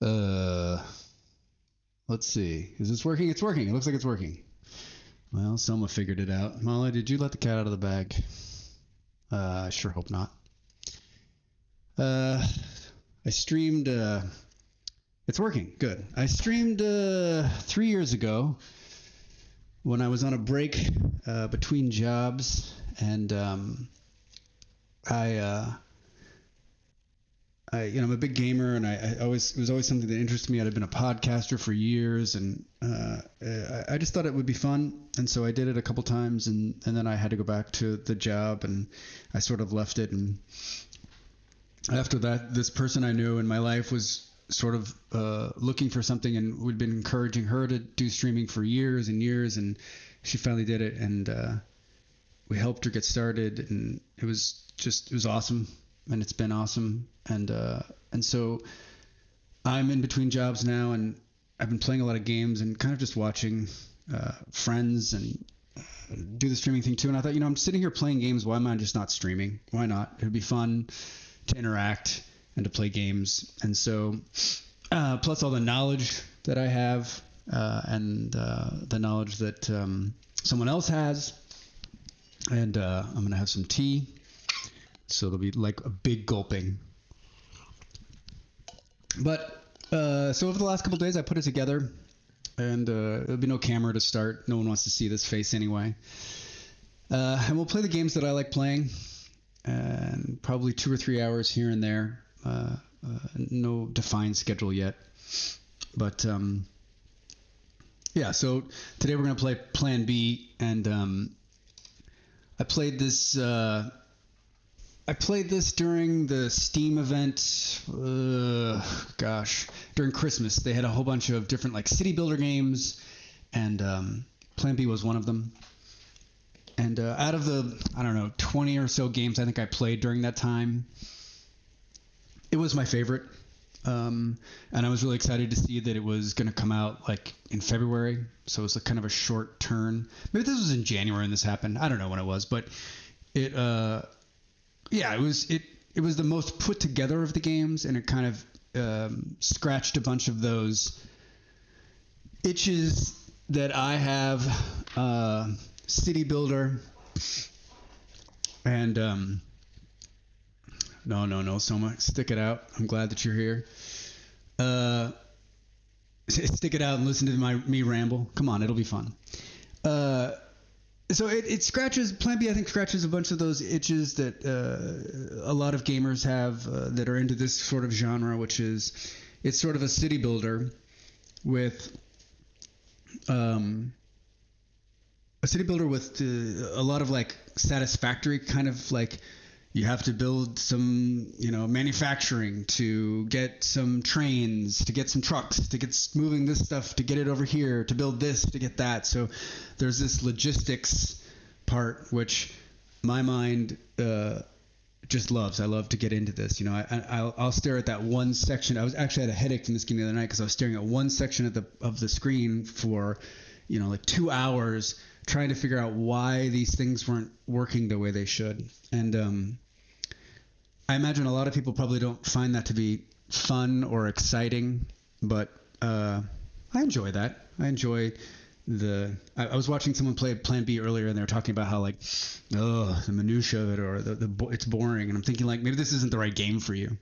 Uh, let's see. Is this working? It's working. It looks like it's working. Well, Selma figured it out. Molly, did you let the cat out of the bag? I sure hope not. I streamed. It's working. Good. I streamed 3 years ago when I was on a break between jobs, and I I'm a big gamer, and I always it was always something that interested me. I'd been a podcaster for years, and I just thought it would be fun, and so I did it a couple times, and then I had to go back to the job, and I sort of left it. And after that, this person I knew in my life was sort of looking for something, and we'd been encouraging her to do streaming for years and years, and she finally did it, and we helped her get started, and it was awesome. And it's been awesome, and so I'm in between jobs now, and I've been playing a lot of games and kind of just watching friends and do the streaming thing too. And I thought, I'm sitting here playing games. Why am I just not streaming? Why not? It'd be fun to interact and to play games. And so, plus all the knowledge that I have and the knowledge that someone else has, and I'm gonna have some tea. So it'll be like a big gulping. But so over the last couple of days, I put it together, and there'll be no camera to start. No one wants to see this face anyway. And we'll play the games that I like playing, and probably 2 or 3 hours here and there. No defined schedule yet. But yeah, so today we're going to play Plan B, and I played this during the Steam event, during Christmas. They had a whole bunch of different like city builder games, and Plan B was one of them. And out of the, 20 or so games I think I played during that time, it was my favorite. And I was really excited to see that it was going to come out like in February. So it was kind of a short turn. Maybe this was in January and this happened. I don't know when it was, but it was the most put together of the games, and it kind of scratched a bunch of those itches that I have. City builder, and no, Soma, stick it out. I'm glad that you're here. Stick it out and listen to me ramble. Come on, it'll be fun. So it scratches, Plan B I think scratches a bunch of those itches that a lot of gamers have that are into this sort of genre, which is it's sort of a city builder with a lot of like satisfactory kind of like you have to build some manufacturing to get some trains, to get some trucks, to get moving this stuff, to get it over here, to build this, to get that. So there's this logistics part which my mind just loves. I love to get into this. I'll stare at that one section. I was actually had a headache from this game the other night because I was staring at one section of the screen for like 2 hours trying to figure out why these things weren't working the way they should. And I imagine a lot of people probably don't find that to be fun or exciting, but I enjoy that. I enjoy I was watching someone play Plan B earlier, and they were talking about how like, the minutia of it, or it's boring, and I'm thinking like maybe this isn't the right game for you.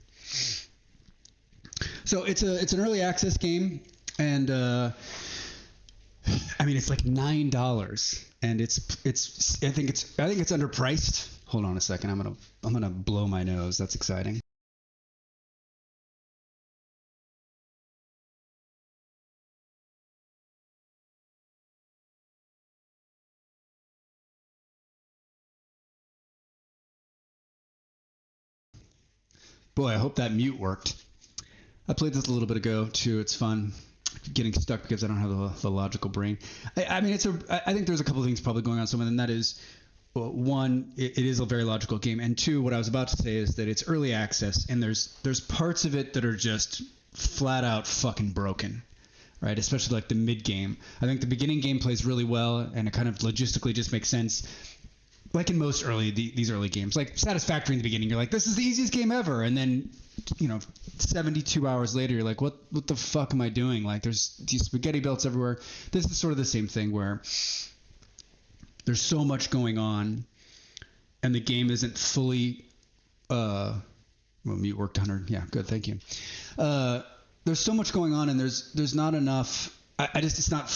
So it's an early access game, and it's like $9, and I think it's underpriced. Hold on a second. I'm gonna blow my nose. That's exciting. Boy, I hope that mute worked. I played this a little bit ago too. It's fun. Getting stuck because I don't have the logical brain. I think there's a couple of things probably going on. Some of them, that is, well, one, it is a very logical game, and two, what I was about to say is that it's early access, and there's parts of it that are just flat out fucking broken, right? Especially like the mid game. I think the beginning game plays really well, and it kind of logistically just makes sense. Like in most these early games, like Satisfactory in the beginning, you're like, this is the easiest game ever, and then 72 hours later, you're like, what the fuck am I doing? Like, there's these spaghetti belts everywhere. This is sort of the same thing where there's so much going on, and the game isn't fully. Well, mute worked 100. Yeah, good, thank you. There's so much going on, and there's not enough. I just it's not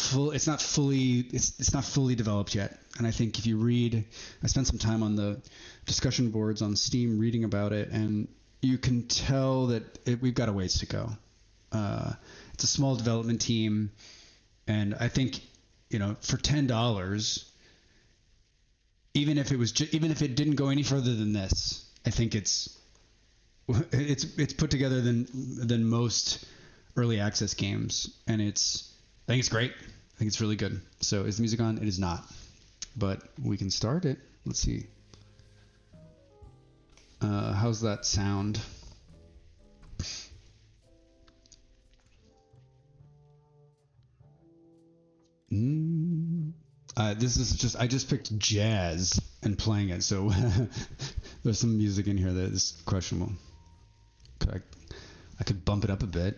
fully developed yet. And I think if you read, I spent some time on the discussion boards on Steam reading about it, and you can tell that we've got a ways to go. It's a small development team, and I think for $10. Even if it didn't go any further than this, I think it's put together than most early access games, and I think it's great. I think it's really good. So is the music on? It is not, but we can start it. Let's see. How's that sound? This is I just picked jazz and playing it, so there's some music in here that is questionable. I could bump it up a bit.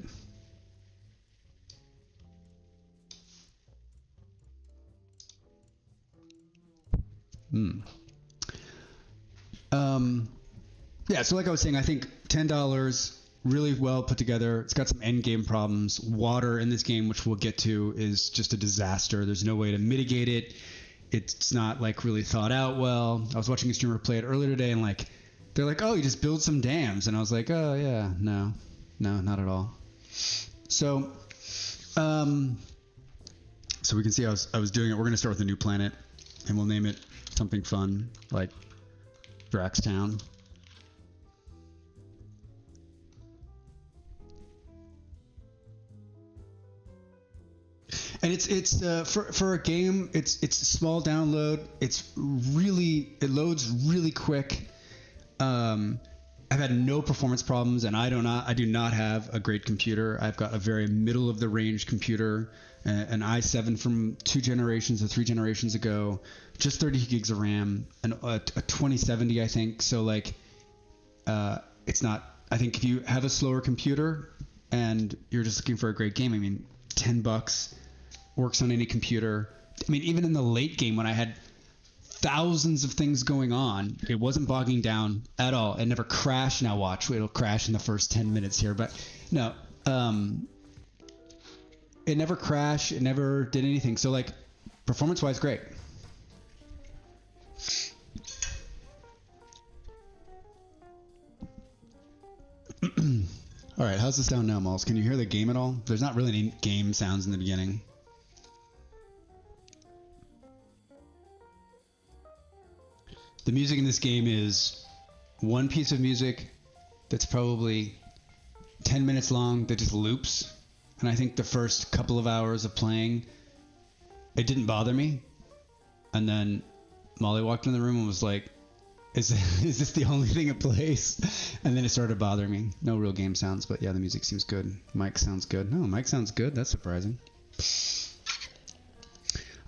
Yeah, so like I was saying, I think $10, really well put together. It's got some end game problems. Water in this game, which we'll get to, is just a disaster. There's no way to mitigate it. It's not like really thought out well. I was watching a streamer play it earlier today, and like they're like, "Oh, you just build some dams," and I was like, "Oh yeah, no, not at all." So, so we can see I was doing it. We're gonna start with a new planet, and we'll name it something fun like Draxtown. And it's for a game, it's a small download. It loads really quick. I've had no performance problems, and I do not have a great computer. I've got a very middle of the range computer, an i7 from 3 generations ago, just 30 gigs of RAM, and a 2070, I think. So like, it's not. I think if you have a slower computer and you're just looking for a great game, I mean, $10 works on any computer. I mean, even in the late game when I had thousands of things going on, it wasn't bogging down at all. It never crashed. Now watch, it'll crash in the first 10 minutes here, but no, it never crashed. It never did anything. So like, performance wise, great. All right, how's this sound now, Malls? Can you hear the game at all? There's not really any game sounds in the beginning. The music in this game is one piece of music that's probably 10 minutes long that just loops. And I think the first couple of hours of playing, it didn't bother me. And then Molly walked in the room and was like, is this the only thing it plays? And then it started bothering me. No real game sounds, but yeah, the music seems good. Mic sounds good. No, mic sounds good. That's surprising.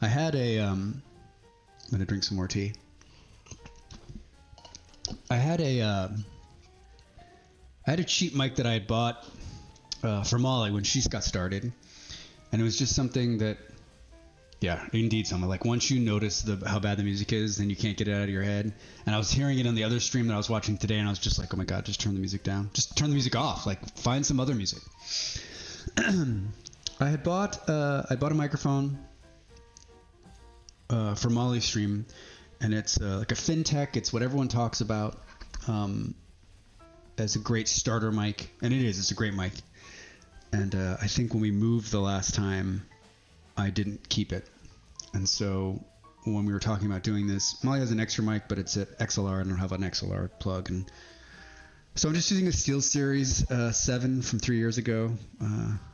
I had I'm gonna drink some more tea. I had a cheap mic that I had bought for Molly when she got started, and it was just something that, yeah, indeed, something like once you notice how bad the music is, then you can't get it out of your head. And I was hearing it on the other stream that I was watching today, and I was just like, oh my god, just turn the music down, just turn the music off, like find some other music. I bought a microphone for Molly's stream, and it's like a FinTech. It's what everyone talks about as a great starter mic, and it's a great mic. And I think when we moved the last time, I didn't keep it. And so when we were talking about doing this, Molly has an extra mic, but it's an XLR. I don't have an XLR plug. And So I'm just using a SteelSeries 7 from 3 years ago.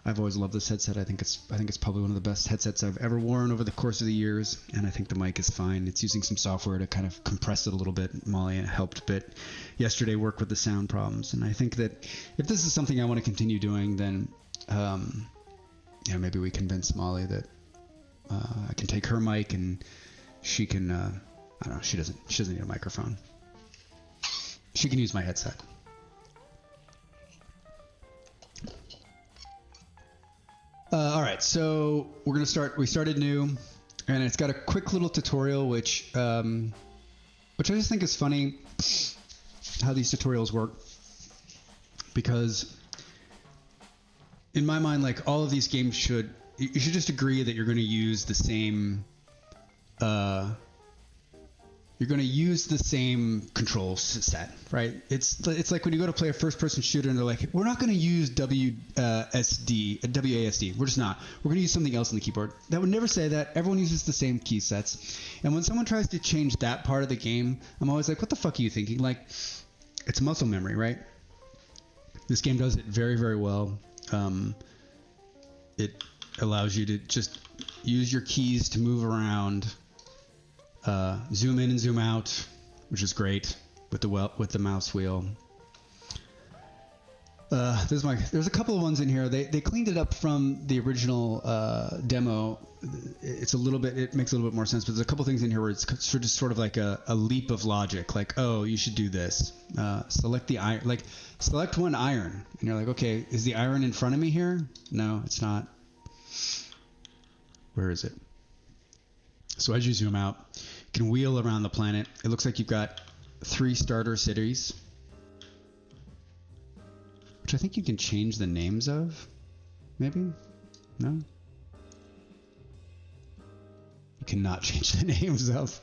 I've always loved this headset. I think it's probably one of the best headsets I've ever worn over the course of the years, and I think the mic is fine. It's using some software to kind of compress it a little bit. Molly helped a bit yesterday work with the sound problems, and I think that if this is something I want to continue doing, then maybe we convince Molly that I can take her mic and she can I don't know, she doesn't need a microphone. She can use my headset. All right, so we're gonna start. We started new, and it's got a quick little tutorial, which I just think is funny how these tutorials work, because in my mind, like all of these games you should just agree that you're going to use the same. You're going to use the same control set, right? It's like when you go to play a first-person shooter and they're like, we're not going to use WASD. We're just not. We're going to use something else on the keyboard. That would never say that. Everyone uses the same key sets. And when someone tries to change that part of the game, I'm always like, what the fuck are you thinking? Like, it's muscle memory, right? This game does it very, very well. It allows you to just use your keys to move around. Zoom in and zoom out, which is great with the mouse wheel. There's a couple of ones in here. They cleaned it up from the original demo. It makes a little bit more sense, but there's a couple things in here where it's just sort of like a leap of logic. Like, oh, you should do this. Select the iron. Like, select one iron, and you're like, okay, is the iron in front of me here? No, it's not. Where is it? So as you zoom out, you can wheel around the planet. It looks like you've got 3 starter cities, which I think you can change the names of. Maybe? No? You cannot change the names of.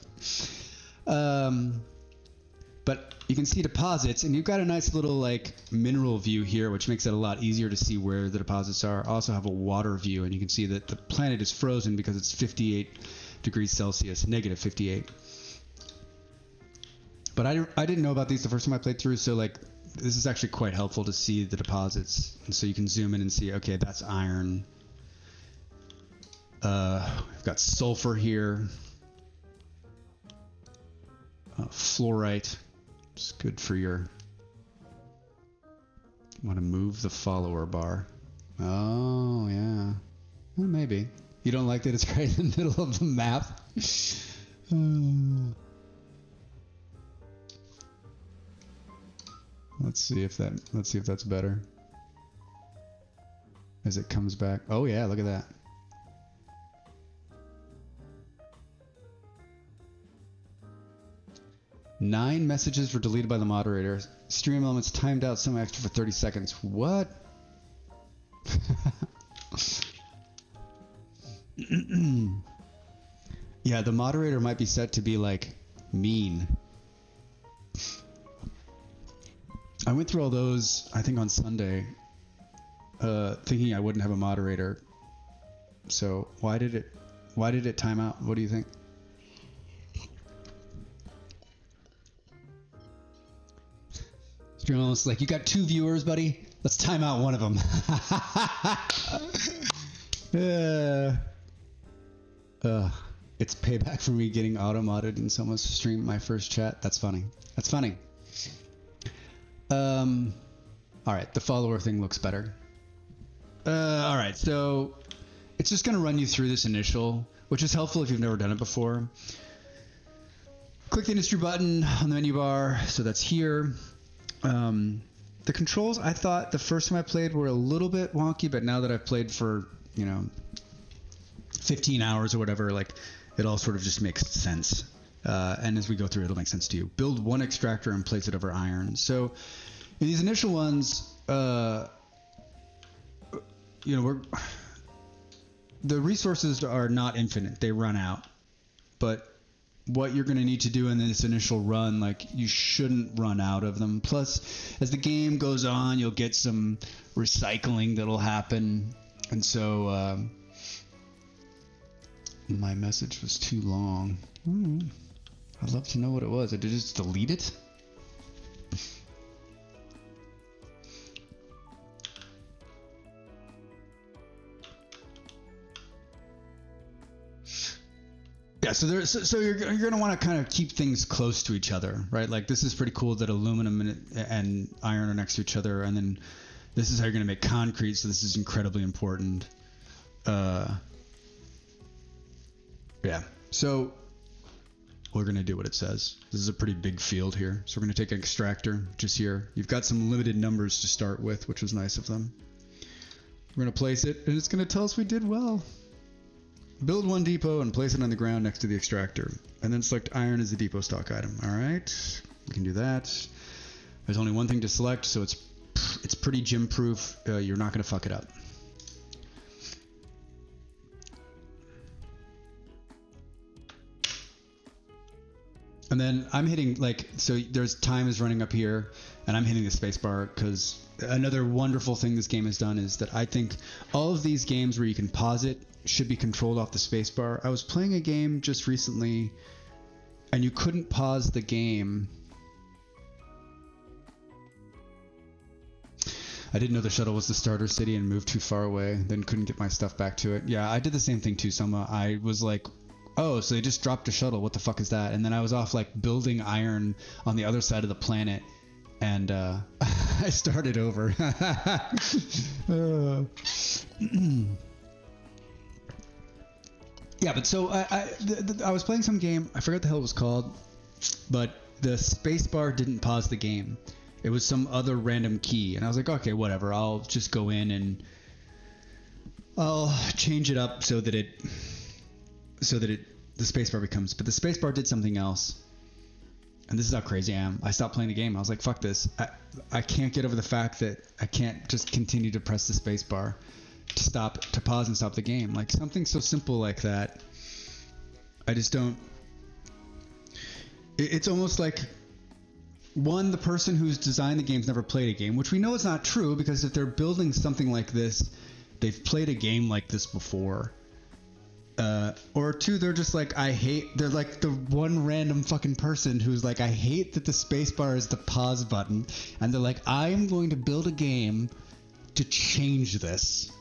But you can see deposits, and you've got a nice little like mineral view here, which makes it a lot easier to see where the deposits are. I also have a water view, and you can see that the planet is frozen because it's 58 degrees Celsius, negative 58. But I didn't know about these the first time I played through, so like this is actually quite helpful to see the deposits. And so you can zoom in and see, okay, that's iron. We've got sulfur here. Fluorite. It's good for you want to move the follower bar. Oh, yeah. Well, maybe. You don't like that it's right in the middle of the map? Let's see if that's better. As it comes back. Oh yeah, look at that. Nine messages were deleted by the moderator. Stream elements timed out some extra for 30 seconds. What? Yeah, the moderator might be set to be like mean. I went through all those, I think on Sunday, thinking I wouldn't have a moderator. So why did it time out? What do you think? Stream almost like, you got 2 viewers, buddy. Let's time out one of them. It's payback for me getting auto-modded in someone's stream, my first chat. That's funny. That's funny. All right, the follower thing looks better. All right, so it's just going to run you through this initial, which is helpful if you've never done it before. Click the industry button on the menu bar, so that's here. The controls, I thought the first time I played were a little bit wonky, but now that I've played for, 15 hours or whatever, like it all sort of just makes sense. And as we go through, it'll make sense to you. Build one extractor and place it over iron. So in these initial ones, the resources are not infinite. They run out. But what you're going to need to do in this initial run, like you shouldn't run out of them. Plus, as the game goes on, you'll get some recycling that'll happen. And so my message was too long. I'd love to know what it was. Did I just delete it? Yeah, so you're gonna want to kind of keep things close to each other, right? Like this is pretty cool that aluminum and iron are next to each other, and then this is how you're gonna make concrete. So this is incredibly important. Yeah. So we're gonna do what it says. This is a pretty big field here, so we're gonna take an extractor just here. You've got some limited numbers to start with, which was nice of them. We're gonna place it, and it's gonna tell us we did well. Build one depot and place it on the ground next to the extractor, and then select iron as the depot stock item. All right, we can do that. There's only one thing to select, so it's pretty gym proof. You're not gonna fuck it up. And then I'm hitting so there's time is running up here, and I'm hitting the space bar because another wonderful thing this game has done is that I think all of these games where you can pause it should be controlled off the space bar. I was playing a game just recently and you couldn't pause the game. I didn't know the shuttle was the starter city and moved too far away, then couldn't get my stuff back to it. Yeah, I did the same thing too, Selma. I was like, oh, so they just dropped a shuttle. What the fuck is that? And then I was off building iron on the other side of the planet, and I started over. Yeah, but so I was playing some game. I forgot the hell it was called, but the space bar didn't pause the game. It was some other random key, and I was like, okay, whatever. I'll just go in and I'll change it up so that the spacebar becomes. But the spacebar did something else, and this is how crazy I am. I stopped playing the game. I was like, fuck this. I can't get over the fact that I can't just continue to press the spacebar to pause and stop the game. Like something so simple like that. I just don't. It's almost like the person who's designed the game's never played a game, which we know is not true because if they're building something like this, they've played a game like this before. Or two, they're just like, they're like the one random fucking person who's like, I hate that the spacebar is the pause button. And they're like, I am going to build a game to change this.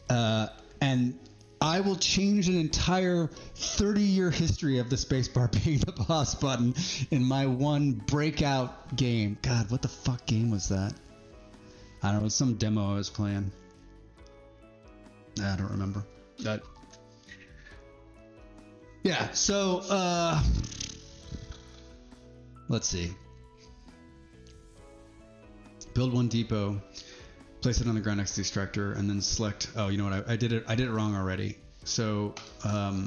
And I will change an entire 30-year history of the spacebar being the pause button in my one breakout game. God, what the fuck game was that? I don't know, it was some demo I was playing. I don't remember. Yeah, so, let's see. Build one depot, place it on the ground next to the extractor, and then select, oh, you know what, I did it wrong already. So, I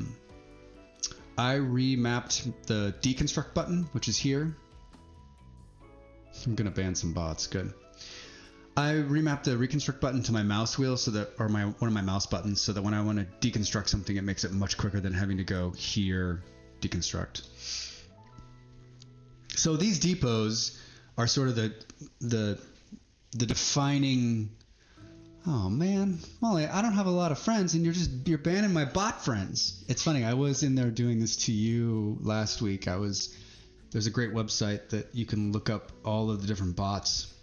remapped the deconstruct button, which is here. I'm gonna ban some bots, good. I remapped the reconstruct button to my mouse wheel one of my mouse buttons, so that when I want to deconstruct something, it makes it much quicker than having to go here, deconstruct. So these depots are sort of the defining. Oh man, Molly, I don't have a lot of friends, and you're banning my bot friends. It's funny. I was in there doing this to you last week. There's a great website that you can look up all of the different bots.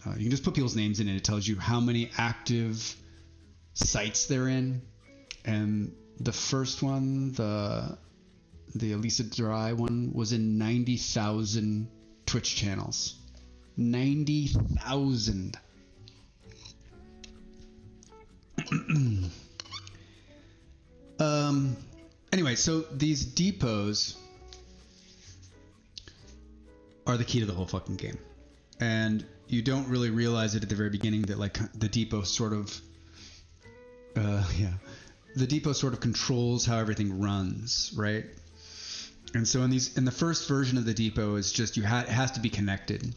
You can just put people's names in and it tells you how many active sites they're in. And the first one, the Elisa Dry one, was in 90,000 Twitch channels. 90,000. Anyway, so these depots are the key to the whole fucking game. And you don't really realize it at the very beginning that the depot sort of controls how everything runs, right? And so in the first version of the depot is just it has to be connected.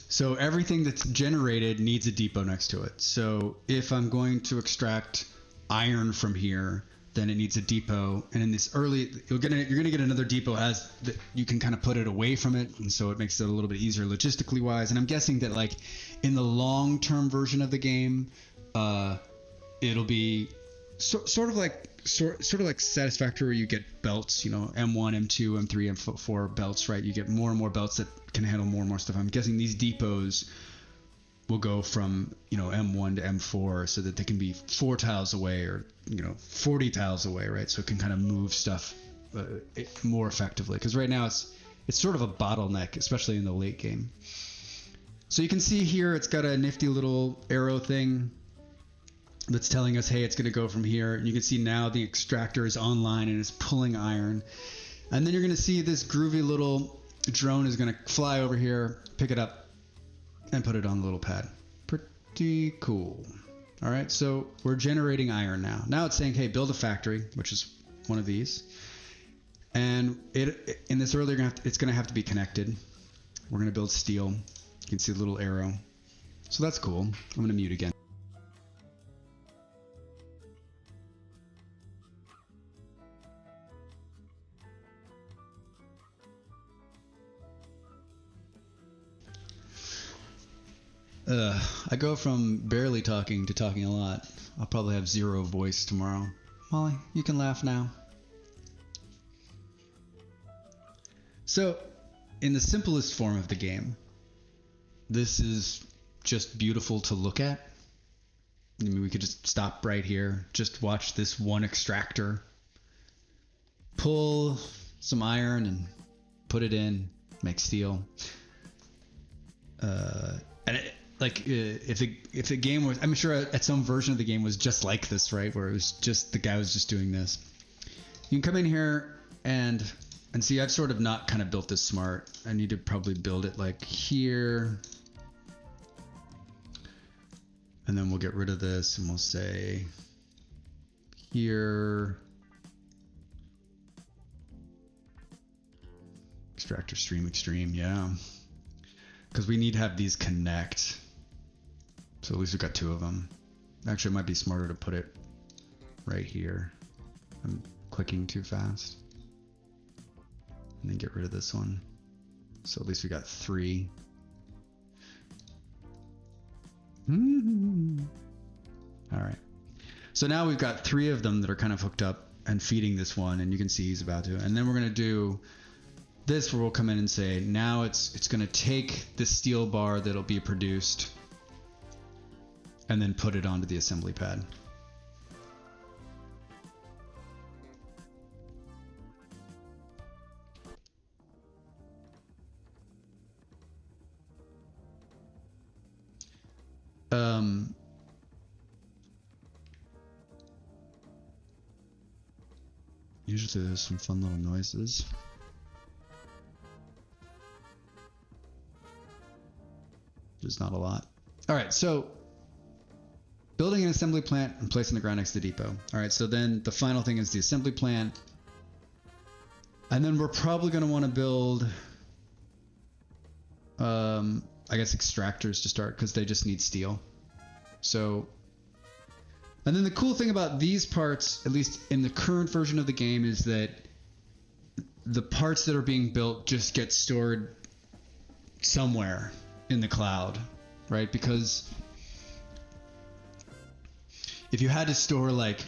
So everything that's generated needs a depot next to it. So if I'm going to extract iron from here, then it needs a depot. And in this you're gonna get another depot that you can kind of put it away from it, and so it makes it a little bit easier logistically wise. And I'm guessing that in the long-term version of the game, it'll be sort of like Satisfactory, where you get belts, M1, M2, M3, M4 belts, right? You get more and more belts that can handle more and more stuff. I'm guessing these depots will go from, M1 to M4 so that they can be 4 tiles away or, 40 tiles away, right? So it can kind of move stuff more effectively. Because right now it's sort of a bottleneck, especially in the late game. So you can see here it's got a nifty little arrow thing that's telling us, hey, it's going to go from here. And you can see now the extractor is online and it's pulling iron. And then you're going to see this groovy little drone is going to fly over here, pick it up, and put it on the little pad. Pretty cool. All right, so we're generating iron now. Now it's saying, hey, build a factory, which is one of these. And in this earlier, it's going to have to be connected. We're going to build steel. You can see the little arrow. So that's cool. I'm going to mute again. I go from barely talking to talking a lot. I'll probably have zero voice tomorrow. Molly, you can laugh now. So, in the simplest form of the game, this is just beautiful to look at. I mean, we could just stop right here, just watch this one extractor pull some iron and put it in, make steel. If the game was, I'm sure at some version of the game was just like this, right? Where it was just, the guy was just doing this. You can come in here and see, I've sort of not kind of built this smart. I need to probably build it like here. And then we'll get rid of this and we'll say here. Extractor stream extreme, yeah. Because we need to have these connect. So at least we've got 2 of them. Actually, it might be smarter to put it right here. I'm clicking too fast. And then get rid of this one. So at least we got 3. All right. So now we've got 3 of them that are kind of hooked up and feeding this one. And you can see he's about to. And then we're going to do this where we'll come in and say, now it's going to take this steel bar that'll be produced and then put it onto the assembly pad. Usually there's some fun little noises. There's not a lot. All right, so building an assembly plant and placing the ground next to the depot. All right, so then the final thing is the assembly plant. And then we're probably going to want to build, I guess, extractors to start because they just need steel. So, and then the cool thing about these parts, at least in the current version of the game, is that the parts that are being built just get stored somewhere in the cloud, right? Because if you had to store, like,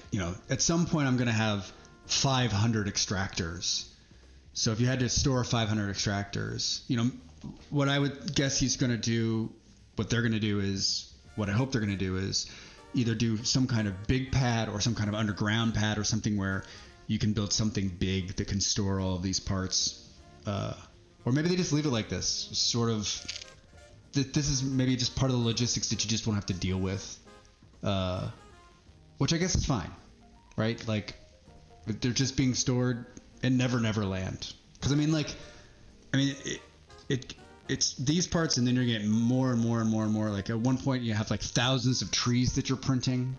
at some point I'm going to have 500 extractors. So if you had to store 500 extractors, what I would guess he's going to do, what they're going to do is, what I hope they're going to do is either do some kind of big pad or some kind of underground pad or something where you can build something big that can store all of these parts. Or maybe they just leave it like this, sort of. This is maybe just part of the logistics that you just won't have to deal with, which I guess is fine, right? Like, they're just being stored in Never Never Land. Because it's these parts, and then you're getting more and more and more and more. Like at one point, you have like thousands of trees that you're printing.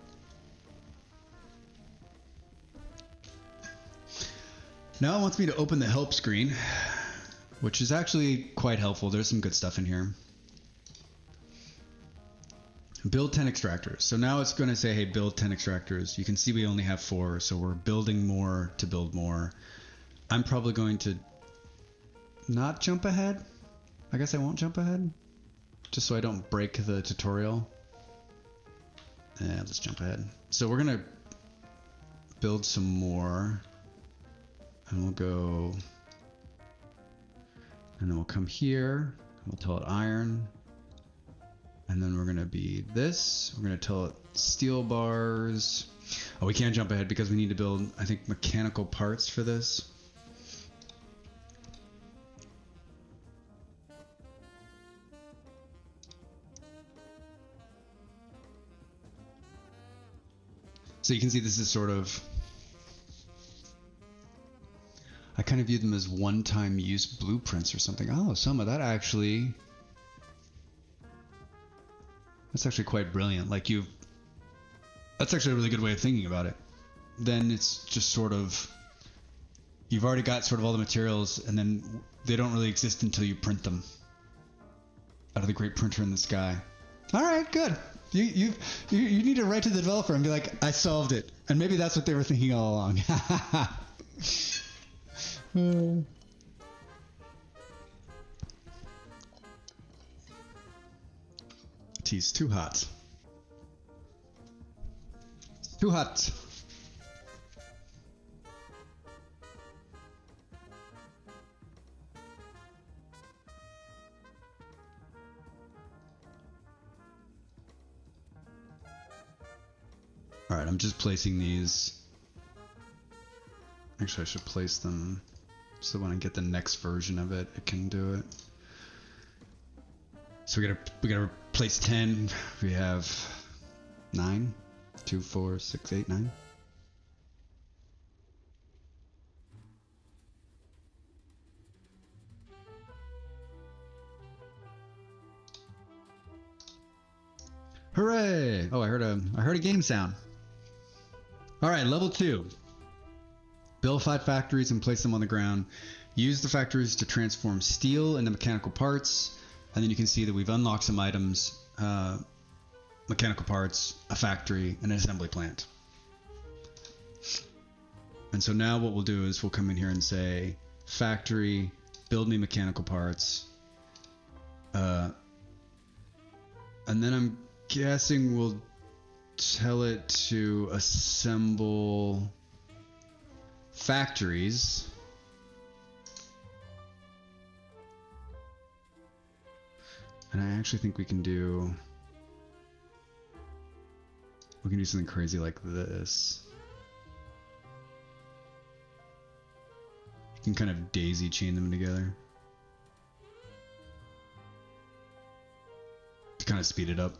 Now it wants me to open the help screen, which is actually quite helpful. There's some good stuff in here. Build 10 extractors. So now it's going to say, hey, build 10 extractors. You can see we only have 4, so we're building more to build more. I'm probably going to not jump ahead. I guess I won't jump ahead, just so I don't break the tutorial. Yeah, let's jump ahead. So we're going to build some more, and we'll go, and then we'll come here, we'll tell it iron. And then we're going to be this. We're going to tell it steel bars. Oh, we can't jump ahead because we need to build, I think, mechanical parts for this. So you can see this is sort of, I kind of view them as one-time use blueprints or something. Oh, some of that actually, that's actually quite brilliant. Like that's actually a really good way of thinking about it. Then it's just sort of, you've already got sort of all the materials, and then they don't really exist until you print them out of the great printer in the sky. All right, good. You need to write to the developer and be like, I solved it. And maybe that's what they were thinking all along. Tea's too hot. Too hot. All right, I'm just placing these. Actually, I should place them so when I get the next version of it, it can do it. So we gotta place 10. We have 9, 2, 4, 6, 8, 9. Hooray! Oh, I heard a game sound. All right, level 2. Build 5 factories and place them on the ground. Use the factories to transform steel into mechanical parts. And then you can see that we've unlocked some items, mechanical parts, a factory, and an assembly plant. And so now what we'll do is we'll come in here and say, factory, build me mechanical parts. And then I'm guessing we'll tell it to assemble factories. And I actually think we can do something crazy like this. You can kind of daisy chain them together to kind of speed it up.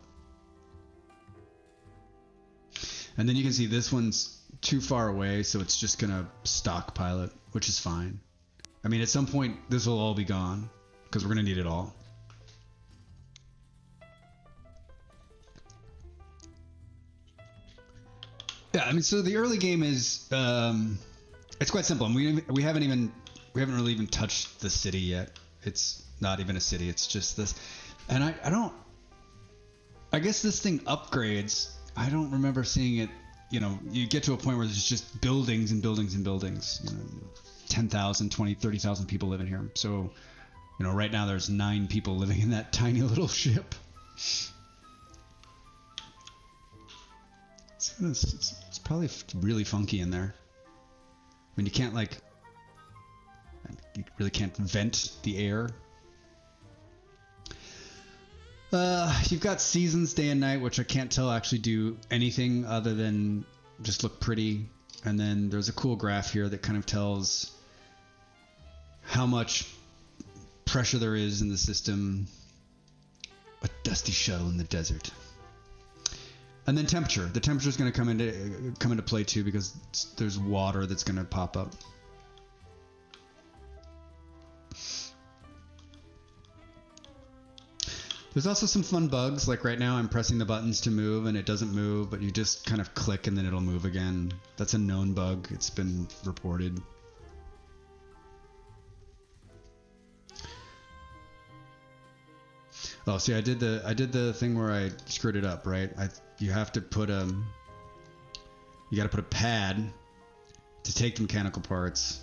And then you can see this one's too far away, so it's just gonna stockpile it, which is fine. I mean, at some point this will all be gone because we're gonna need it all. Yeah, I mean, so the early game is it's quite simple. And we haven't really even touched the city yet. It's not even a city. It's just this, and I guess this thing upgrades. I don't remember seeing it. You know, you get to a point where there's just buildings and buildings and buildings. You know, 10,000, 20, 30,000 people living here. So, you know, right now there's 9 people living in that tiny little ship. It's probably really funky in there. I mean, you really can't vent the air. You've got seasons, day and night, which I can't tell actually do anything other than just look pretty. And then there's a cool graph here that kind of tells how much pressure there is in the system. A dusty shuttle in the desert. And then temperature. The temperature is going to come into play too because there's water that's going to pop up. There's also some fun bugs, like right now I'm pressing the buttons to move and it doesn't move, but you just kind of click and then it'll move again. That's a known bug. It's been reported. Oh, see, I did the thing where I screwed it up, right? You have to put you got to put a pad to take the mechanical parts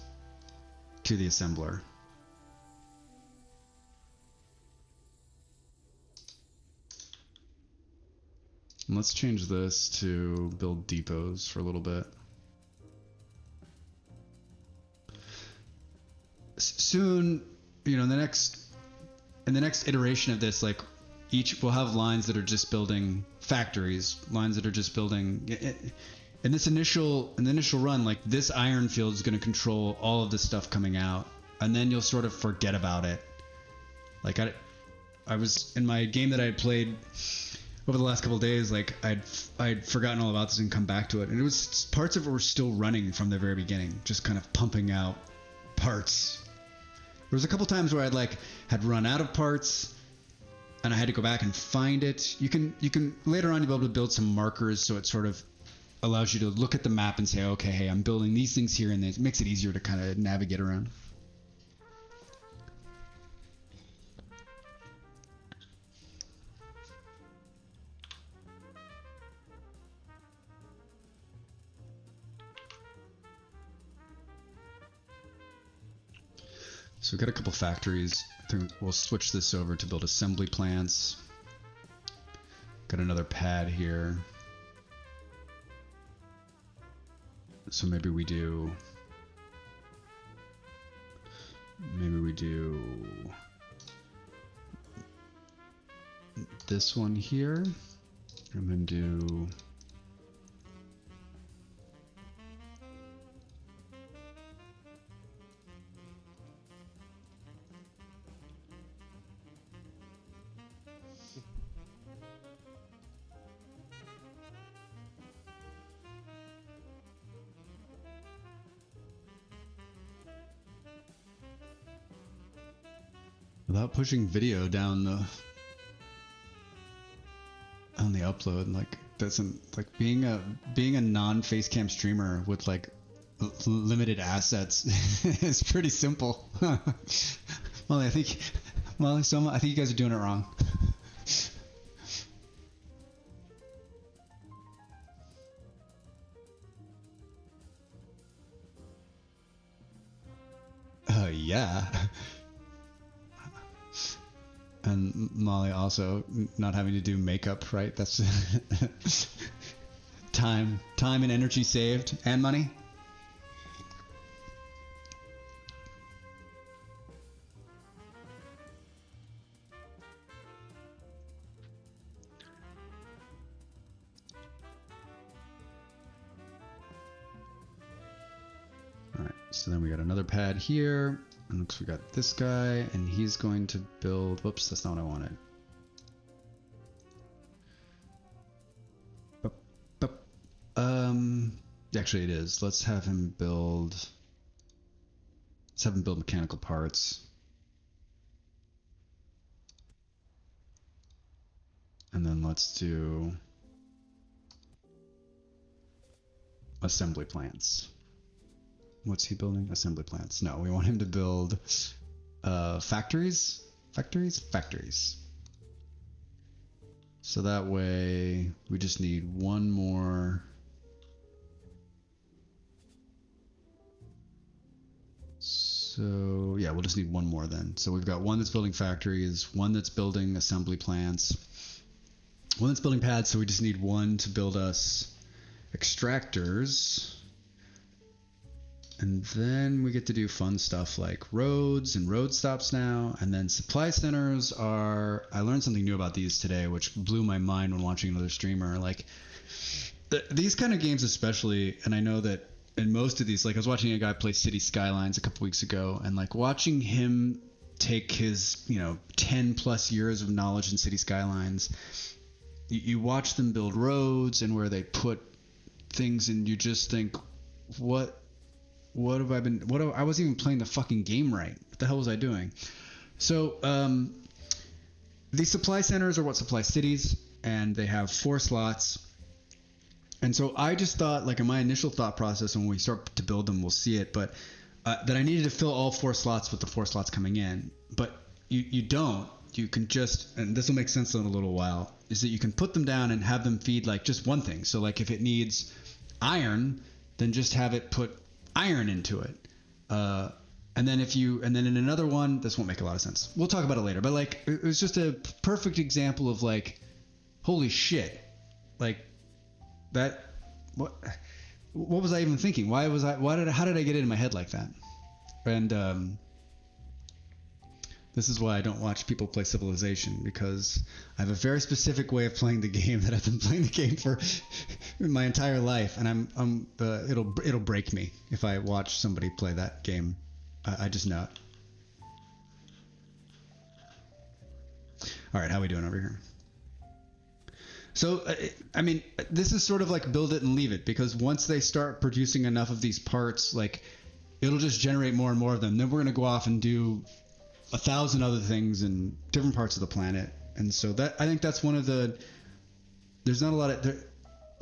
to the assembler. And let's change this to build depots for a little bit. Soon, you know, in the next iteration of this, like each will have lines that are just building factories, lines that are just building. In this initial run, like this iron field is going to control all of this stuff coming out, and then you'll sort of forget about it. Like I was in my game that I had played over the last couple of days, like I'd forgotten all about this and come back to it, and it was parts of it were still running from the very beginning, just kind of pumping out parts. There was a couple times where had run out of parts, and I had to go back and find it. You can later on you'll be able to build some markers, so it sort of allows you to look at the map and say, okay, hey, I'm building these things here, and it makes it easier to kind of navigate around. So we've got a couple factories. I think we'll switch this over to build assembly plants. Got another pad here. So maybe we do this one here, and then do without pushing video down the upload. Like, doesn't, like, being a non-facecam streamer with like limited assets is pretty simple. Molly, I think you guys are doing it wrong. Yeah. And Molly also not having to do makeup, right? That's time and energy saved, and money. All right, so then we got another pad here. And looks we got this guy, and he's going to build. Whoops, that's not what I wanted. Actually, it is. Let's have him build. Let's have him build mechanical parts, and then let's do assembly plants. What's he building? Assembly plants. No, we want him to build factories. So that way we just need one more. So yeah, we'll just need one more then. So we've got one that's building factories, one that's building assembly plants, one that's building pads. So we just need one to build us extractors. And then we get to do fun stuff like roads and road stops now. And then supply centers are, I learned something new about these today, which blew my mind when watching another streamer. Like these kind of games especially, and I know that in most of these, like I was watching a guy play City Skylines a couple weeks ago, and like watching him take his, 10 plus years of knowledge in City Skylines, you watch them build roads and where they put things, and you just think, what have I been, I wasn't even playing the fucking game right. What the hell was I doing? So these supply centers are what supply cities, and they have 4 slots. And so I just thought, like in my initial thought process, when we start to build them, we'll see it, but that I needed to fill all 4 slots with the 4 slots coming in. But you don't. You can just, and this will make sense in a little while, is that you can put them down and have them feed like just one thing. So like if it needs iron, then just have it put iron into it. And then in another one, this won't make a lot of sense. We'll talk about it later. But like it was just a perfect example of like, holy shit, like that. What was I even thinking? How did I get it in my head like that? And This is why I don't watch people play Civilization, because I have a very specific way of playing the game that I've been playing the game for my entire life, and it'll break me if I watch somebody play that game. I just know it. All right, how are we doing over here? So, I mean, this is sort of like build it and leave it, because once they start producing enough of these parts, like, it'll just generate more and more of them. Then we're going to go off and do 1,000 other things in different parts of the planet. And so I think that's one of the, there's not a lot of,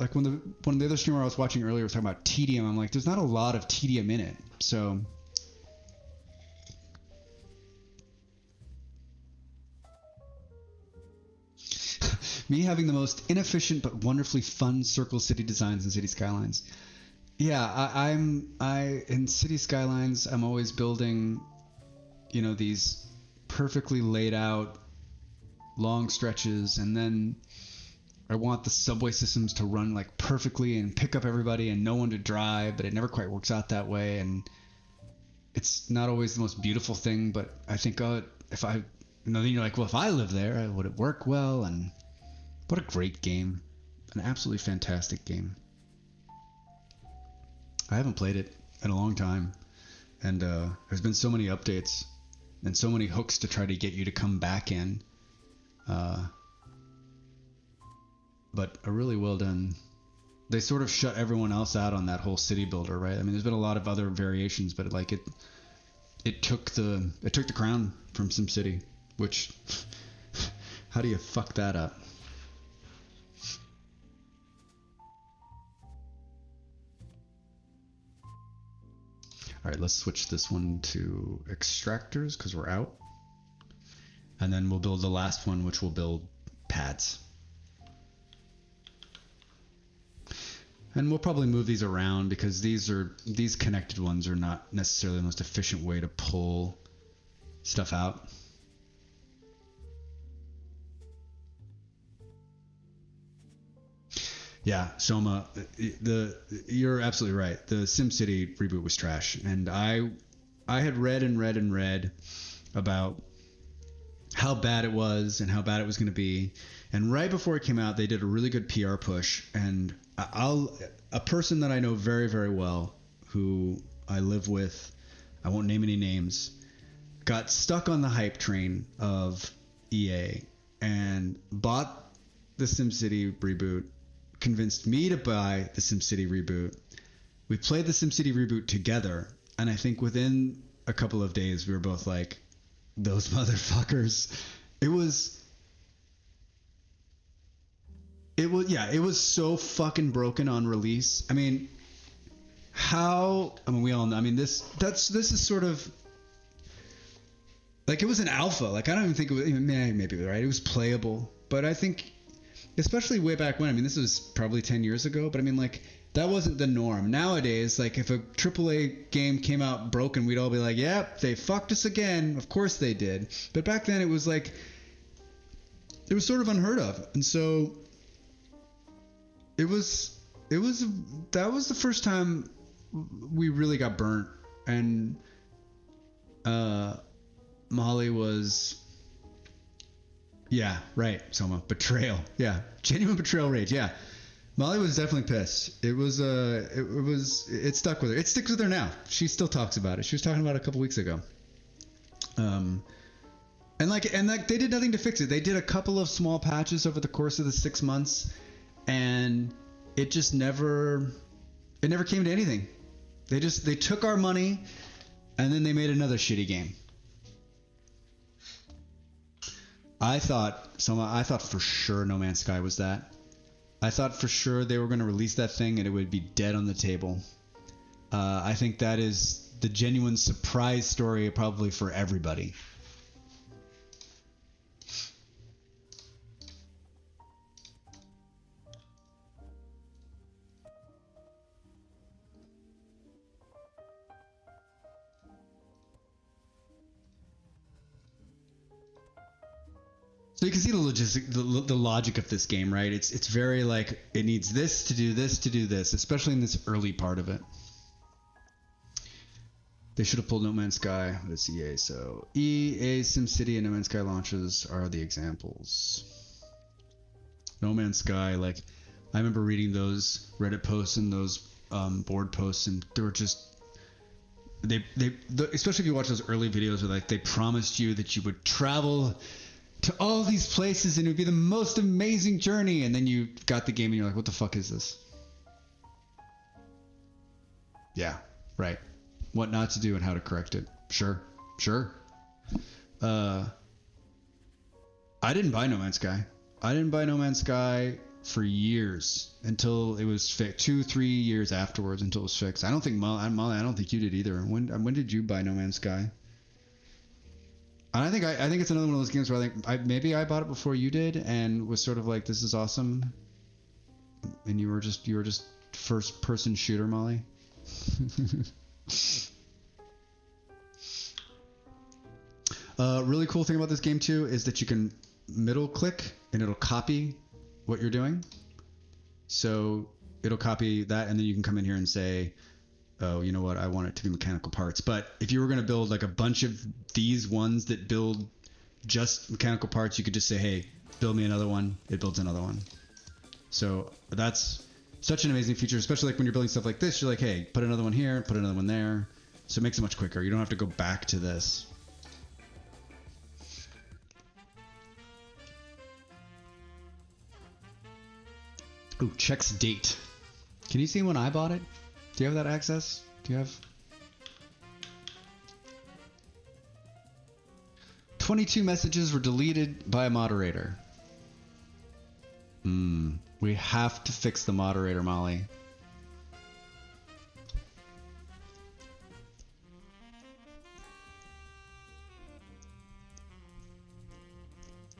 like when the other streamer I was watching earlier was talking about tedium, I'm like, there's not a lot of tedium in it. So me having the most inefficient but wonderfully fun Circle City designs in City Skylines. Yeah, I in City Skylines, I'm always building, these perfectly laid out long stretches, and then I want the subway systems to run like perfectly and pick up everybody and no one to drive, but it never quite works out that way, and it's not always the most beautiful thing, but I think, if I, then you're like, well, if I live there, would it work well? And what a great game. An absolutely fantastic game. I haven't played it in a long time, and there's been so many updates and so many hooks to try to get you to come back in. But a really well done. They sort of shut everyone else out on that whole city builder, right? I mean, there's been a lot of other variations, but it took the crown from SimCity, which how do you fuck that up? All right, let's switch this one to extractors because we're out. And then we'll build the last one, which will build pads. And we'll probably move these around because these connected ones are not necessarily the most efficient way to pull stuff out. Yeah, Soma, you're absolutely right. The SimCity reboot was trash, and I had read and read and read about how bad it was and how bad it was going to be. And right before it came out, they did a really good PR push. And a person that I know very, very well, who I live with, I won't name any names, got stuck on the hype train of EA and bought the SimCity reboot, convinced me to buy the SimCity reboot. We played the SimCity reboot together, and I think within a couple of days we were both like, those motherfuckers. It was so fucking broken on release. I mean, we all know. I mean, this is sort of like, it was an alpha. Like, I don't even think it was, maybe right. It was playable, but I think, especially way back when, I mean, this was probably 10 years ago, but I mean, like, that wasn't the norm. Nowadays, like, if a AAA game came out broken, we'd all be like, yep, they fucked us again. Of course they did. But back then it was like, it was sort of unheard of. And so that was the first time we really got burnt. And Molly was, yeah, right, Soma, betrayal. Yeah, genuine betrayal rage. Yeah, Molly was definitely pissed. It stuck with her. It sticks with her now. She still talks about it. She was talking about it a couple weeks ago. And they did nothing to fix it. They did a couple of small patches over the course of the 6 months, and it just never came to anything. They took our money, and then they made another shitty game. I thought for sure No Man's Sky was that. I thought for sure they were going to release that thing and it would be dead on the table. I think that is the genuine surprise story probably for everybody. So you can see the logic of this game, right? It's very like, it needs this to do this, especially in this early part of it. They should have pulled No Man's Sky, but it's EA. So EA, SimCity, and No Man's Sky launches are the examples. No Man's Sky, like I remember reading those Reddit posts and those board posts, and they were just especially if you watch those early videos where like they promised you that you would travel to all these places and it would be the most amazing journey, and then you got the game and you're like, what the fuck is this? Yeah, right. What not to do and how to correct it. Sure. I didn't buy No Man's Sky. I didn't buy No Man's Sky for years until it was fixed. 2-3 years afterwards until it was fixed. I don't think Molly, I don't think you did either. When did you buy No Man's Sky? And I think it's another one of those games where maybe I bought it before you did and was sort of like, this is awesome. And you were just first person shooter, Molly. Really cool thing about this game too is that you can middle click and it'll copy what you're doing. So it'll copy that, and then you can come in here and say, oh, you know what, I want it to be mechanical parts. But if you were going to build like a bunch of these ones that build just mechanical parts, you could just say, hey, build me another one. It builds another one. So that's such an amazing feature, especially like when you're building stuff like this. You're like, hey, put another one here, put another one there. So it makes it much quicker. You don't have to go back to this. Ooh, checks date. Can you see when I bought it? Do you have that access? Do you have? 22 messages were deleted by a moderator. We have to fix the moderator, Molly.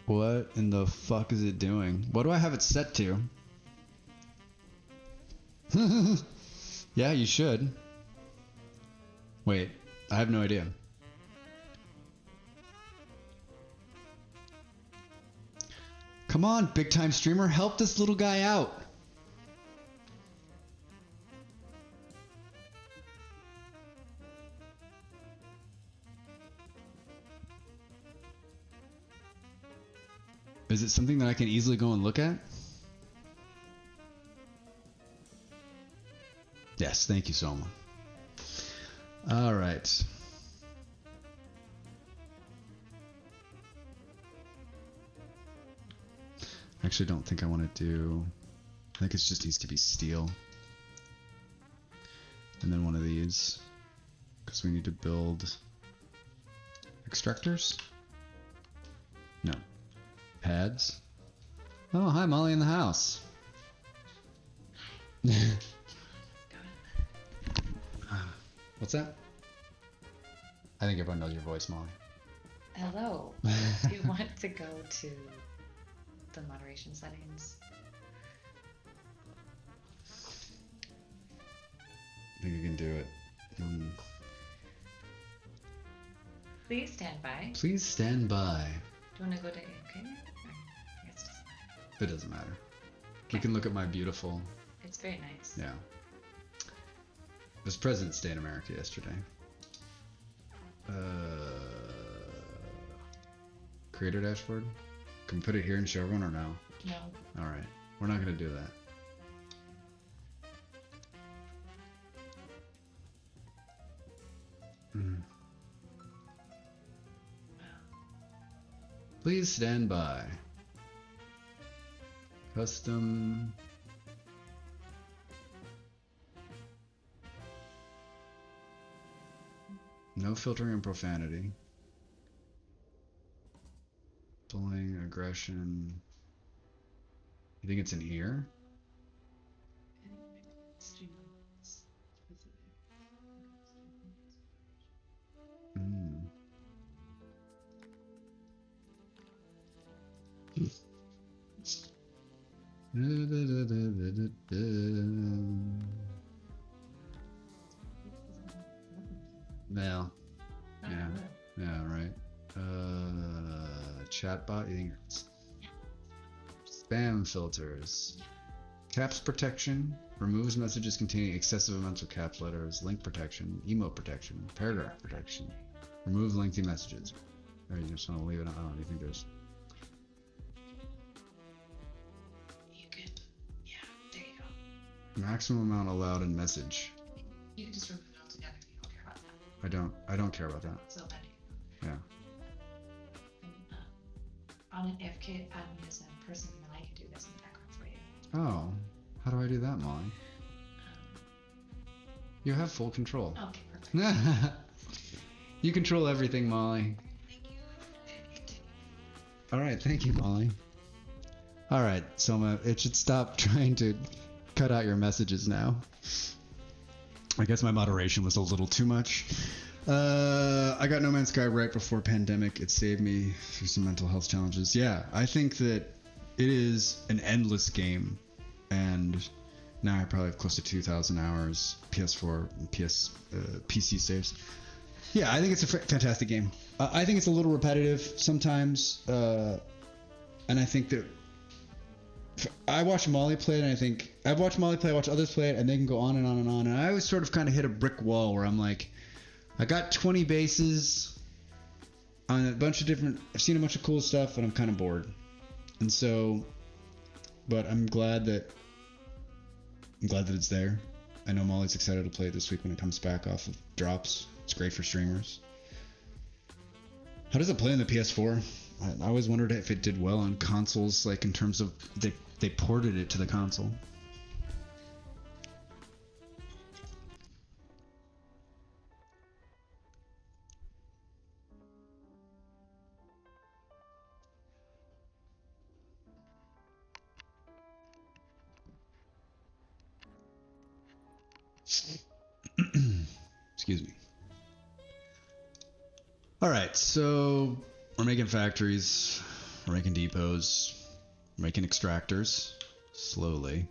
What in the fuck is it doing? What do I have it set to? Yeah, you should. Wait, I have no idea. Come on, big time streamer, help this little guy out. Is it something that I can easily go and look at? Yes, thank you, Soma. All right. Actually, don't think I want to do... I think it just needs to be steel. And then one of these. Because we need to build... extractors? No. Pads? Oh, hi, Molly in the house. What's that? I think everyone knows your voice, Molly. Hello. Do you want to go to the moderation settings? I think you can do it. Please stand by. Please stand by. Do you want to go to AFK? I guess it doesn't matter. It doesn't matter. Okay. We can look at my beautiful... It's very nice. Yeah. It was President's Day in America yesterday. Creator dashboard? Can we put it here and show everyone or no? No. Alright. We're not going to do that. Please stand by. Custom. No filtering and profanity. Bullying, aggression. You think it's in here? Well, yeah, right. Chatbot, you think it's spam filters, caps protection, Removes messages containing excessive amounts of caps letters, link protection, emote protection, paragraph protection. Removes lengthy messages. Or you just want to leave it on? I don't think there's. You can, yeah, there you go. Maximum amount allowed in message. You can just remove it altogether if you don't care about that. I don't care about that. So then, Yeah. and, on an AFK admin as a person, then I can do this in the background for you. Oh, how do I do that, Molly? Um, You have full control. okay, perfect. You control everything, Molly. Thank you. Continue. All right, thank you, Molly. All right, Soma, it should stop trying to cut out your messages now. I guess my moderation was a little too much. I got No Man's Sky right before pandemic. It saved me through some mental health challenges. Yeah, I think that it is an endless game, and now I probably have close to 2,000 hours PS4 and PC saves. Yeah, I think it's a fantastic game. I think it's a little repetitive sometimes, and I think that I watch Molly play it, and I think I've watched Molly play, I watch others play it, and they can go on and on and on. And I always sort of kind of hit a brick wall where I'm like, I got 20 bases on a bunch of different. I've seen a bunch of cool stuff, and I'm kind of bored. And so, but I'm glad that it's there. I know Molly's excited to play it this week when it comes back off of drops. It's great for streamers. How does it play on the PS4? I always wondered if it did well on consoles, like in terms of they ported it to the console. Excuse me. All right, so we're making factories, we're making depots, we're making extractors slowly,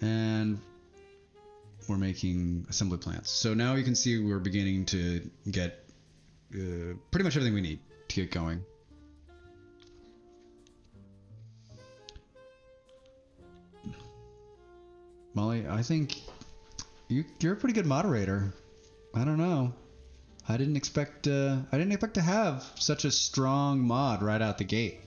and we're making assembly plants. So now you can see we're beginning to get pretty much everything we need to get going. Molly, I think you're a pretty good moderator. I don't know. I didn't expect to have such a strong mod right out the gate.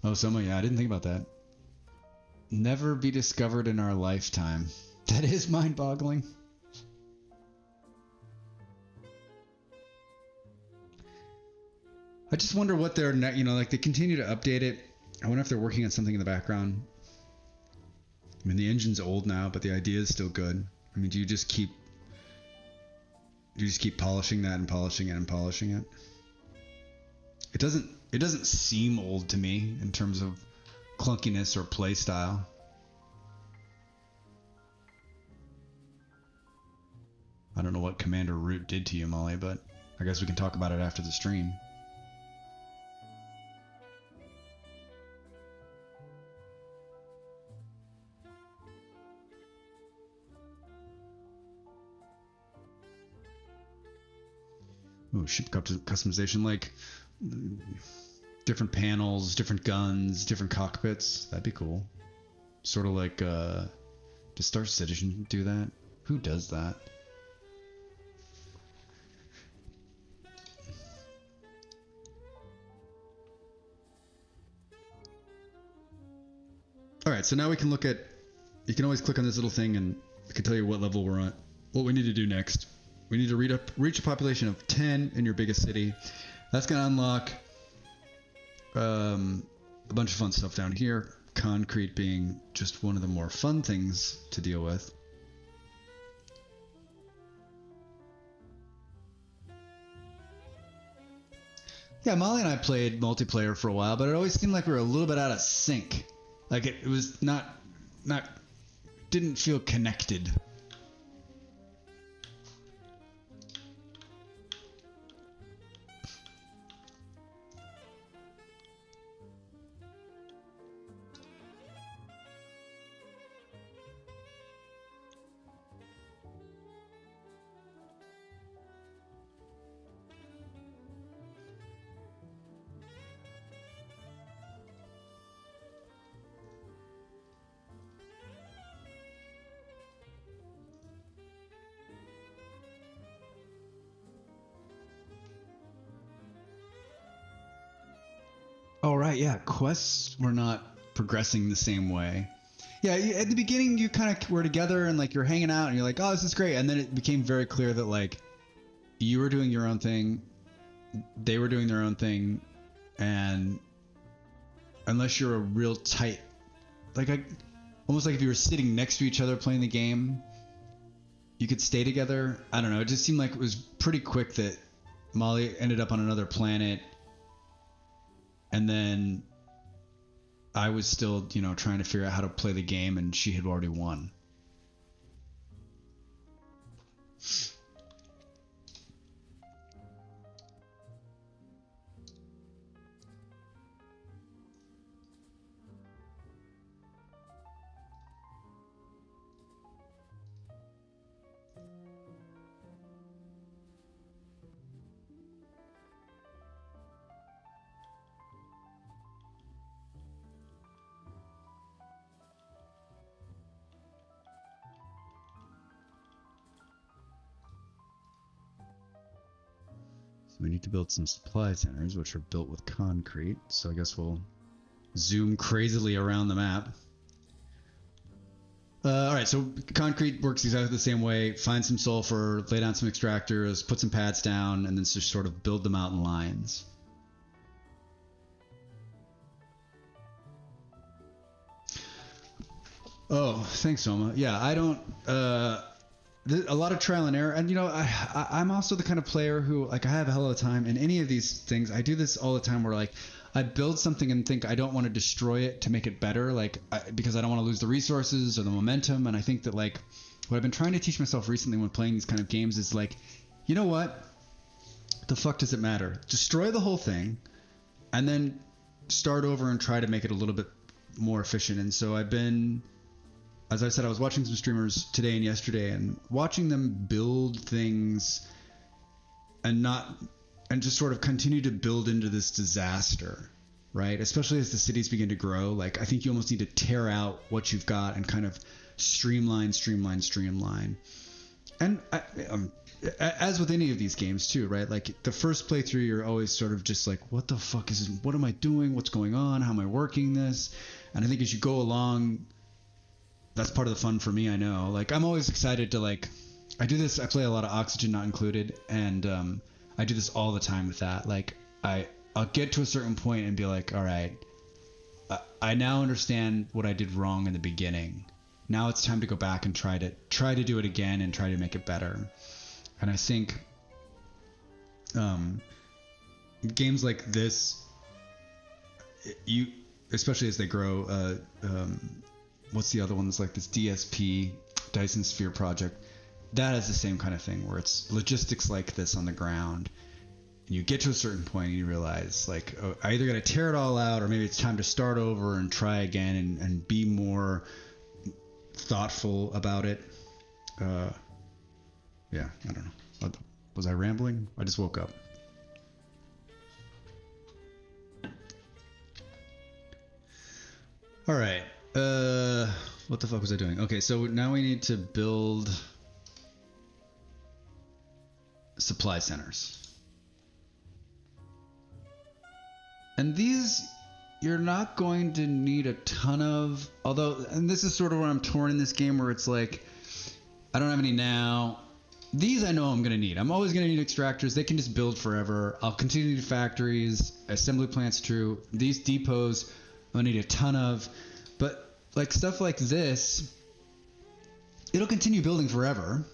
Oh, Soma, yeah, I didn't think about that. Never be discovered in our lifetime. That is mind-boggling. I just wonder what they're, like they continue to update it. I wonder if they're working on something in the background. I mean, the engine's old now, but the idea is still good. I mean, do you just keep polishing that and polishing it and polishing it? It doesn't seem old to me in terms of clunkiness or play style. I don't know what Commander Root did to you, Molly, but I guess we can talk about it after the stream. Oh, ship customization, like different panels, different guns, different cockpits. That'd be cool. Sort of like, does Star Citizen do that? Who does that? All right, so now we can look at. You can always click on this little thing, and it can tell you what level we're on. What we need to do next. We need to reach a population of 10 in your biggest city. That's going to unlock a bunch of fun stuff down here. Concrete being just one of the more fun things to deal with. Yeah, Molly and I played multiplayer for a while, but it always seemed like we were a little bit out of sync. Like it was didn't feel connected. Oh, right. Yeah. Quests were not progressing the same way. Yeah. At the beginning, you kind of were together and like you're hanging out and you're like, oh, this is great. And then it became very clear that like you were doing your own thing, they were doing their own thing. And unless you're a real tight, like almost like if you were sitting next to each other playing the game, you could stay together. I don't know. It just seemed like it was pretty quick that Molly ended up on another planet. And then I was still, trying to figure out how to play the game, and she had already won. We need to build some supply centers, which are built with concrete. So I guess we'll zoom crazily around the map. All right, so concrete works exactly the same way. Find some sulfur, lay down some extractors, put some pads down, and then just sort of build them out in lines. Oh, thanks, Soma. Yeah, I don't... a lot of trial and error, and I'm also the kind of player who like I have a hell of a time in any of these things. I do this all the time where like I build something and think I don't want to destroy it to make it better, because I don't want to lose the resources or the momentum. And I think that like what I've been trying to teach myself recently when playing these kind of games is like, you know what, the fuck does it matter? Destroy the whole thing and then start over and try to make it a little bit more efficient. And so I've been, as I said, I was watching some streamers today and yesterday and watching them build things and just sort of continue to build into this disaster, right? Especially as the cities begin to grow. Like, I think you almost need to tear out what you've got and kind of streamline. And as with any of these games too, right? Like the first playthrough, you're always sort of just like, what the fuck what am I doing? What's going on? How am I working this? And I think as you go along, that's part of the fun for me. I know, like, I'm always excited to I play a lot of Oxygen Not Included, and I do this all the time with that. Like, I'll get to a certain point and be like, all right, I now understand what I did wrong in the beginning. Now it's time to go back and try to do it again and try to make it better. And I think games like this, especially as they grow, what's the other one that's like this DSP, Dyson Sphere Project, that is the same kind of thing where it's logistics like this on the ground. And you get to a certain point and you realize like, oh, I either got to tear it all out or maybe it's time to start over and try again and be more thoughtful about it. Yeah, I don't know. Was I rambling? I just woke up. All right. What the fuck was I doing? Okay, so now we need to build supply centers. And these you're not going to need a ton of, and this is sort of where I'm torn in this game, where it's like, I don't have any now. These I know I'm going to need. I'm always going to need extractors. They can just build forever. I'll continue to do factories, assembly plants, true. These depots, I'm going to need a ton of. But like stuff like this, it'll continue building forever.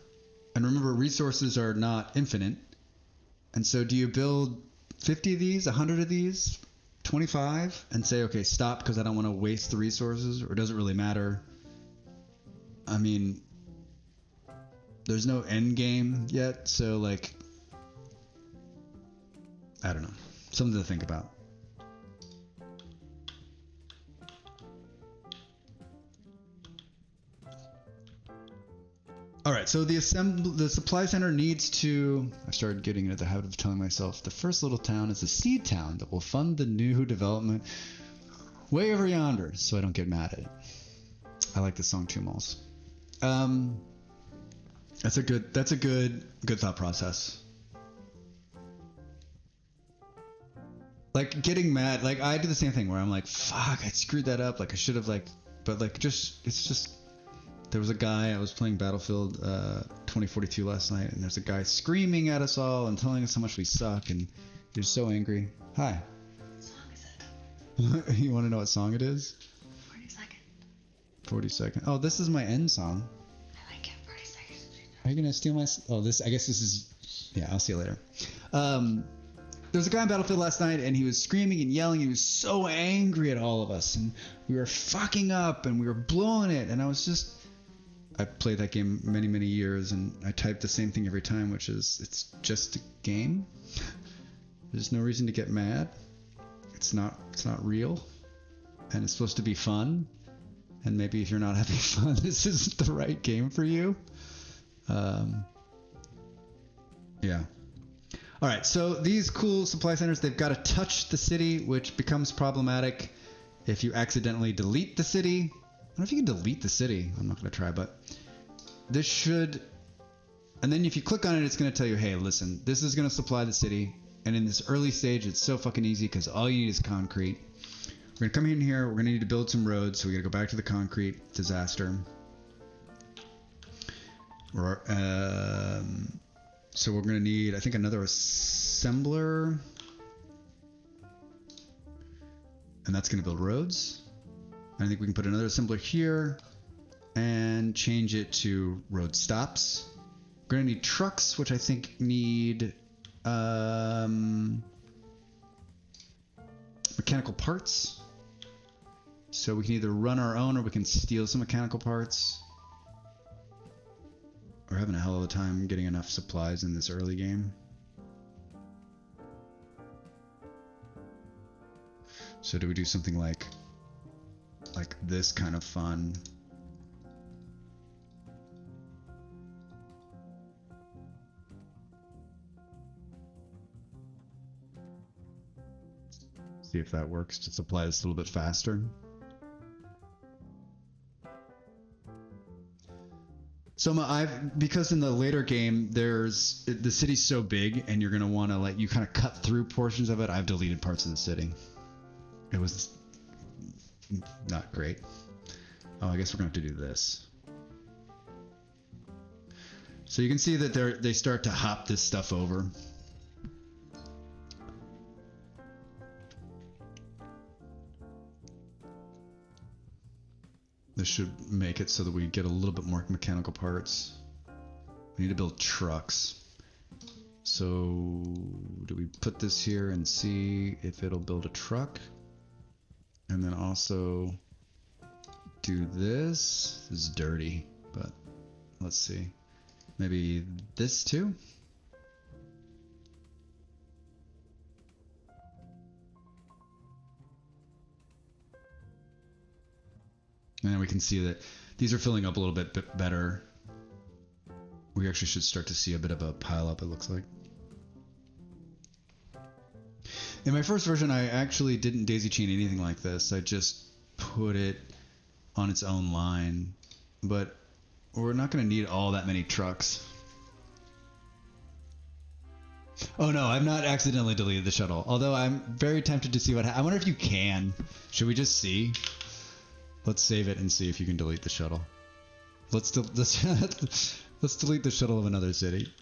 And remember, resources are not infinite. And so do you build 50 of these, 100 of these, 25, and say, okay, stop because I don't want to waste the resources, or does it really matter? I mean, there's no end game yet, so like, I don't know. Something to think about. All right, so the supply center needs to, I started getting into the habit of telling myself, the first little town is a seed town that will fund the new development way over yonder, so I don't get mad at it. I like this song too, Moles. That's a good thought process. Like getting mad, like I do the same thing where I'm like, fuck, I screwed that up. Like I should have but like it's just, there was a guy, I was playing Battlefield 2042 last night, and there's a guy screaming at us all and telling us how much we suck, and he was so angry. Hi. What song is it? You want to know what song it is? 40-second. 40 seconds. Oh, this is my end song. I like it. 40 seconds. Are you gonna steal my? Oh, this. I guess this is. Yeah, I'll see you later. There was a guy on Battlefield last night, and he was screaming and yelling. He was so angry at all of us, and we were fucking up, and we were blowing it. And I played that game many, many years, and I typed the same thing every time, which is, it's just a game. There's no reason to get mad. It's not real, and it's supposed to be fun. And maybe if you're not having fun, this isn't the right game for you. Yeah. All right, so these cool supply centers, they've got to touch the city, which becomes problematic if you accidentally delete the city. I don't know if you can delete the city. I'm not going to try, but this should... And then if you click on it, it's going to tell you, hey, listen, this is going to supply the city. And in this early stage, it's so fucking easy because all you need is concrete. We're going to come in here. We're going to need to build some roads. So we got to go back to the concrete disaster. So we're going to need, I think, another assembler. And that's going to build roads. And I think we can put another assembler here and change it to road stops. We're going to need trucks, which I think need mechanical parts. So we can either run our own or we can steal some mechanical parts. We're having a hell of a time getting enough supplies in this early game. So do we do something like this kind of fun? See if that works to supply this a little bit faster. So because in the later game, the city's so big and you're going to want to you kind of cut through portions of it. I've deleted parts of the city. It was not great. Oh, I guess we're going to have to do this. So you can see that they start to hop this stuff over. This should make it so that we get a little bit more mechanical parts. We need to build trucks. So do we put this here and see if it'll build a truck? And then also do this. This is dirty, but let's see. Maybe this too? And then we can see that these are filling up a little bit better. We actually should start to see a bit of a pile up, it looks like. In my first version, I actually didn't daisy chain anything like this. I just put it on its own line. But we're not going to need all that many trucks. Oh no, I've not accidentally deleted the shuttle. Although I'm very tempted to see what happens. I wonder if you can. Should we just see? Let's save it and see if you can delete the shuttle. Let's delete the shuttle of another city.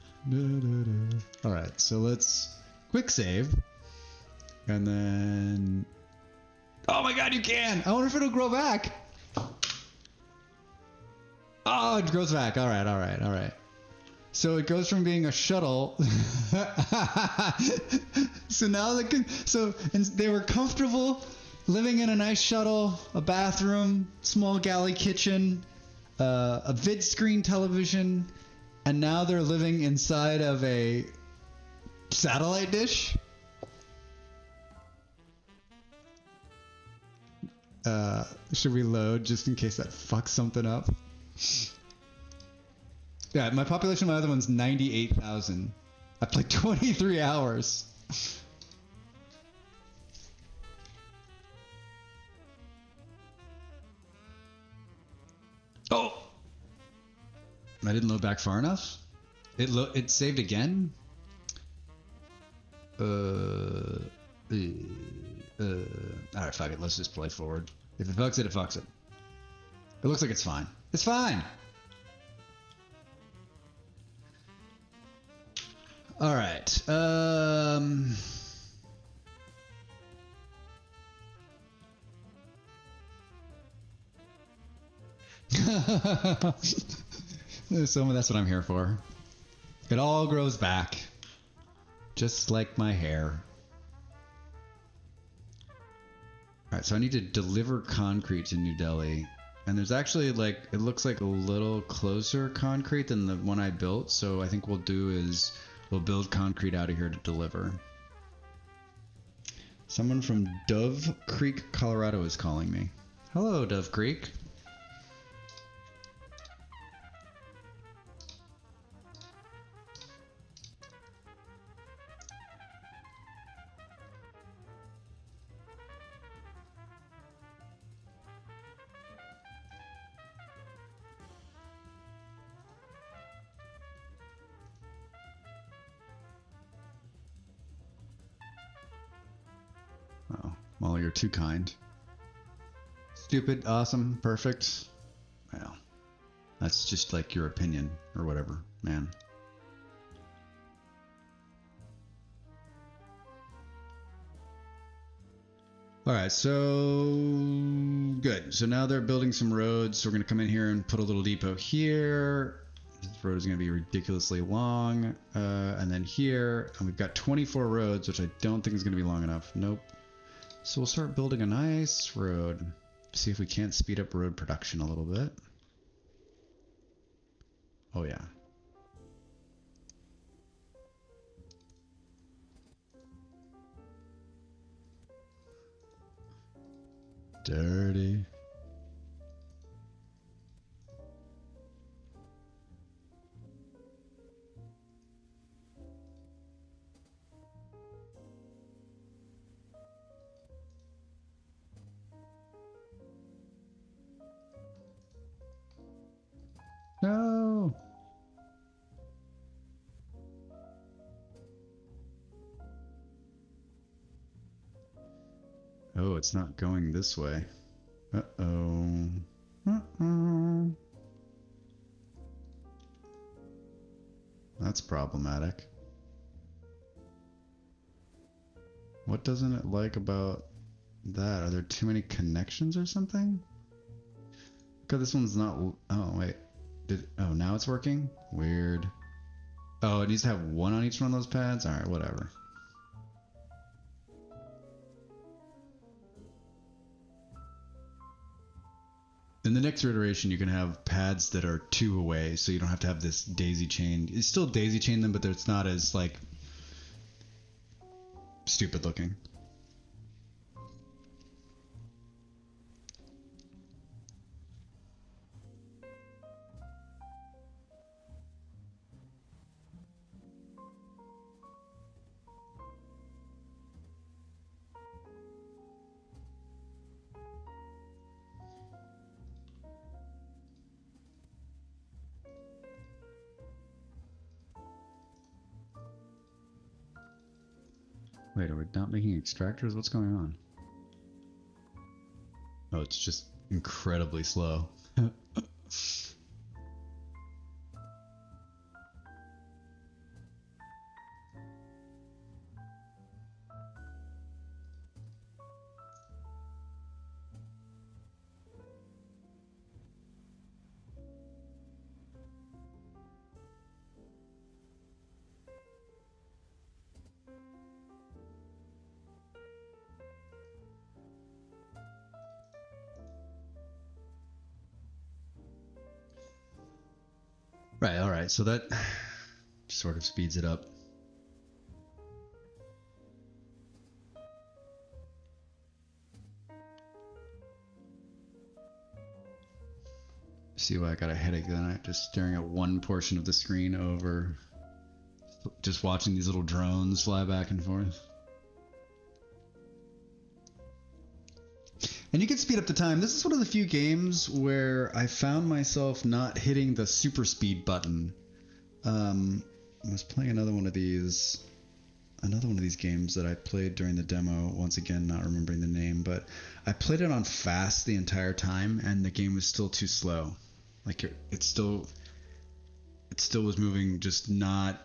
Alright, so let's quick save. And then... Oh my god, you can! I wonder if it'll grow back! Oh, it grows back. Alright. So it goes from being a shuttle. So now they were comfortable living in a nice shuttle, a bathroom, small galley kitchen, a vid screen television, and now they're living inside of a satellite dish. Should we load just in case that fucks something up? Yeah, my population of my other one's 98,000. I played 23 hours. Oh! I didn't load back far enough? It saved again? Alright, fuck it. Let's just play forward. If it fucks it, it fucks it. It looks like it's fine. It's fine! Alright. That's what I'm here for. It all grows back. Just like my hair. Alright, so I need to deliver concrete to New Delhi. And there's actually like, it looks like a little closer concrete than the one I built. So I think we'll do is we'll build concrete out of here to deliver. Someone from Dove Creek, Colorado is calling me. Hello, Dove Creek. Oh, well, you're too kind. Stupid, awesome, perfect. Well, that's just like your opinion or whatever, man. All right, so good. So now they're building some roads. So we're gonna come in here and put a little depot here. This road is gonna be ridiculously long. And then here, and we've got 24 roads, which I don't think is gonna be long enough. Nope. So we'll start building a nice road. See if we can't speed up road production a little bit. Oh yeah. Dirty. No. Oh, it's not going this way. Uh-oh. Uh-oh. That's problematic. What doesn't it like about that? Are there too many connections or something? God, this one's not... Oh, wait. Oh, now it's working? Weird. Oh, it needs to have one on each one of those pads? Alright, whatever. In the next iteration, you can have pads that are 2 away, so you don't have to have this daisy chain. It's still daisy chain them, but it's not as, like, stupid looking. Wait, are we not making extractors? What's going on? Oh, it's just incredibly slow. Right, alright, so that sort of speeds it up. See why I got a headache tonight, just staring at one portion of the screen over, just watching these little drones fly back and forth. And you can speed up the time. This is one of the few games where I found myself not hitting the super speed button. I was playing another one of these. another one of these games that I played during the demo. Once again, not remembering the name, but I played it on fast the entire time, and the game was still too slow. Like it still was moving, just not.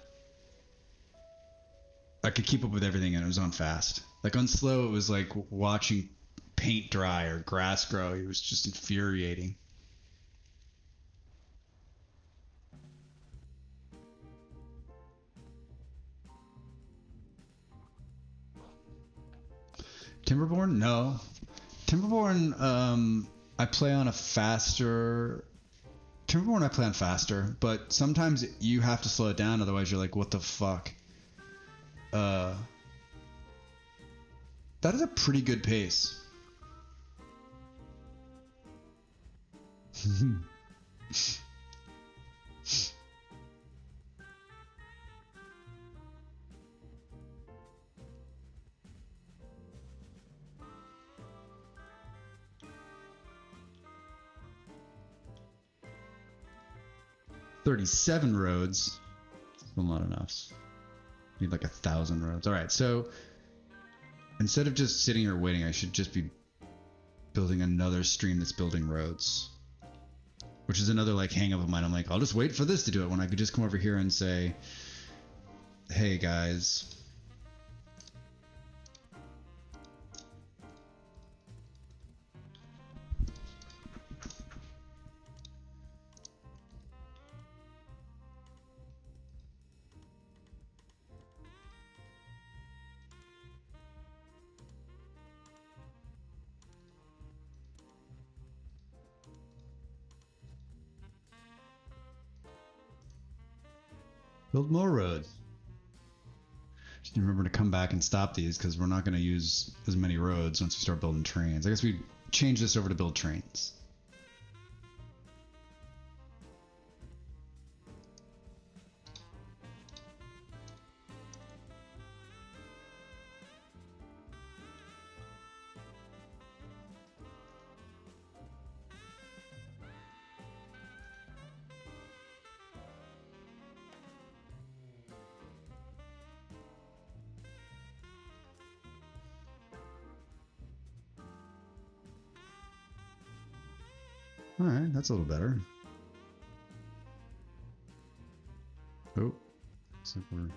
I could keep up with everything, and it was on fast. Like on slow, it was like watching paint dry or grass grow. It was just infuriating. Timberborn? No. Timberborn, I play on a faster. Timberborn, I play on faster, but sometimes you have to slow it down, otherwise you're like, what the fuck? Uh, that is a pretty good pace. 37 roads. Still not enough. Need like 1,000 roads. All right, so instead of just sitting here waiting, I should just be building another stream that's building roads, which is another like hang up of mine. I'm like, I'll just wait for this to do it when I could just come over here and say, hey guys, build more roads. Just remember to come back and stop these because we're not going to use as many roads once we start building trains. I guess we change this over to build trains. All right, that's a little better. Oh, looks like we're.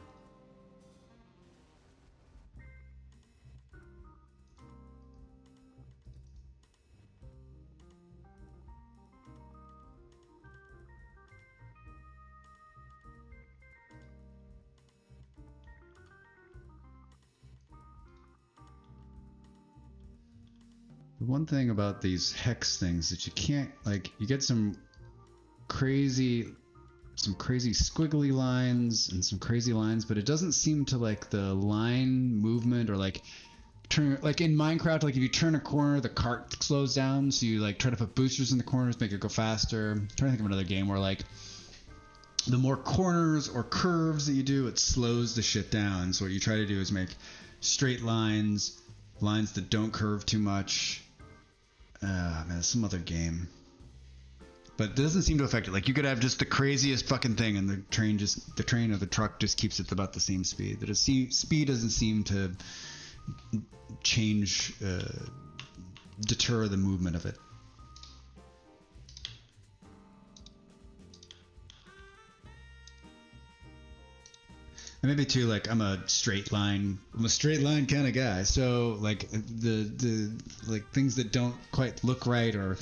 The one thing about these hex things that you can't, like, you get some crazy squiggly lines and some crazy lines, but it doesn't seem to like the line movement or like turn, like in Minecraft, like if you turn a corner the cart slows down, so you like try to put boosters in the corners, make it go faster. I'm trying to think of another game where like the more corners or curves that you do, it slows the shit down. So what you try to do is make straight lines that don't curve too much. Man, it's some other game. But it doesn't seem to affect it. Like you could have just the craziest fucking thing, and the train or the truck just keeps it about the same speed. The speed doesn't seem to change, deter the movement of it. And maybe too, like I'm a straight line kind of guy. So like the like things that don't quite look right or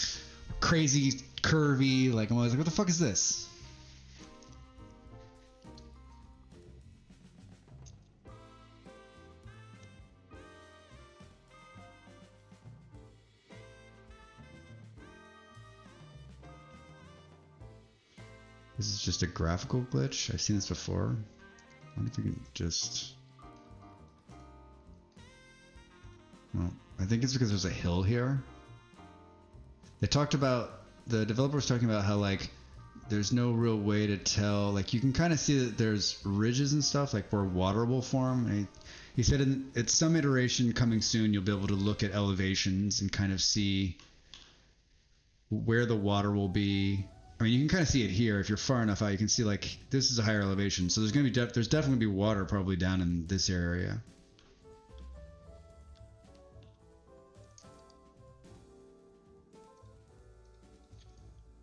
crazy curvy, like I'm always like, what the fuck is this? This is just a graphical glitch. I've seen this before. I wonder if we can just. Well, I think it's because there's a hill here. They talked about, the developer was talking about how like there's no real way to tell, like you can kind of see that there's ridges and stuff like where water will form. And he said it's some iteration coming soon you'll be able to look at elevations and kind of see where the water will be. I mean, you can kind of see it here. If you're far enough out, you can see like this is a higher elevation. So there's going to be there's definitely be water probably down in this area.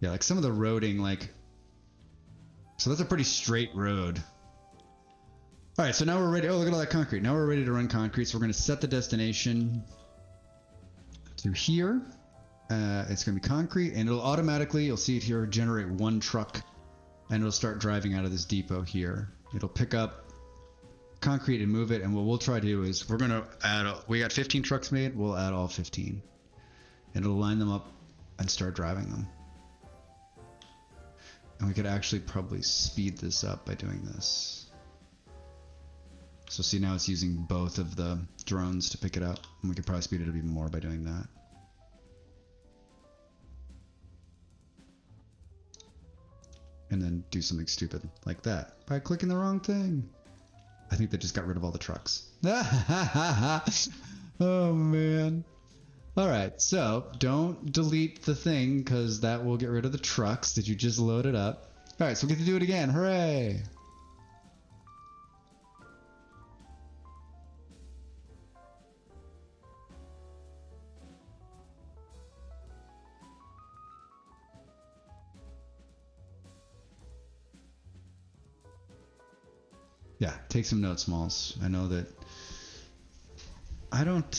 Yeah, like some of the roading, like, so that's a pretty straight road. All right, so now we're ready. Oh, look at all that concrete. Now we're ready to run concrete. So we're going to set the destination to here. It's going to be concrete, and it'll automatically, you'll see it here, generate one truck, and it'll start driving out of this depot here. It'll pick up concrete and move it, and what we'll try to do is we're going to add, we got 15 trucks made, we'll add all 15. And it'll line them up and start driving them. And we could actually probably speed this up by doing this. So see, now it's using both of the drones to pick it up, and we could probably speed it up even more by doing that. And then do something stupid like that by clicking the wrong thing. I think that just got rid of all the trucks. Oh man. All right, so don't delete the thing because that will get rid of the trucks that you just loaded up. All right, so we get to do it again. Hooray! Yeah, take some notes, Smalls. I know that I don't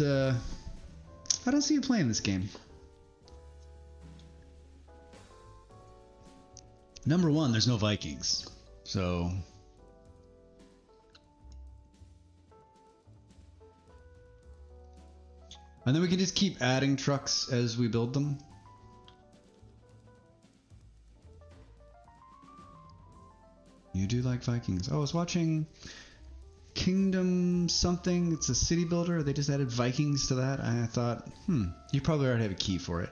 see you playing this game. Number one, there's no Vikings. So and then we can just keep adding trucks as we build them. You do like Vikings. Oh, I was watching Kingdom something. It's a city builder. They just added Vikings to that. I thought, you probably already have a key for it.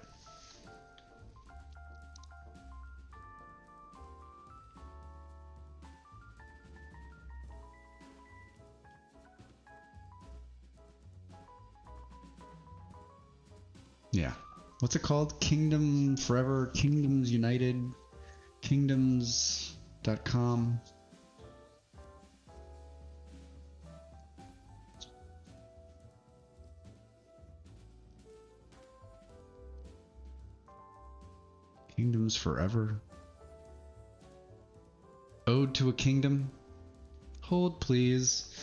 Yeah. What's it called? Kingdom Forever, Kingdoms United, Kingdoms.com. Kingdoms Forever. Ode to a Kingdom. Hold, please.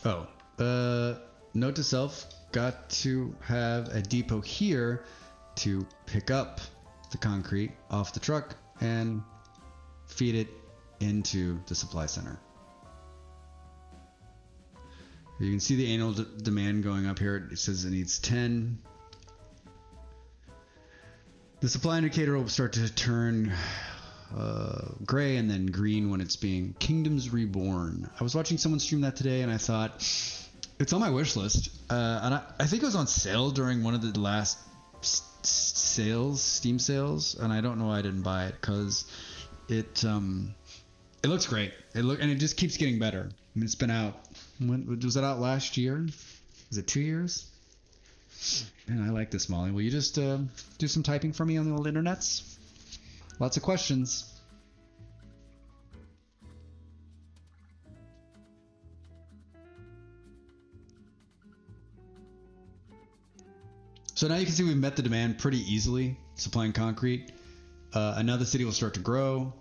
Oh, note to self, got to have a depot here to pick up the concrete off the truck and feed it into the supply center. You can see the annual demand going up here. It says it needs 10. The supply indicator will start to turn gray and then green when it's being Kingdoms Reborn. I was watching someone stream that today and I thought, it's on my wish list. And I think it was on sale during one of the last sales, Steam sales, and I don't know why I didn't buy it because it looks great. And it just keeps getting better. I mean, it's been out. When was it out last year? Was it 2 years? Man, I like this, Molly. Will you just do some typing for me on the old internets? Lots of questions. So now you can see we've met the demand pretty easily, supplying concrete. Another city will start to grow.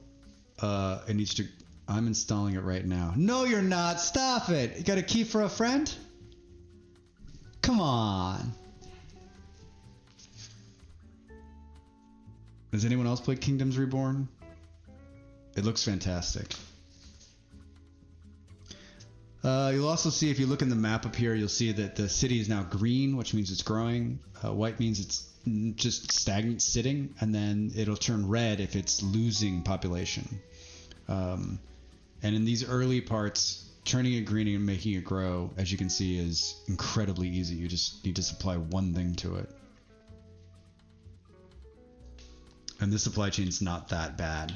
It needs to... I'm installing it right now. No, you're not. Stop it. You got a key for a friend? Come on. Has anyone else played Kingdoms Reborn? It looks fantastic. You'll also see, if you look in the map up here, you'll see that the city is now green, which means it's growing. White means it's just stagnant, sitting, and then it'll turn red if it's losing population. And in these early parts, turning it green and making it grow, as you can see, is incredibly easy. You just need to supply one thing to it. And this supply chain is not that bad.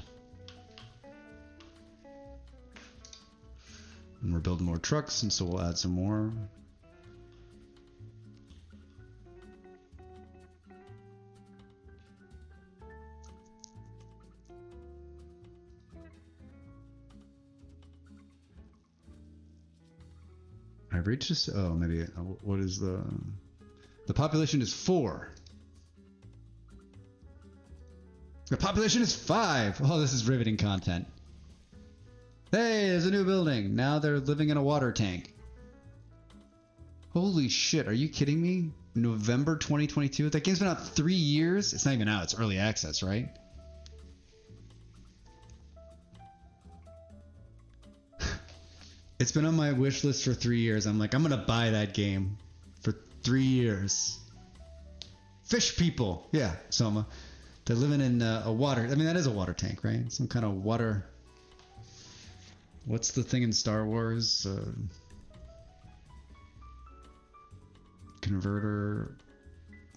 And we're building more trucks, and so we'll add some more. I reached this. Oh, maybe. What is the population is 4. The population is 5. Oh, this is riveting content. Hey, there's a new building. Now they're living in a water tank. Holy shit, are you kidding me? November 2022? That game's been out 3 years? It's not even out, it's early access, right? It's been on my wish list for 3 years. I'm like, I'm gonna buy that game for 3 years. Fish people. Yeah, Soma. They're living in a water. I mean, that is a water tank, right? Some kind of water. What's the thing in Star Wars? Converter.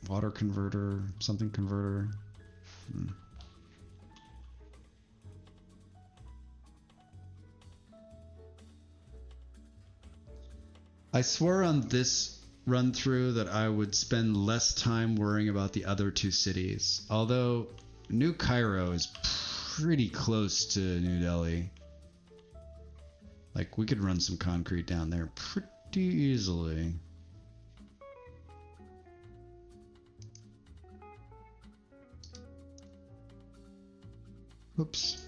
Water converter. Something converter. I swear on this run through that I would spend less time worrying about the other 2 cities. Although New Cairo is pretty close to New Delhi. Like, we could run some concrete down there pretty easily. Oops.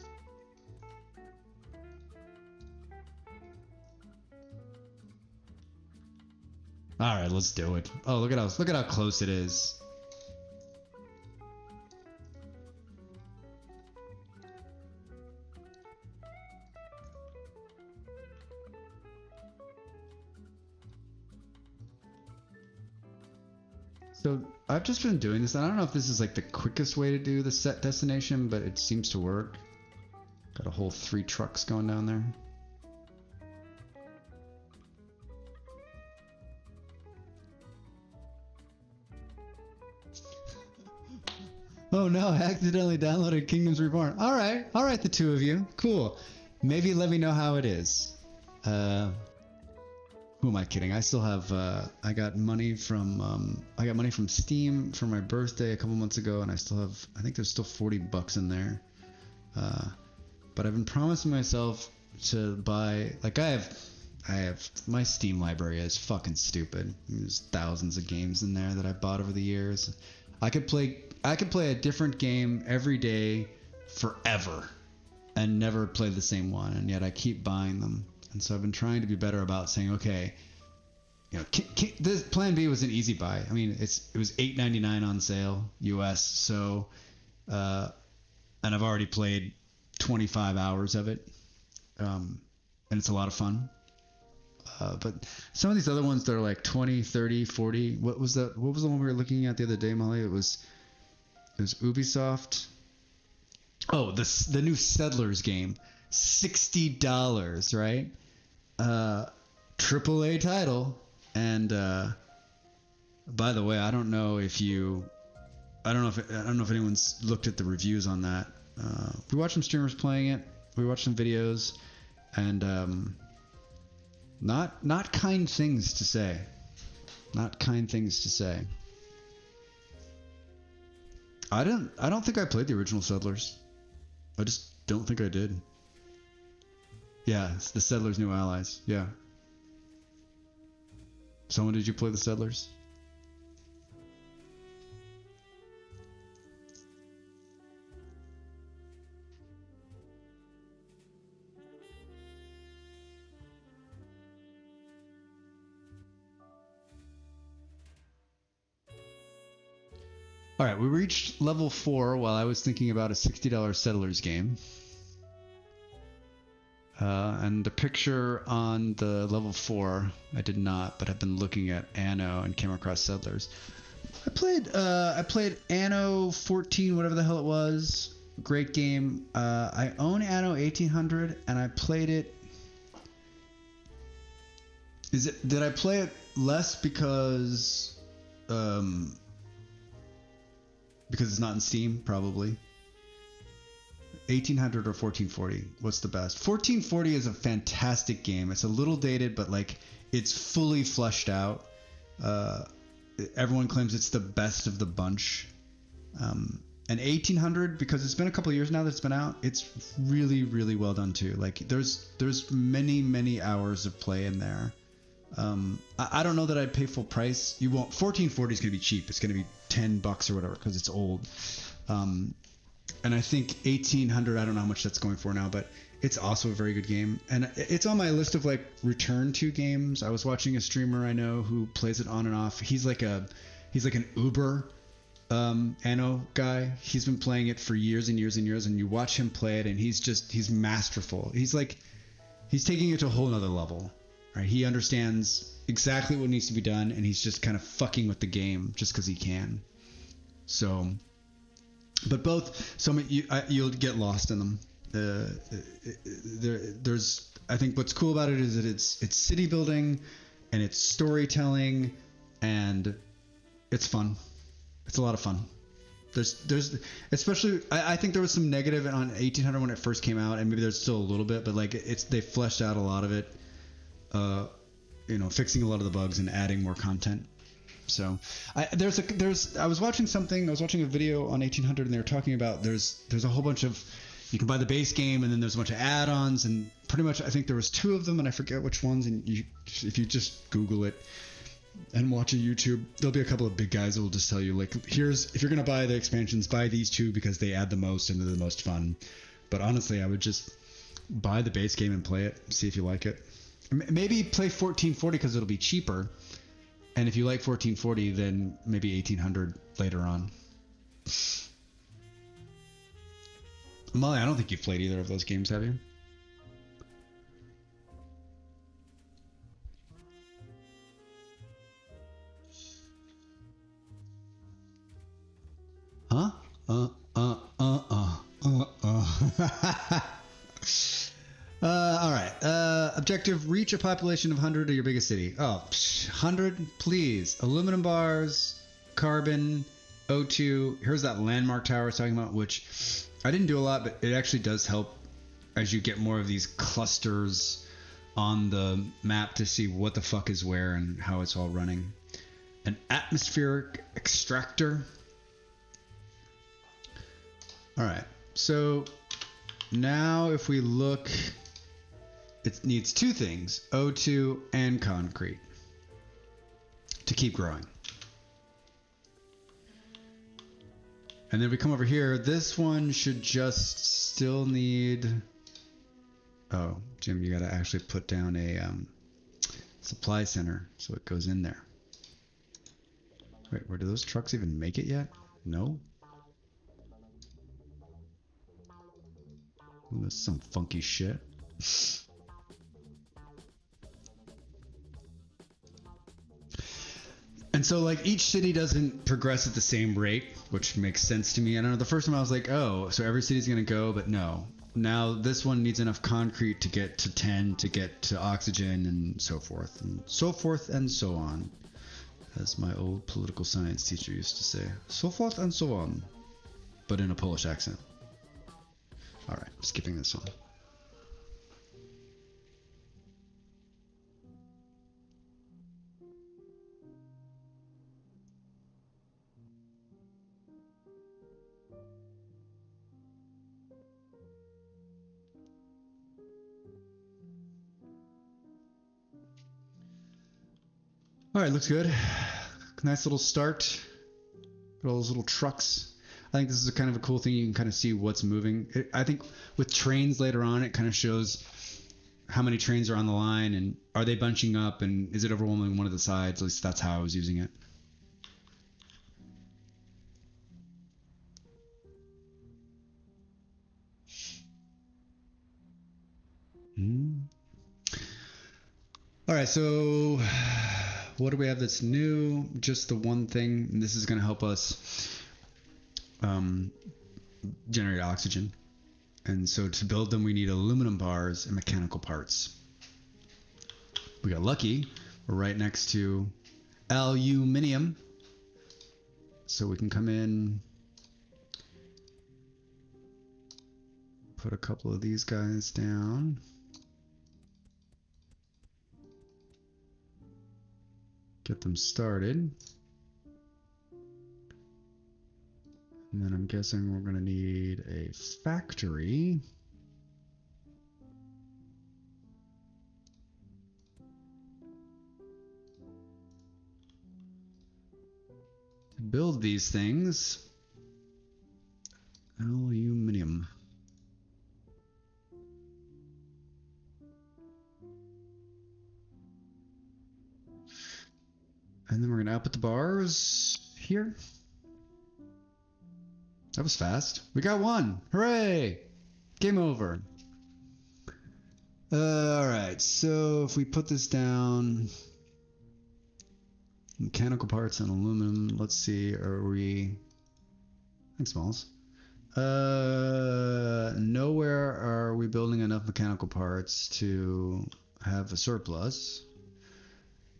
All right, let's do it. Oh, look at how close it is. So I've just been doing this. I don't know if this is like the quickest way to do the set destination, but it seems to work. Got a whole 3 trucks going down there. Oh no, I accidentally downloaded Kingdoms Reborn. All right, the 2 of you. Cool. Maybe let me know how it is. Who am I kidding? I still have I got money from Steam for my birthday a couple months ago, and I think there's still $40 in there. But I've been promising myself to buy, like, I have my Steam library is fucking stupid. There's thousands of games in there that I bought over the years. I could play a different game every day forever and never play the same one, and yet I keep buying them. And so I've been trying to be better about saying, okay, you know, this Plan B was an easy buy. I mean, it was $8.99 on sale US. So, and I've already played 25 hours of it, and it's a lot of fun. But some of these other ones that are like 20, 30, 40. What was the one we were looking at the other day, Molly? It was Ubisoft. Oh, the new Settlers game, $60, right? AAA title. And by the way, I don't know if anyone's looked at the reviews on that. We watched some streamers playing it. We watched some videos, and not kind things to say. Not kind things to say. I don't think I played the original Settlers. I just don't think I did. Yeah, it's the Settlers' New Allies. Yeah. Someone, did you play the Settlers? All right, we reached level 4 while I was thinking about a $60 Settlers game. And the picture on the level 4, I did not, but I've been looking at Anno and came across Settlers. I played Anno 14, whatever the hell it was. Great game. I own Anno 1800, and I played it. Did I play it less because it's not in Steam? Probably. 1800 or 1440, what's the best? 1440 is a fantastic game. It's a little dated, but like it's fully fleshed out. Everyone claims it's the best of the bunch. And 1800, because it's been a couple of years now that it's been out, it's really, really well done too. Like there's many hours of play in there. I don't know that I'd pay full price. You won't. 1440 is gonna be cheap. It's gonna be $10 or whatever because it's old. And I think 1800. I don't know how much that's going for now, but it's also a very good game. And it's on my list of like return to games. I was watching a streamer I know who plays it on and off. He's like an Uber Anno guy. He's been playing it for years and years and years, and you watch him play it, and he's masterful. He's taking it to a whole nother level. Right? He understands exactly what needs to be done, and he's just kind of fucking with the game just because he can. So, but both, you'll get lost in them. There's, I think what's cool about it is that it's city building, and it's storytelling, and it's fun. It's a lot of fun. There's especially I think there was some negative on 1800 when it first came out, and maybe there's still a little bit, but like they fleshed out a lot of it. Fixing a lot of the bugs and adding more content. So I was watching a video on 1800, and they were talking about there's a whole bunch of, you can buy the base game, and then there's a bunch of add-ons, and pretty much I think there was 2 of them, and I forget which ones, and if you just Google it and watch a YouTube, there'll be a couple of big guys that will just tell you, like, if you're gonna buy the expansions, buy these 2 because they add the most and they're the most fun. But honestly, I would just buy the base game and play it, see if you like it. Maybe play 1440 because it'll be cheaper, and if you like 1440, then maybe 1800 later on. Molly, I don't think you've played either of those games, have you? Huh? All right. Objective: reach a population of 100 of your biggest city. Oh, 100, please. Aluminum bars, carbon, O2. Here's that landmark tower I was talking about, which I didn't do a lot, but it actually does help as you get more of these clusters on the map to see what the fuck is where and how it's all running. An atmospheric extractor. All right. So now if we look, it needs 2 things, O2 and concrete, to keep growing. And then we come over here, this one should just still need, oh, Jim, you gotta actually put down a supply center so it goes in there. Wait, where do those trucks even make it yet? No? Ooh, this is some funky shit. And so, like, each city doesn't progress at the same rate, which makes sense to me. I don't know, the first time I was like, oh, so every city's gonna go, but no. Now this one needs enough concrete to get to 10, to get to oxygen, and so forth and so on, as my old political science teacher used to say. So forth and so on, but in a Polish accent. All right, skipping this one. All right, looks good. Nice little start. Got all those little trucks. I think this is a kind of a cool thing. You can kind of see what's moving. I think with trains later on, it kind of shows how many trains are on the line and are they bunching up and is it overwhelming one of the sides? At least that's how I was using it. All right, so what do we have that's new? Just the one thing, and this is going to help us generate oxygen. And so to build them, we need aluminum bars and mechanical parts. We got lucky. We're right next to aluminium. So we can come in, put a couple of these guys down. Get them started. And then I'm guessing we're going to need a factory. build these things. Aluminum. And then we're gonna output the bars here. That was fast. We got one. Hooray! Game over. Alright, so if we put this down, mechanical parts and aluminum, let's see, are we, thanks Smalls. Nowhere are we building enough mechanical parts to have a surplus.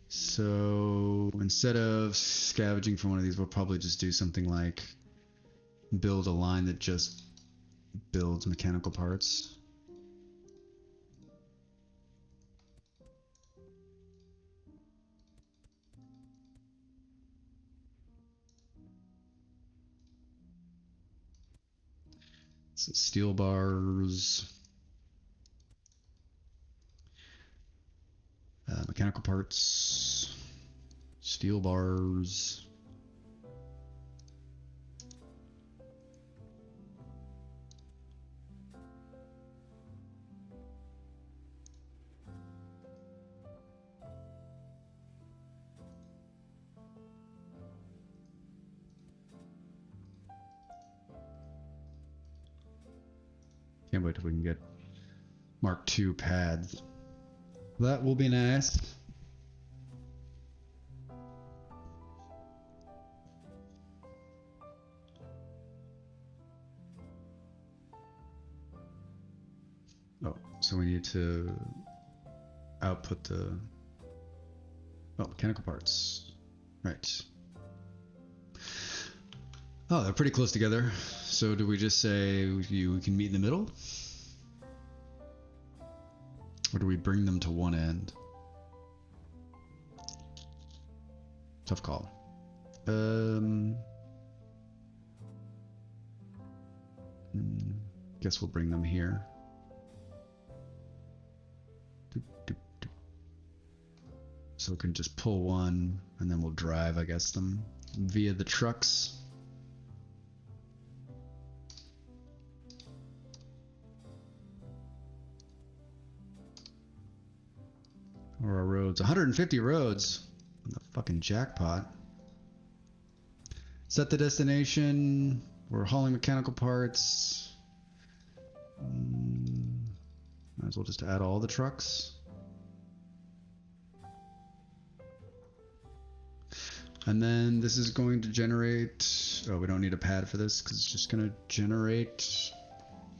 So instead of scavenging for one of these, we'll probably just do something like build a line that just builds mechanical parts. So steel bars, mechanical parts, steel bars. Can't wait till we can get Mark II pads. That will be nice. Oh, so we need to output the mechanical parts. Right. Oh, they're pretty close together. So do we just say we can meet in the middle? Or do we bring them to one end? Tough call. Guess we'll bring them here. So we can just pull one and then we'll drive, I guess, them via the trucks. Or our roads. 150 roads. The fucking jackpot. Set the destination. We're hauling mechanical parts. Might as well just add all the trucks. And then this is going to generate... Oh, we don't need a pad for this because it's just going to generate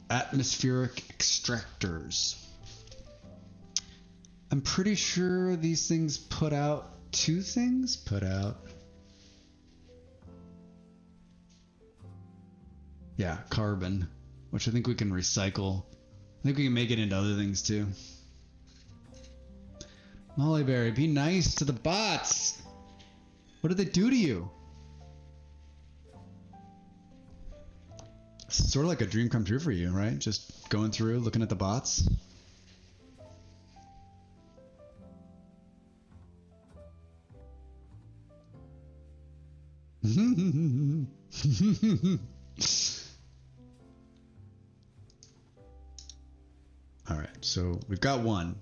atmospheric extractors. I'm pretty sure these things put out two things. Put out. Yeah, carbon, which I think we can recycle. I think we can make it into other things too. Mollyberry, be nice to the bots. What did they do to you? It's sort of like a dream come true for you, right? Just going through, looking at the bots. All right, so we've got one.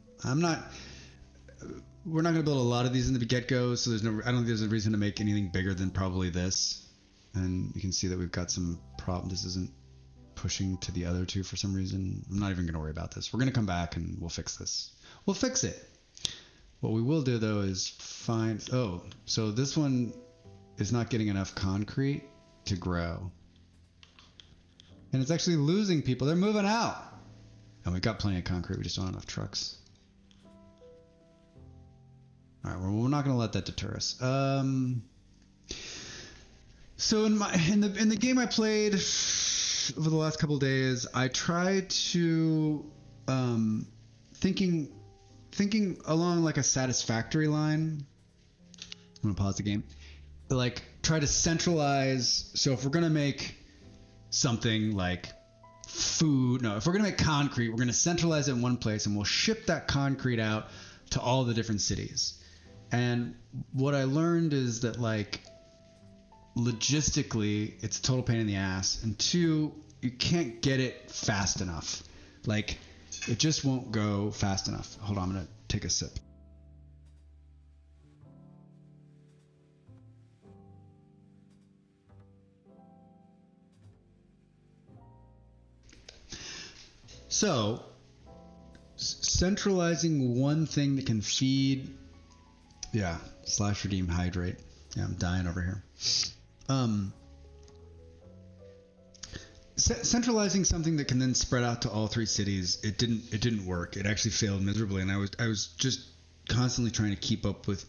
We're not going to build a lot of these in the get-go, so I don't think there's a reason to make anything bigger than probably this. And you can see that we've got some problem. This isn't pushing to the other two for some reason. I'm not even going to worry about this. We're going to come back and we'll fix this. We'll fix it. What we will do though is find, oh, so this one is not getting enough concrete to grow. And it's actually losing people. They're moving out. And we've got plenty of concrete. We just don't have enough trucks. All right, well, we're not going to let that deter us. So in the game I played over the last couple of days, I tried to thinking along like a satisfactory line. I'm gonna pause the game. Like try to centralize. So if we're gonna make something like food, no, if we're gonna make concrete, we're gonna centralize it in one place, and we'll ship that concrete out to all the different cities. And what I learned is that like logistically, it's a total pain in the ass, and two, you can't get it fast enough. Like, it just won't go fast enough. Hold on, I'm gonna take a sip. So, centralizing one thing that can feed, yeah, / redeem hydrate. Yeah, I'm dying over here. Centralizing something that can then spread out to all three cities, it didn't work. It actually failed miserably, and I was just constantly trying to keep up with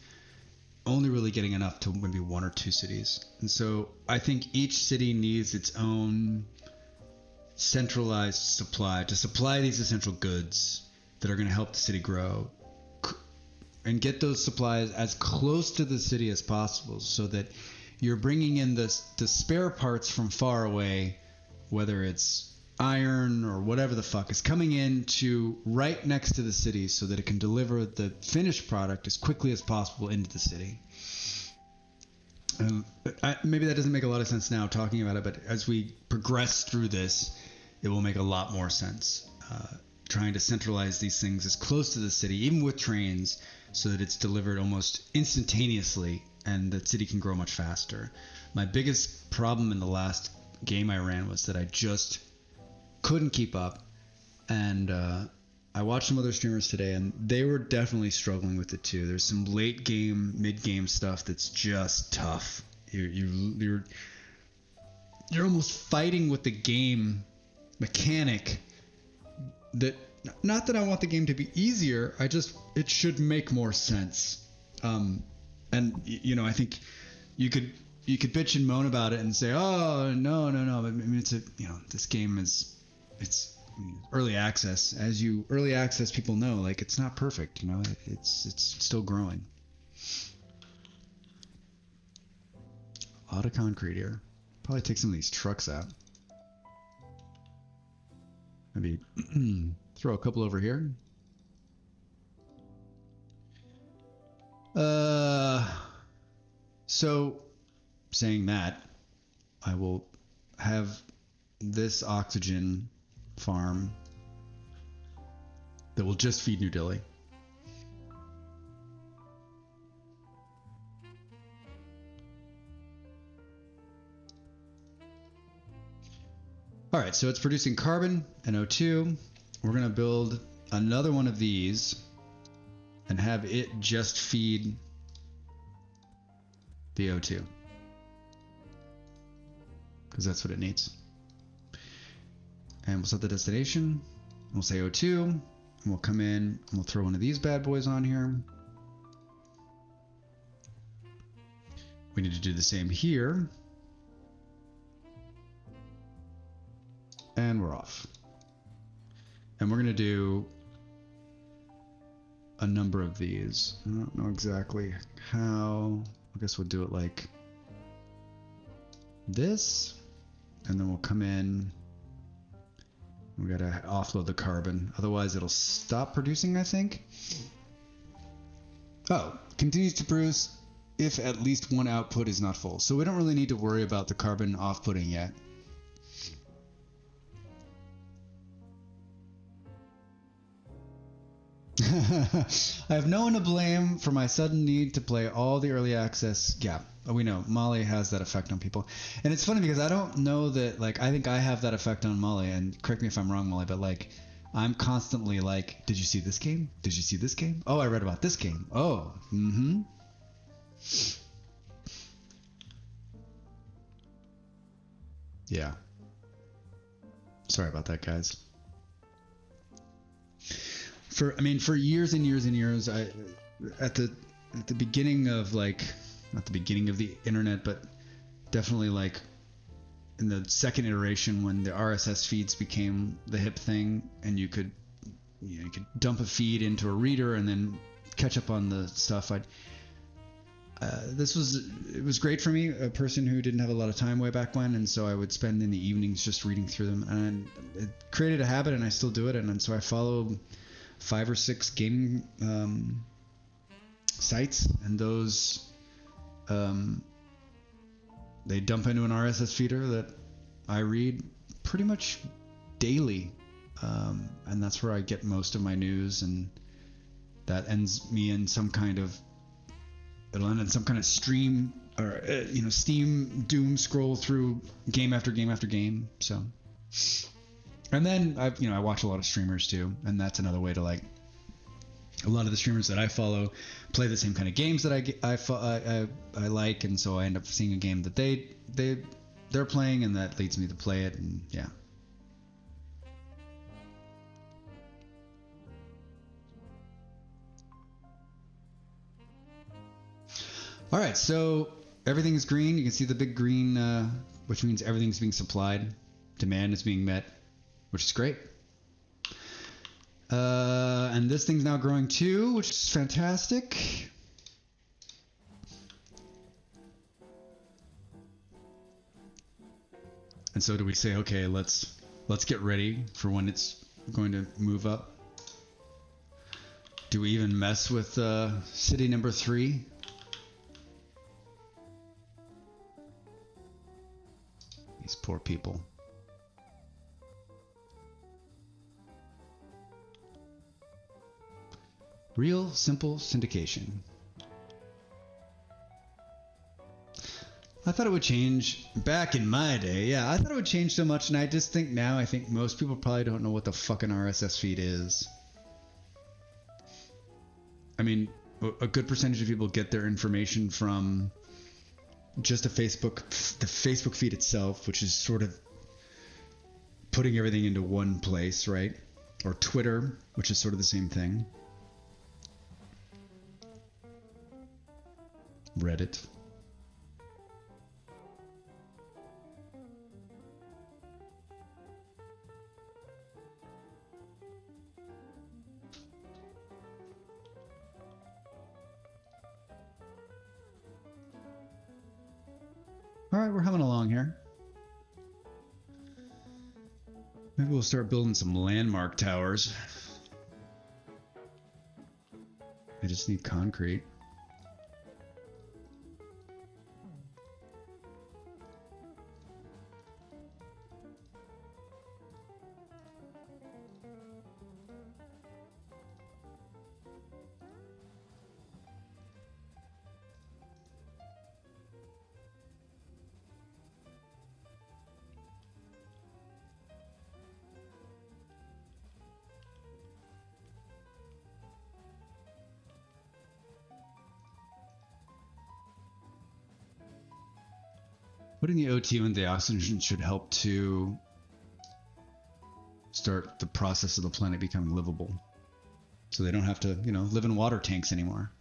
only really getting enough to maybe one or two cities. And so I think each city needs its own centralized supply to supply these essential goods that are going to help the city grow, and get those supplies as close to the city as possible, so that you're bringing in the spare parts from far away, whether it's iron or whatever the fuck, is coming in to right next to the city so that it can deliver the finished product as quickly as possible into the city. Maybe that doesn't make a lot of sense now talking about it, but as we progress through this, it will make a lot more sense. Trying to centralize these things as close to the city, even with trains, so that it's delivered almost instantaneously and the city can grow much faster. My biggest problem in the last game I ran was that I just couldn't keep up, and I watched some other streamers today, and they were definitely struggling with it too. There's some late game, mid game stuff that's just tough. You're almost fighting with the game mechanic. That, not that I want the game to be easier, it should make more sense. And I think you could bitch and moan about it and say, oh no, but I mean, this game it's early access. As you early access people know, like, it's not perfect, it's still growing. A lot of concrete here. Probably take some of these trucks out. Maybe throw a couple over here. So saying that, I will have this oxygen farm that will just feed New Delhi. All right, so it's producing carbon and O2. We're going to build another one of these and have it just feed the O2, because that's what it needs. And we'll set the destination. We'll say O2, and we'll come in and we'll throw one of these bad boys on here. We need to do the same here. And we're off. And we're going to do a number of these. I don't know exactly how. I guess we'll do it like this. And then we'll come in. We got to offload the carbon. Otherwise, it'll stop producing, I think. Oh, continues to produce if at least one output is not full. So we don't really need to worry about the carbon off-putting yet. I have no one to blame for my sudden need to play all the early access. Yeah, we know Molly has that effect on people, and it's funny because I don't know that. Like, I think I have that effect on Molly, and correct me if I'm wrong, Molly, but like, I'm constantly like, "Did you see this game? Did you see this game? Oh, I read about this game. Oh, mm-hmm." Yeah. Sorry about that, guys. For years and years and years, at the beginning of, like, not the beginning of the internet, but definitely like in the second iteration when the RSS feeds became the hip thing, and you could dump a feed into a reader and then catch up on the stuff. It was great for me, a person who didn't have a lot of time way back when, and so I would spend in the evenings just reading through them, and it created a habit, and I still do it, and so I follow 5 or 6 gaming sites, and those they dump into an RSS feeder that I read pretty much daily, and that's where I get most of my news, and that ends me in some kind of it'll end in some kind of stream or Steam doom scroll through game after game after game. So, and then I watch a lot of streamers too, and that's another way to like. A lot of the streamers that I follow play the same kind of games that I like, and so I end up seeing a game that they're playing, and that leads me to play it, and yeah. All right, so everything is green. You can see the big green, which means everything's being supplied. Demand is being met, which is great. And this thing's now growing too, which is fantastic. And so do we say, okay, let's get ready for when it's going to move up? Do we even mess with city number 3? These poor people. Real simple syndication. I thought it would change back in my day. Yeah, I thought it would change so much, and I just think now, I think most people probably don't know what the fucking RSS feed is. I mean, a good percentage of people get their information from just the Facebook feed itself, which is sort of putting everything into one place, right? Or Twitter, which is sort of the same thing. Reddit. All right, we're humming along here. Maybe we'll start building some landmark towers. I just need concrete. Putting the O2 and the oxygen should help to start the process of the planet becoming livable. So they don't have to, live in water tanks anymore.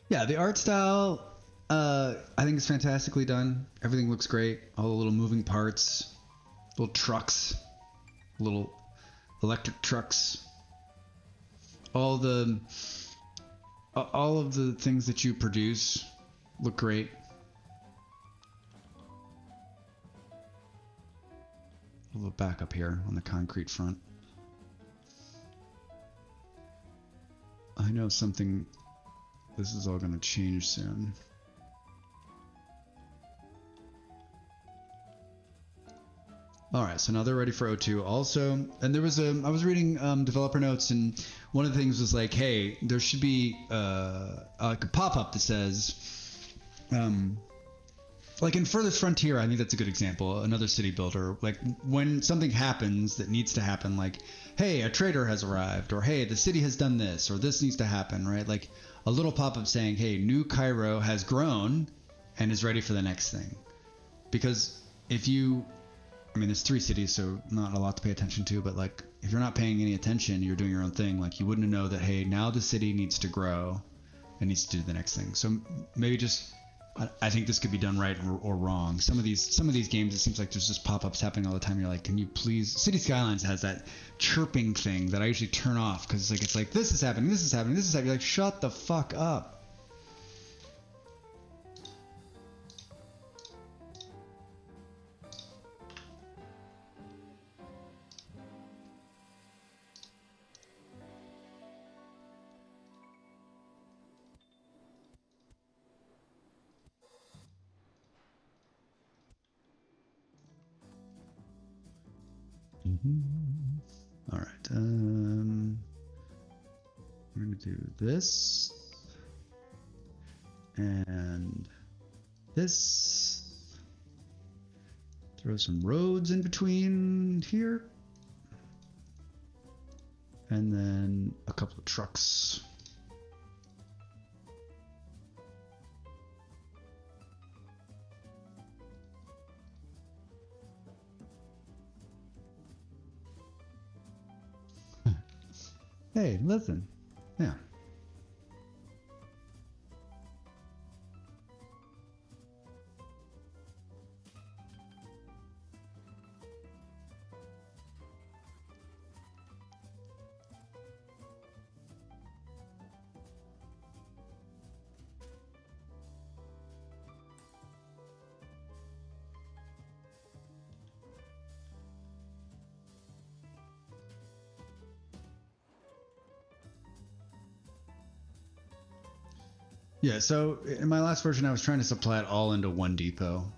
Yeah, the art style, I think it's fantastically done. Everything looks great. All the little moving parts. Little trucks, little electric trucks, all of the things that you produce look great. A little back up here on the concrete front. I know something, this is all going to change soon. All right, so now they're ready for O2. Also, and there was I was reading developer notes, and one of the things was like, hey, there should be like a pop-up that says, like in Furthest Frontier, I think that's a good example. Another city builder, like when something happens that needs to happen, like, hey, a trader has arrived, or hey, the city has done this, or this needs to happen, right? Like a little pop-up saying, hey, New Cairo has grown and is ready for the next thing. Because if you there's 3 cities, so not a lot to pay attention to, but like if you're not paying any attention, you're doing your own thing, like you wouldn't know that, hey, now the city needs to grow and needs to do the next thing. So maybe just, I think this could be done right or wrong. Some of these games, it seems like there's just pop-ups happening all the time. You're like, can you please? City Skylines has that chirping thing that I usually turn off because it's like this is happening, this is happening, this is happening. You're like, shut the fuck up. All right. We're gonna do this and this. Throw some roads in between here. And then a couple of trucks. Hey, listen. Yeah. Yeah, so in my last version, I was trying to supply it all into one depot.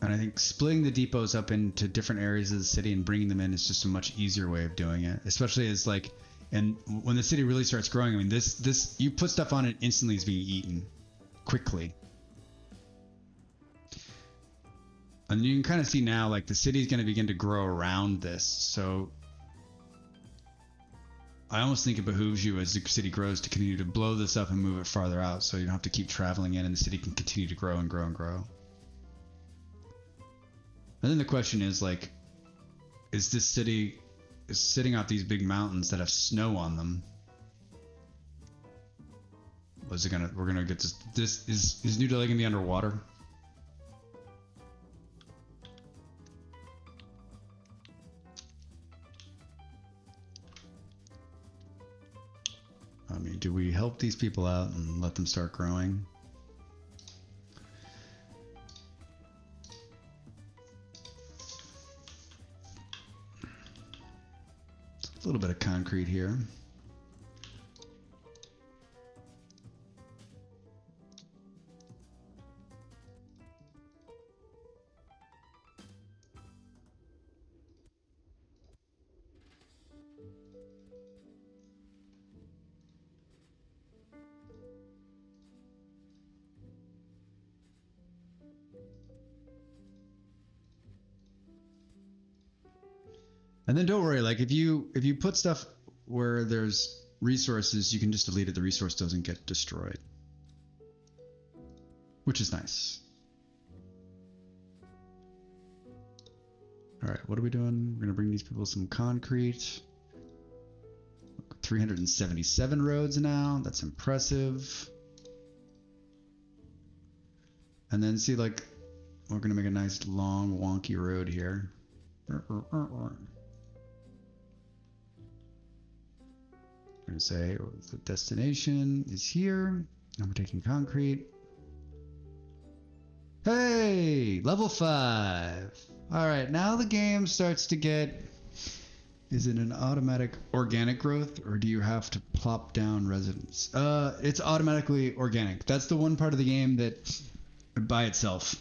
And I think splitting the depots up into different areas of the city and bringing them in is just a much easier way of doing it. Especially as like, and when the city really starts growing, I mean, this you put stuff on it instantly is being eaten quickly. And you can kind of see now, like the city is going to begin to grow around this. So I almost think it behooves you as the city grows to continue to blow this up and move it farther out, so you don't have to keep traveling in, and the city can continue to grow and grow and grow. And then the question is, like, is this city sitting out these big mountains that have snow on them? Was it gonna? We're gonna get this. Is New Delhi gonna be underwater? I mean, do we help these people out and let them start growing? A little bit of concrete here. And then don't worry, like if you put stuff where there's resources, you can just delete it. The resource doesn't get destroyed, which is nice. All right, what are we doing? We're gonna bring these people some concrete. 377 roads now. That's impressive. And then see, like, we're gonna make a nice long wonky road here. We're gonna say the destination is here, and we're taking concrete. Hey, level 5. All right, now the game starts to get. Is it an automatic organic growth, or do you have to plop down residents? It's automatically organic. That's the one part of the game that, by itself,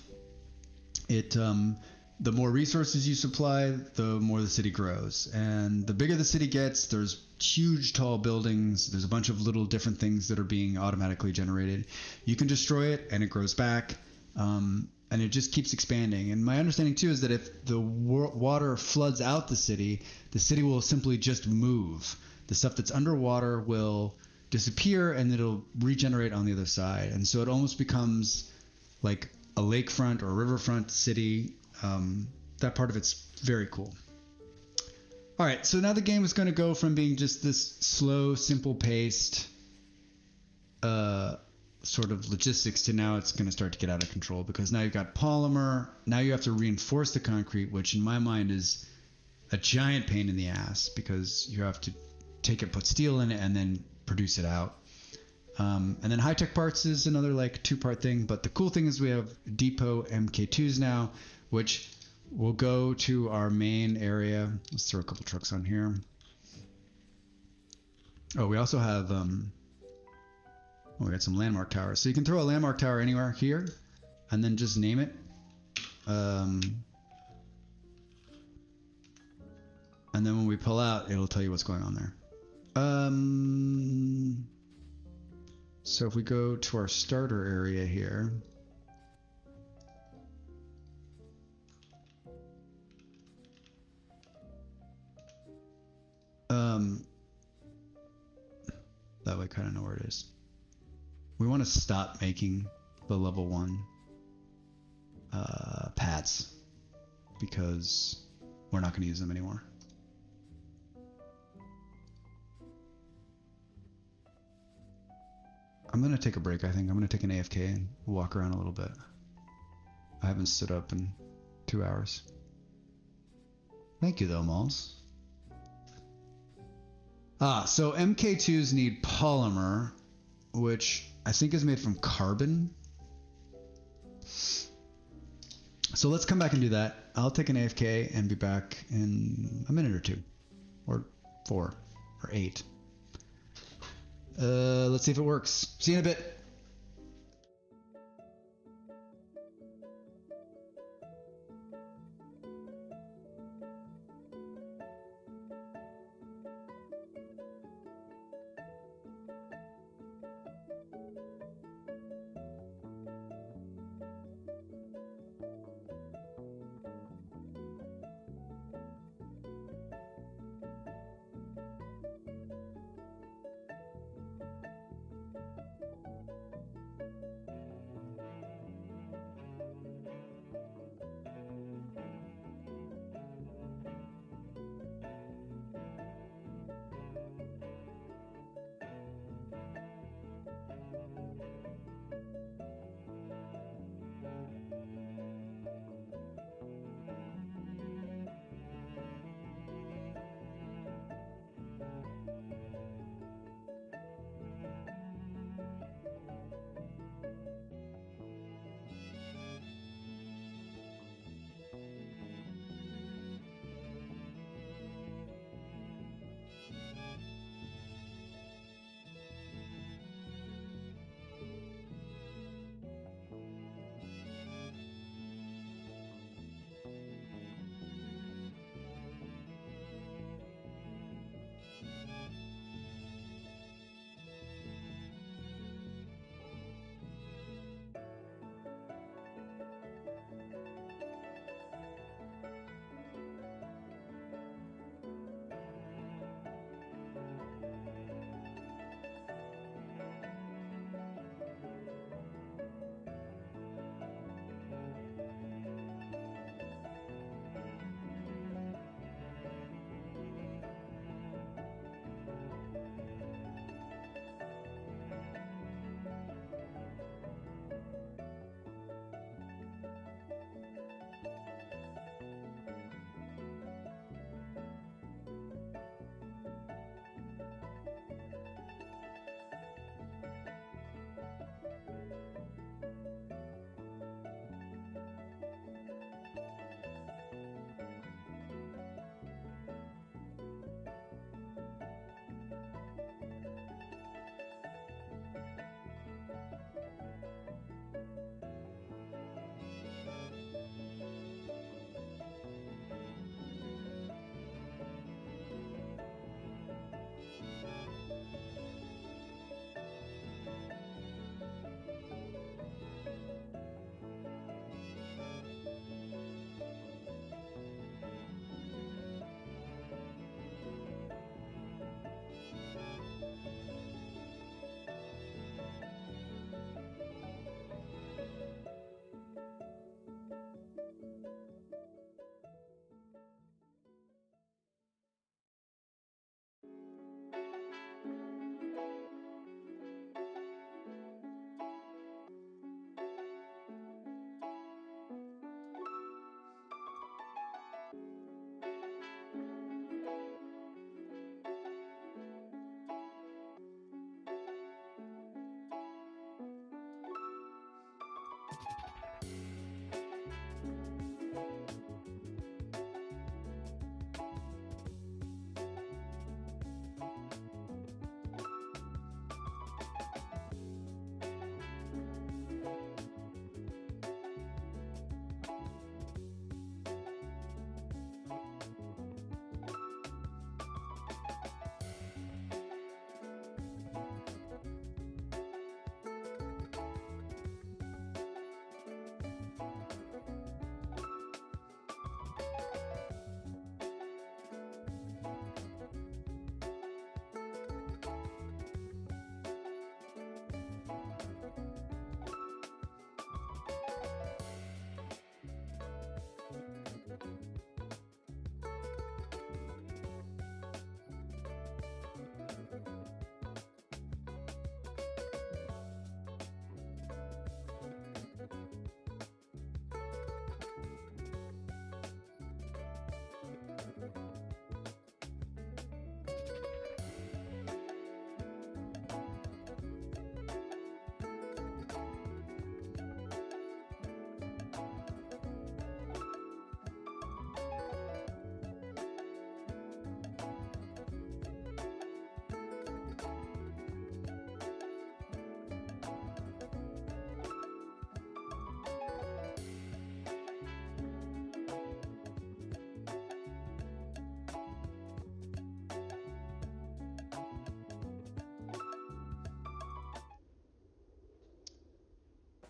the more resources you supply, the more the city grows. And the bigger the city gets, there's huge tall buildings. There's a bunch of little different things that are being automatically generated. You can destroy it and it grows back. And it just keeps expanding. And my understanding too is that if the water floods out the city will simply just move. The stuff that's underwater will disappear and it'll regenerate on the other side. And so it almost becomes like a lakefront or a riverfront city. That part of it's very cool. All right, so now the game is going to go from being just this slow, simple paced sort of logistics to now it's going to start to get out of control, because now you've got polymer. Now you have to reinforce the concrete, which in my mind is a giant pain in the ass, because you have to take it, put steel in it, and then produce it out. And then high-tech parts is another like 2-part thing. But the cool thing is we have depot MK2s now, which will go to our main area. Let's throw a couple trucks on here. Oh, we also have we got some landmark towers. So you can throw a landmark tower anywhere here and then just name it. And then when we pull out, it'll tell you what's going on there. So if we go to our starter area here, that way I kind of know where it is. We want to stop making the level 1 pads because we're not going to use them anymore. I'm going to take a break, I think. I'm going to take an AFK and walk around a little bit. I haven't stood up in 2 hours. Thank you, though, Malls. So MK2s need polymer, which I think is made from carbon. So let's come back and do that. I'll take an AFK and be back in a minute or 2, or 4, or 8. Let's see if it works. See you in a bit.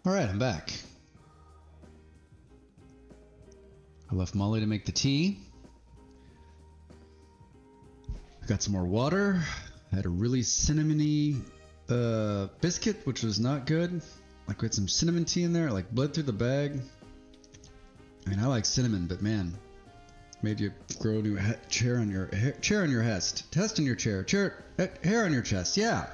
All right, I'm back. I left Molly to make the tea. I got some more water. I had a really cinnamony biscuit, which was not good. Like, we had some cinnamon tea in there. It, like, bled through the bag. I mean, I like cinnamon, but man, made you grow a new chair on your chest. Test on your chair. Hair on your chest. Yeah.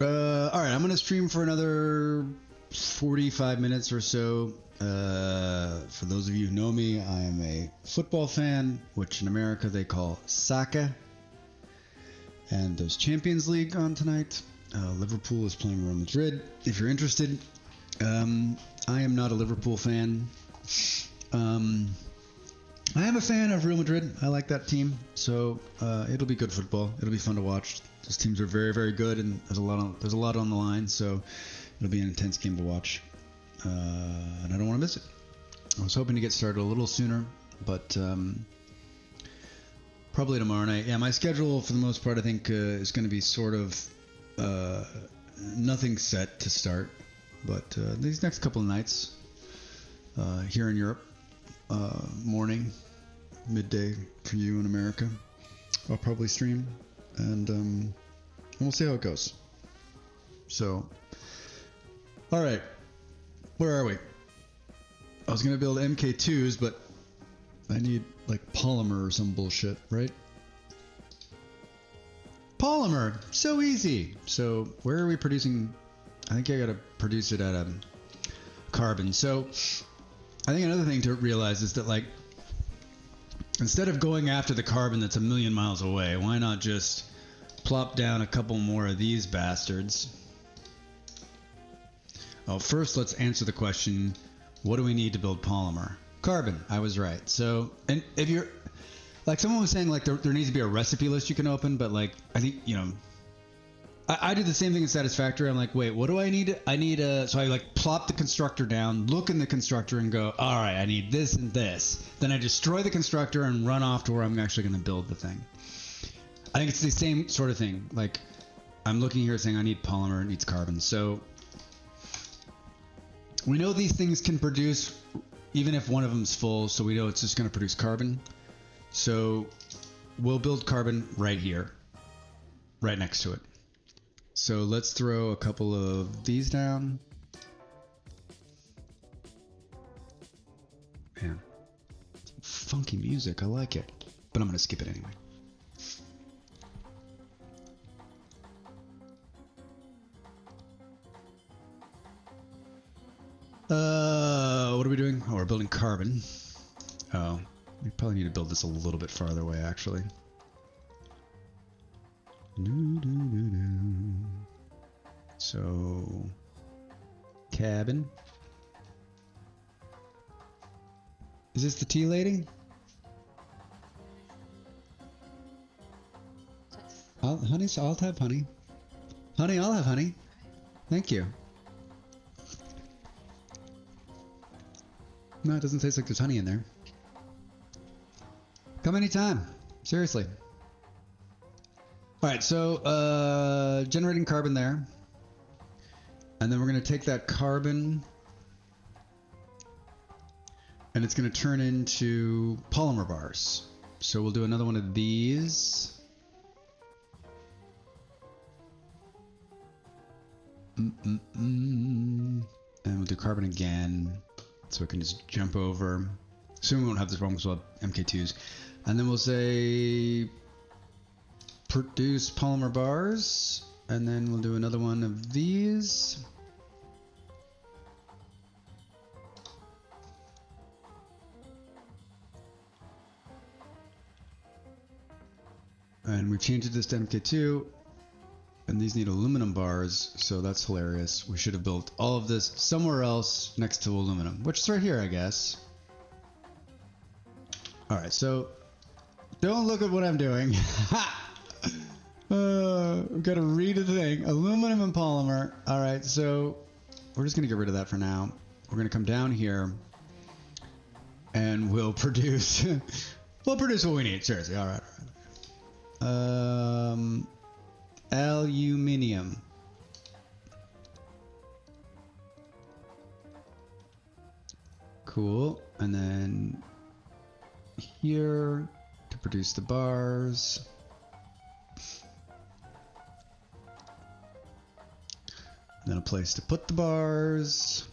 All right, I'm gonna stream for another 45 minutes or so. For those of you who know me, I am a football fan, which in America they call soccer. And there's Champions League on tonight. Liverpool is playing Real Madrid. If you're interested, I am not a Liverpool fan. I am a fan of Real Madrid. I like that team, so it'll be good football. It'll be fun to watch. Those teams are very, very good, and there's a lot on the line, so it'll be an intense game to watch. And I don't want to miss it. I was hoping to get started a little sooner, but probably tomorrow night. Yeah, my schedule for the most part, I think, is going to be sort of nothing set to start, but these next couple of nights here in Europe, morning, midday for you in America, I'll probably stream, and we'll see how it goes. So, all right, where are we? I was gonna build MK2s, but I need like polymer or some bullshit, right? Polymer, so easy. So where are we producing? I think I gotta produce it at carbon. So I think another thing to realize is that, like, instead of going after the carbon that's a million miles away, why not just plop down a couple more of these bastards? Well, first let's answer the question, what do we need to build polymer? Carbon, I was right. So, and if you're, like, someone was saying, like, there needs to be a recipe list you can open, but, like, I think, you know, I did the same thing in Satisfactory. I'm like, wait, what do I need? I need so I, like, plop the constructor down, look in the constructor and go, all right, I need this and this. Then I destroy the constructor and run off to where I'm actually going to build the thing. I think it's the same sort of thing. Like, I'm looking here saying I need polymer, it needs carbon. So we know these things can produce, even if one of them's full, so we know it's just going to produce carbon. So we'll build carbon right here, right next to it. So let's throw a couple of these down. Man, funky music, I like it. But I'm going to skip it anyway. What are we doing? Oh, we're building carbon. Oh, we probably need to build this a little bit farther away, actually. So, cabin. Is this the tea lady? Honey, so I'll have honey. Honey, I'll have honey. Thank you. No, it doesn't taste like there's honey in there. Come anytime. Seriously. All right, so generating carbon there. And then we're going to take that carbon and it's going to turn into polymer bars. So we'll do another one of these. And we'll do carbon again. So we can just jump over. Soon we won't have this problem because we'll have MK2s. And then we'll say produce polymer bars. And then we'll do another one of these. And we changed this to MK2. And these need aluminum bars, so that's hilarious. We should have built all of this somewhere else next to aluminum, which is right here, I guess. All right, so don't look at what I'm doing. We've got to read the thing. Aluminum and polymer. All right, so we're just going to get rid of that for now. We're going to come down here and we'll produce we'll produce what we need. Seriously. All right. Aluminium. Cool. And then here to produce the bars. And then a place to put the bars.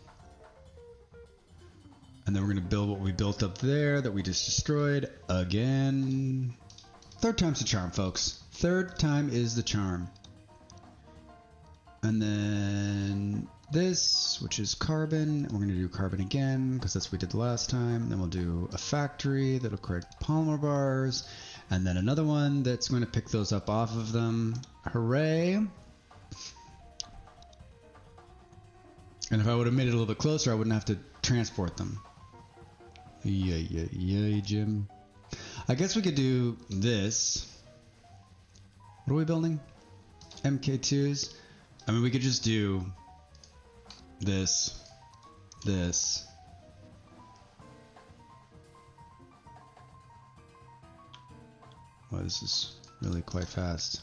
And then we're going to build what we built up there that we just destroyed again. Third time's the charm, folks. Third time is the charm. And then this, which is carbon. We're going to do carbon again because that's what we did the last time. Then we'll do a factory that'll create polymer bars. And then another one that's going to pick those up off of them. Hooray. And if I would have made it a little bit closer, I wouldn't have to transport them. Yay, Jim. I guess we could do this. What are we building? MK2s. I mean, we could just do this. Wow, this is really quite fast.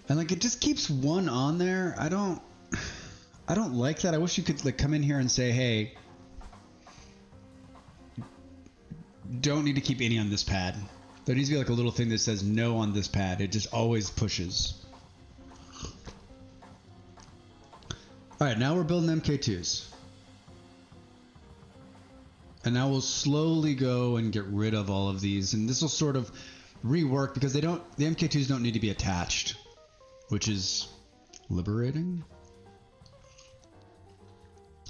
And like it just keeps one on there. I don't like that. I wish you could like come in here and say, hey, don't need to keep any on this pad. There needs to be like a little thing that says no on this pad. It just always pushes. All right, now we're building MK2s. And now we'll slowly go and get rid of all of these. And this will sort of rework because the MK2s don't need to be attached, which is liberating.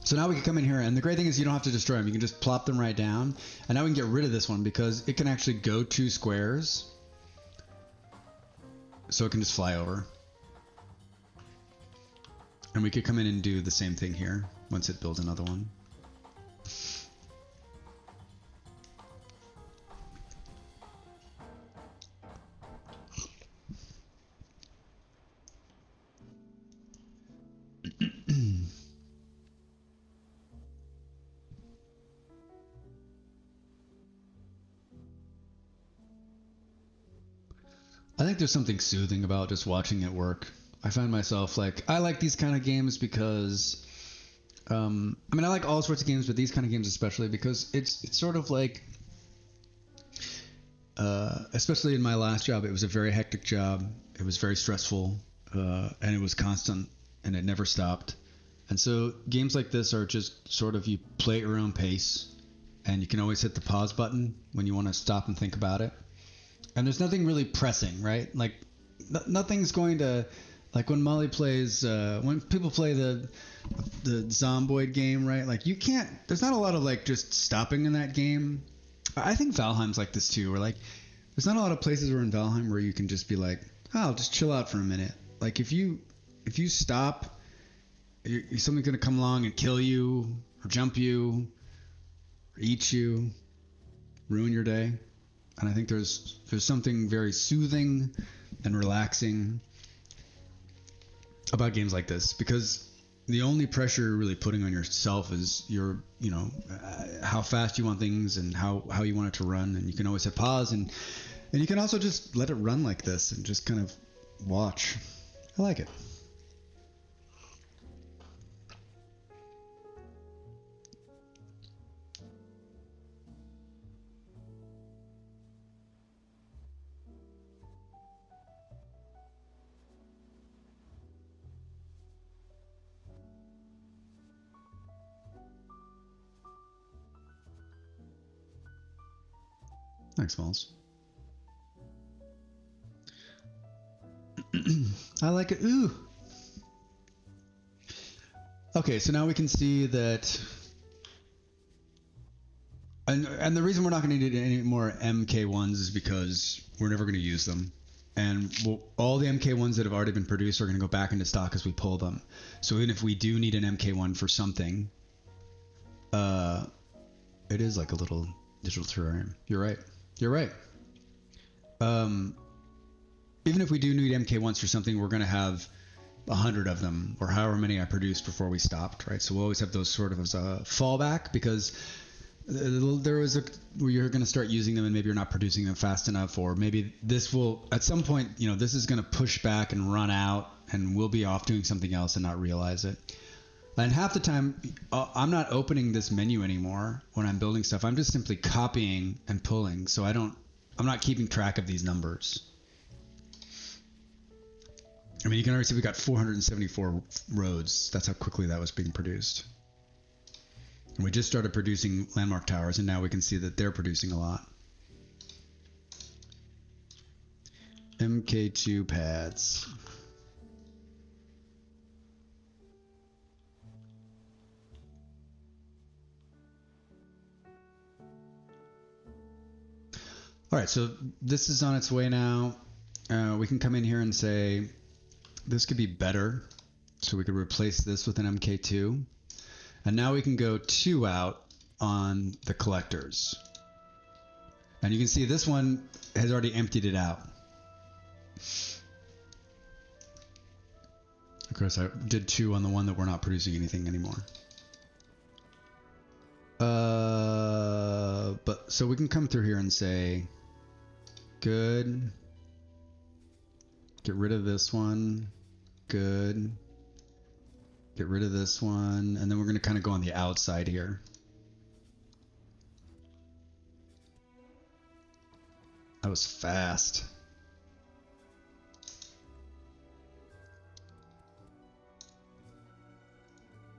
So now we can come in here, and the great thing is you don't have to destroy them. You can just plop them right down. And now we can get rid of this one because it can actually go 2 squares. So it can just fly over. And we could come in and do the same thing here once it builds another one. I think there's something soothing about just watching it work. I find myself like, I like these kind of games because, I mean, I like all sorts of games, but these kind of games especially because it's sort of like, especially in my last job, it was a very hectic job. It was very stressful, and it was constant, and it never stopped. And so games like this are just sort of, you play at your own pace, and you can always hit the pause button when you want to stop and think about it. And there's nothing really pressing, right? Like, nothing's going to, like when Molly plays, when people play the Zomboid game, right? Like you can't, there's not a lot of like just stopping in that game. I think Valheim's like this too, where like, there's not a lot of places where in Valheim where you can just be like, oh, I'll just chill out for a minute. Like if you stop, something's going to come along and kill you or jump you or eat you, ruin your day. And I think there's something very soothing and relaxing about games like this because the only pressure you're really putting on yourself is how fast you want things and how you want it to run. And you can always hit pause and you can also just let it run like this and just kind of watch. I like it. Thanks, Smalls. I like it. Ooh. Okay, so now we can see that, and the reason we're not going to need any more MK1s is because we're never going to use them. And all the MK1s that have already been produced are going to go back into stock as we pull them. So even if we do need an MK1 for something, it is like a little digital terrarium. You're right. Even if we do need MK1s for something, we're going to have 100 of them or however many I produced before we stopped, right? So we'll always have those sort of as a fallback because There was a where you're going to start using them and maybe you're not producing them fast enough, or maybe this will at some point, this is going to push back and run out and we'll be off doing something else and not realize it. And half the time I'm not opening this menu anymore when I'm building stuff. I'm just simply copying and pulling. So I'm not keeping track of these numbers. I mean, you can already see we got 474 roads. That's how quickly that was being produced. And we just started producing landmark towers, and now we can see that they're producing a lot. MK2 pads. All right, so this is on its way now. We can come in here and say, this could be better. So we could replace this with an MK2. And now we can go 2 out on the collectors. And you can see this one has already emptied it out. Of course, I did 2 on the one that we're not producing anything anymore. But so we can come through here and say, good. Get rid of this one. Good. Get rid of this one, and then we're going to kind of go on the outside here. That was fast.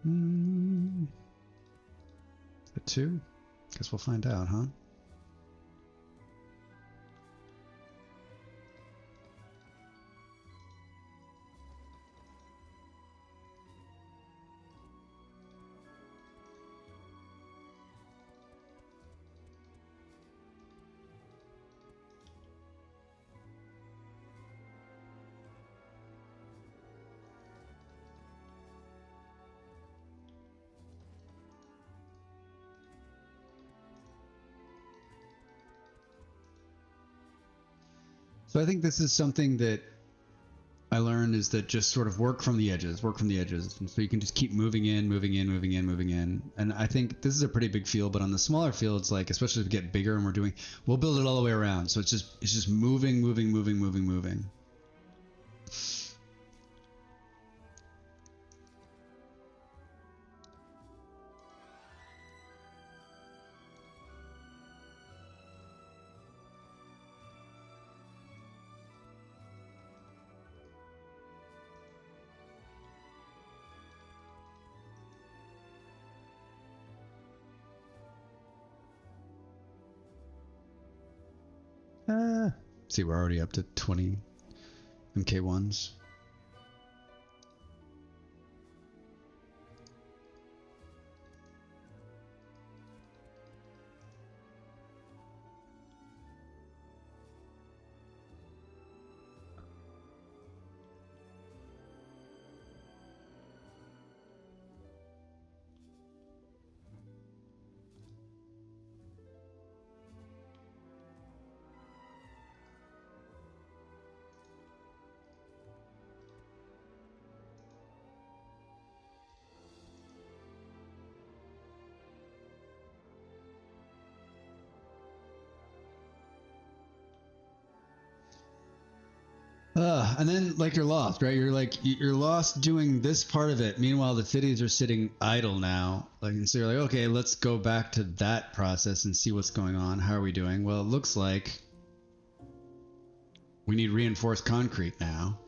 The 2? Guess we'll find out, huh? So I think this is something that I learned, is that just sort of work from the edges. And so you can just keep moving in. And I think this is a pretty big field, but on the smaller fields, like especially as we get bigger and we'll build it all the way around. So it's just moving. See, we're already up to 20 MK1s. And then you're lost, right? You're lost doing this part of it. Meanwhile, the cities are sitting idle now. And so you're like, okay, let's go back to that process and see what's going on. How are we doing? Well, it looks like we need reinforced concrete now.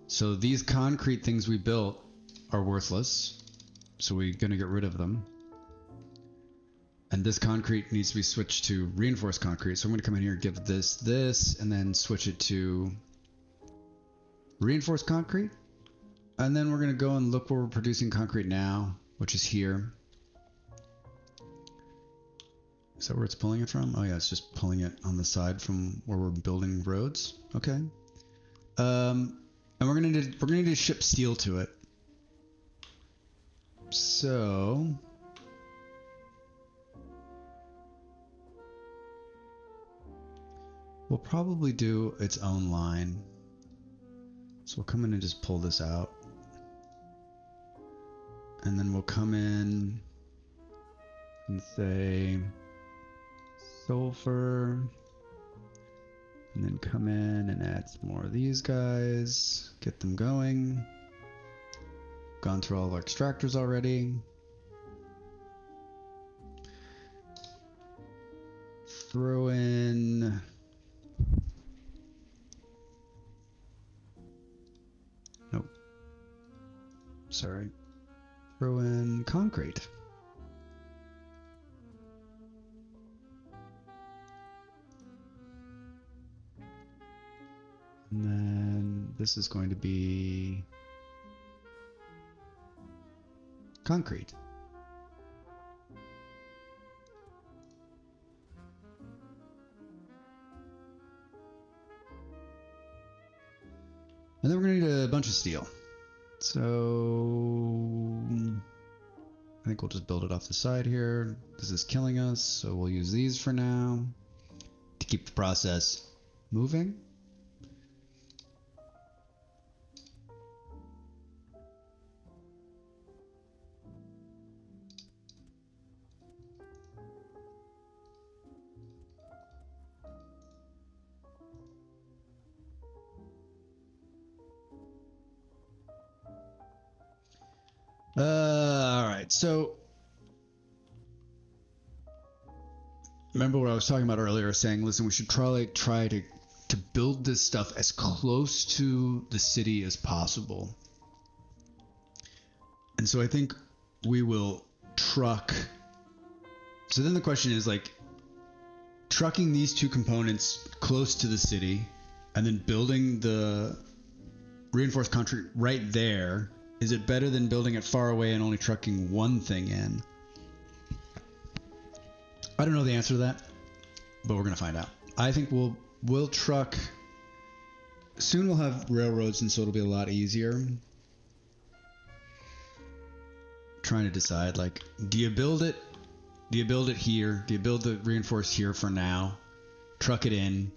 So these concrete things we built are worthless. So we're going to get rid of them. And this concrete needs to be switched to reinforced concrete. So I'm going to come in here and give this, and then switch it to reinforced concrete. And then we're going to go and look where we're producing concrete now, which is here. Is that where it's pulling it from? Oh yeah, it's just pulling it on the side from where we're building roads. Okay. And we're gonna need to ship steel to it. So we'll probably do its own line. So we'll come in and just pull this out. And then we'll come in and say, sulfur. And then come in and add some more of these guys. Get them going. Gone through all our extractors already. Throw in... Nope. Sorry. Throw in concrete. And then this is going to be concrete. And then we're going to need a bunch of steel. So I think we'll just build it off the side here. This is killing us, so we'll use these for now to keep the process moving. All right, so remember what I was talking about earlier, saying, listen, we should probably try to build this stuff as close to the city as possible. And so I think we will truck. So then the question is, like, trucking these two components close to the city and then building the reinforced concrete right there. Is it better than building it far away and only trucking one thing in? I don't know the answer to that, but we're gonna find out. I think we'll truck. Soon we'll have railroads, and so it'll be a lot easier. Trying to decide, like, do you build it? Do you build it here? Do you build the reinforced here for now? Truck it in,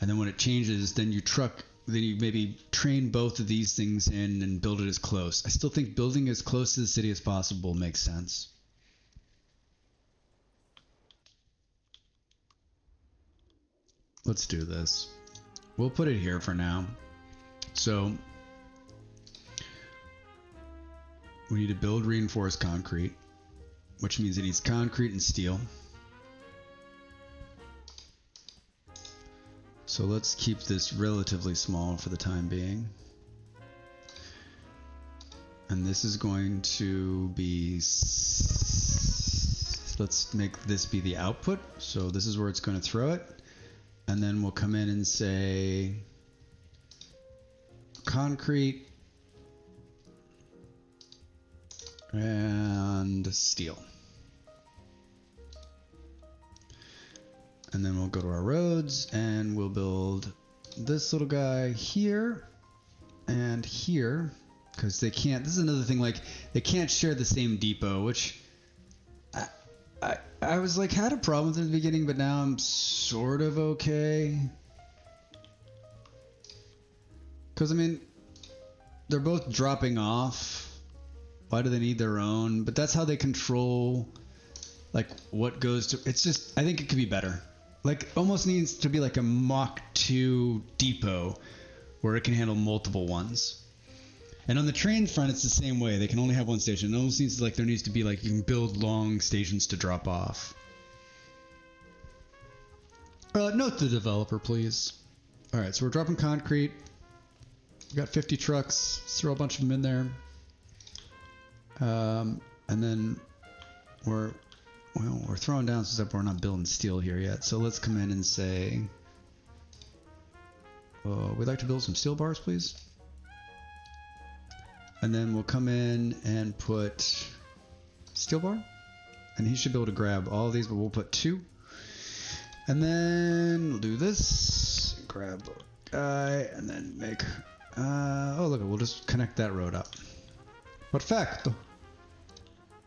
and then when it changes, then you truck. Then you maybe train both of these things in and build it as close. I still think building as close to the city as possible makes sense. Let's do this. We'll put it here for now. So we need to build reinforced concrete, which means it needs concrete and steel. So let's keep this relatively small for the time being. And this is going to be, let's make this be the output. So this is where it's going to throw it. And then we'll come in and say concrete and steel. And then we'll go to our roads and we'll build this little guy here and here, because they can't, this is another thing, like, they can't share the same depot, which I was like, had a problem with it in the beginning, but now I'm sort of okay. Because, I mean, they're both dropping off. Why do they need their own? But that's how they control, like, what goes to, it's just, I think it could be better. Like, almost needs to be like a Mach 2 depot where it can handle multiple ones. And on the train front, it's the same way. They can only have one station. It almost seems like there needs to be, like, you can build long stations to drop off. Note the developer, please. All right, so we're dropping concrete. We got 50 trucks. Let's throw a bunch of them in there. And then we're throwing down some stuff, but we're not building steel here yet. So let's come in and say, we'd like to build some steel bars, please. And then we'll come in and put steel bar. And he should be able to grab all of these, but we'll put 2. And then we'll do this, grab a guy, and then make, oh look, we'll just connect that road up. Perfecto.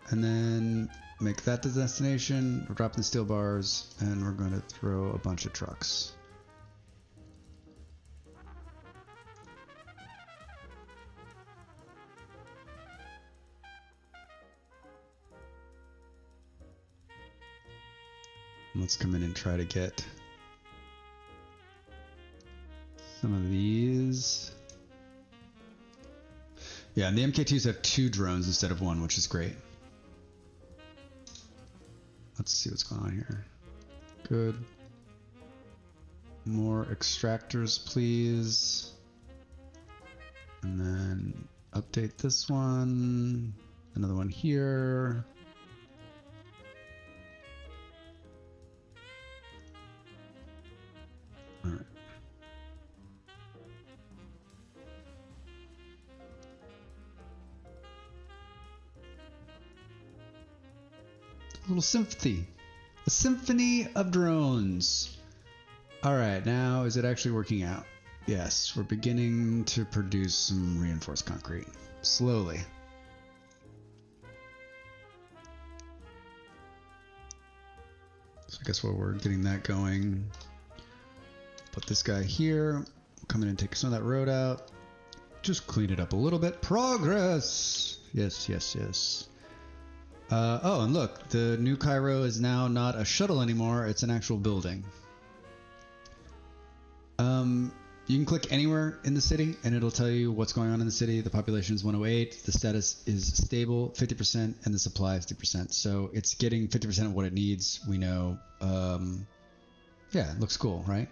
And then make that the destination. We're dropping the steel bars, and we're going to throw a bunch of trucks. Let's come in and try to get some of these. Yeah, and the MK2s have 2 drones instead of 1, which is great. Let's see what's going on here. Good. More extractors, please. And then update this one. Another one here. All right. A little symphony. A symphony of drones. All right, now is it actually working out? Yes, we're beginning to produce some reinforced concrete. Slowly. So I guess while we're getting that going, put this guy here. Come in and take some of that road out. Just clean it up a little bit. Progress! Yes, yes, yes. Oh, and look, the new Cairo is now not a shuttle anymore, it's an actual building. You can click anywhere in the city and it'll tell you what's going on in the city. The population is 108, the status is stable 50%, and the supply is 50%. So it's getting 50% of what it needs, we know. Yeah, it looks cool, right?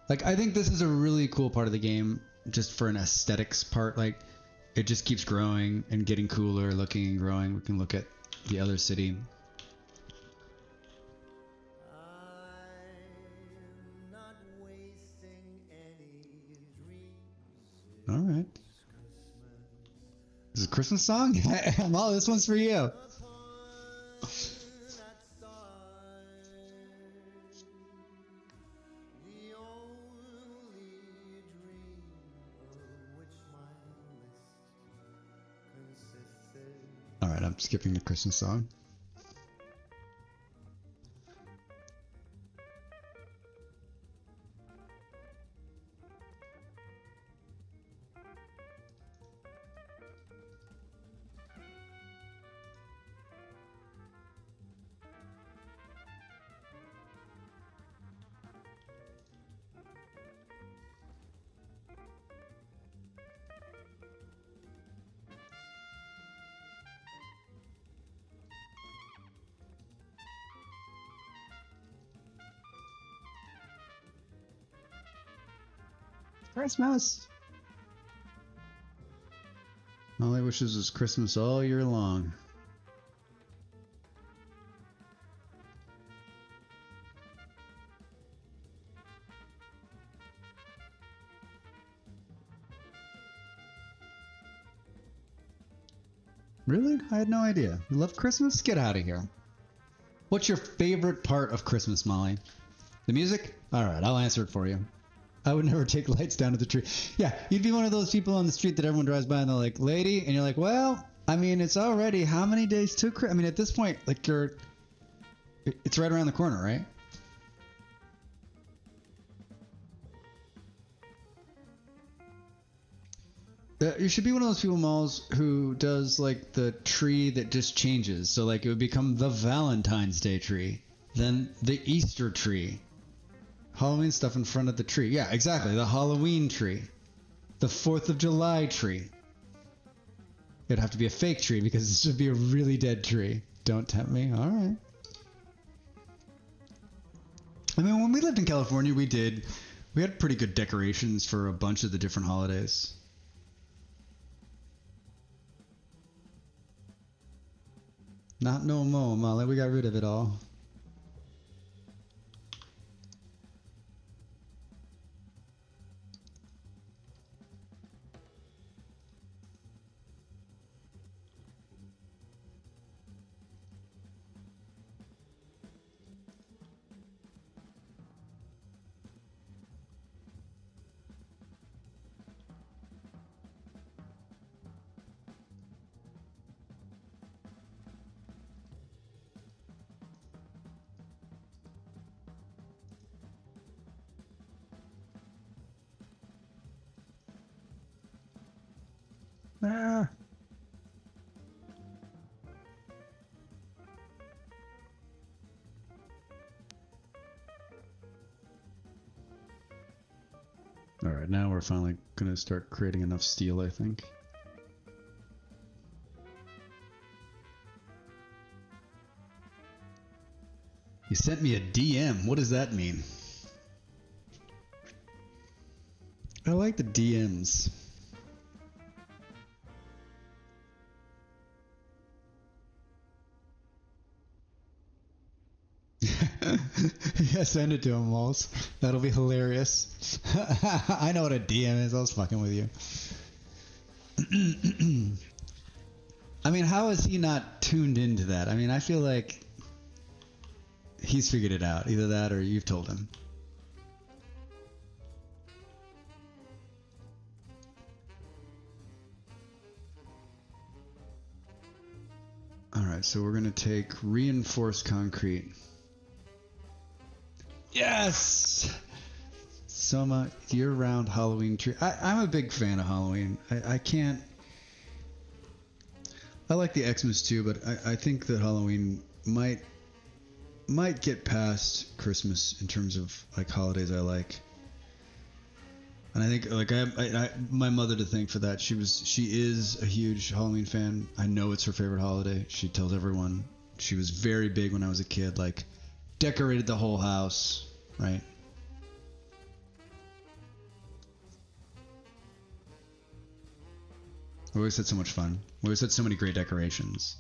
Like, I think this is a really cool part of the game, just for an aesthetics part. Like, it just keeps growing and getting cooler, looking and growing. We can look at the other city. All right. This is a Christmas song? Molly, this one's for you. All right, I'm skipping the Christmas song. Christmas. All I wishes was Christmas all year long. Really? I had no idea. You love Christmas? Get out of here. What's your favorite part of Christmas, Molly? The music? All right, I'll answer it for you. I would never take lights down at the tree. Yeah, you'd be one of those people on the street that everyone drives by and they're like, lady, and you're like, well, I mean, it's already how many days to Christmas? I mean, at this point, like it's right around the corner, right? You should be one of those people, Malls, who does like the tree that just changes. So like it would become the Valentine's Day tree, then the Easter tree. Halloween stuff in front of the tree. Yeah, exactly. The Halloween tree. The 4th of July tree. It'd have to be a fake tree because this should be a really dead tree. Don't tempt me. All right. I mean, when we lived in California, we had pretty good decorations for a bunch of the different holidays. Not no more, Molly. We got rid of it all. Ah. All right, now we're finally gonna start creating enough steel, I think. You sent me a DM. What does that mean? I like the DMs. Yeah, send it to him, Walls. That'll be hilarious. I know what a DM is. I was fucking with you. I mean, how is he not tuned into that? I mean, I feel like he's figured it out. Either that or you've told him. Alright, so we're going to take reinforced concrete. Yes! Soma, year-round Halloween tree. I'm a big fan of Halloween. I can't... I like the Xmas too, but I think that Halloween might get past Christmas in terms of like holidays I like. And I think like I my mother to thank for that. She is a huge Halloween fan. I know it's her favorite holiday. She tells everyone. She was very big when I was a kid, like decorated the whole house, right? We always had so much fun. We always had so many great decorations.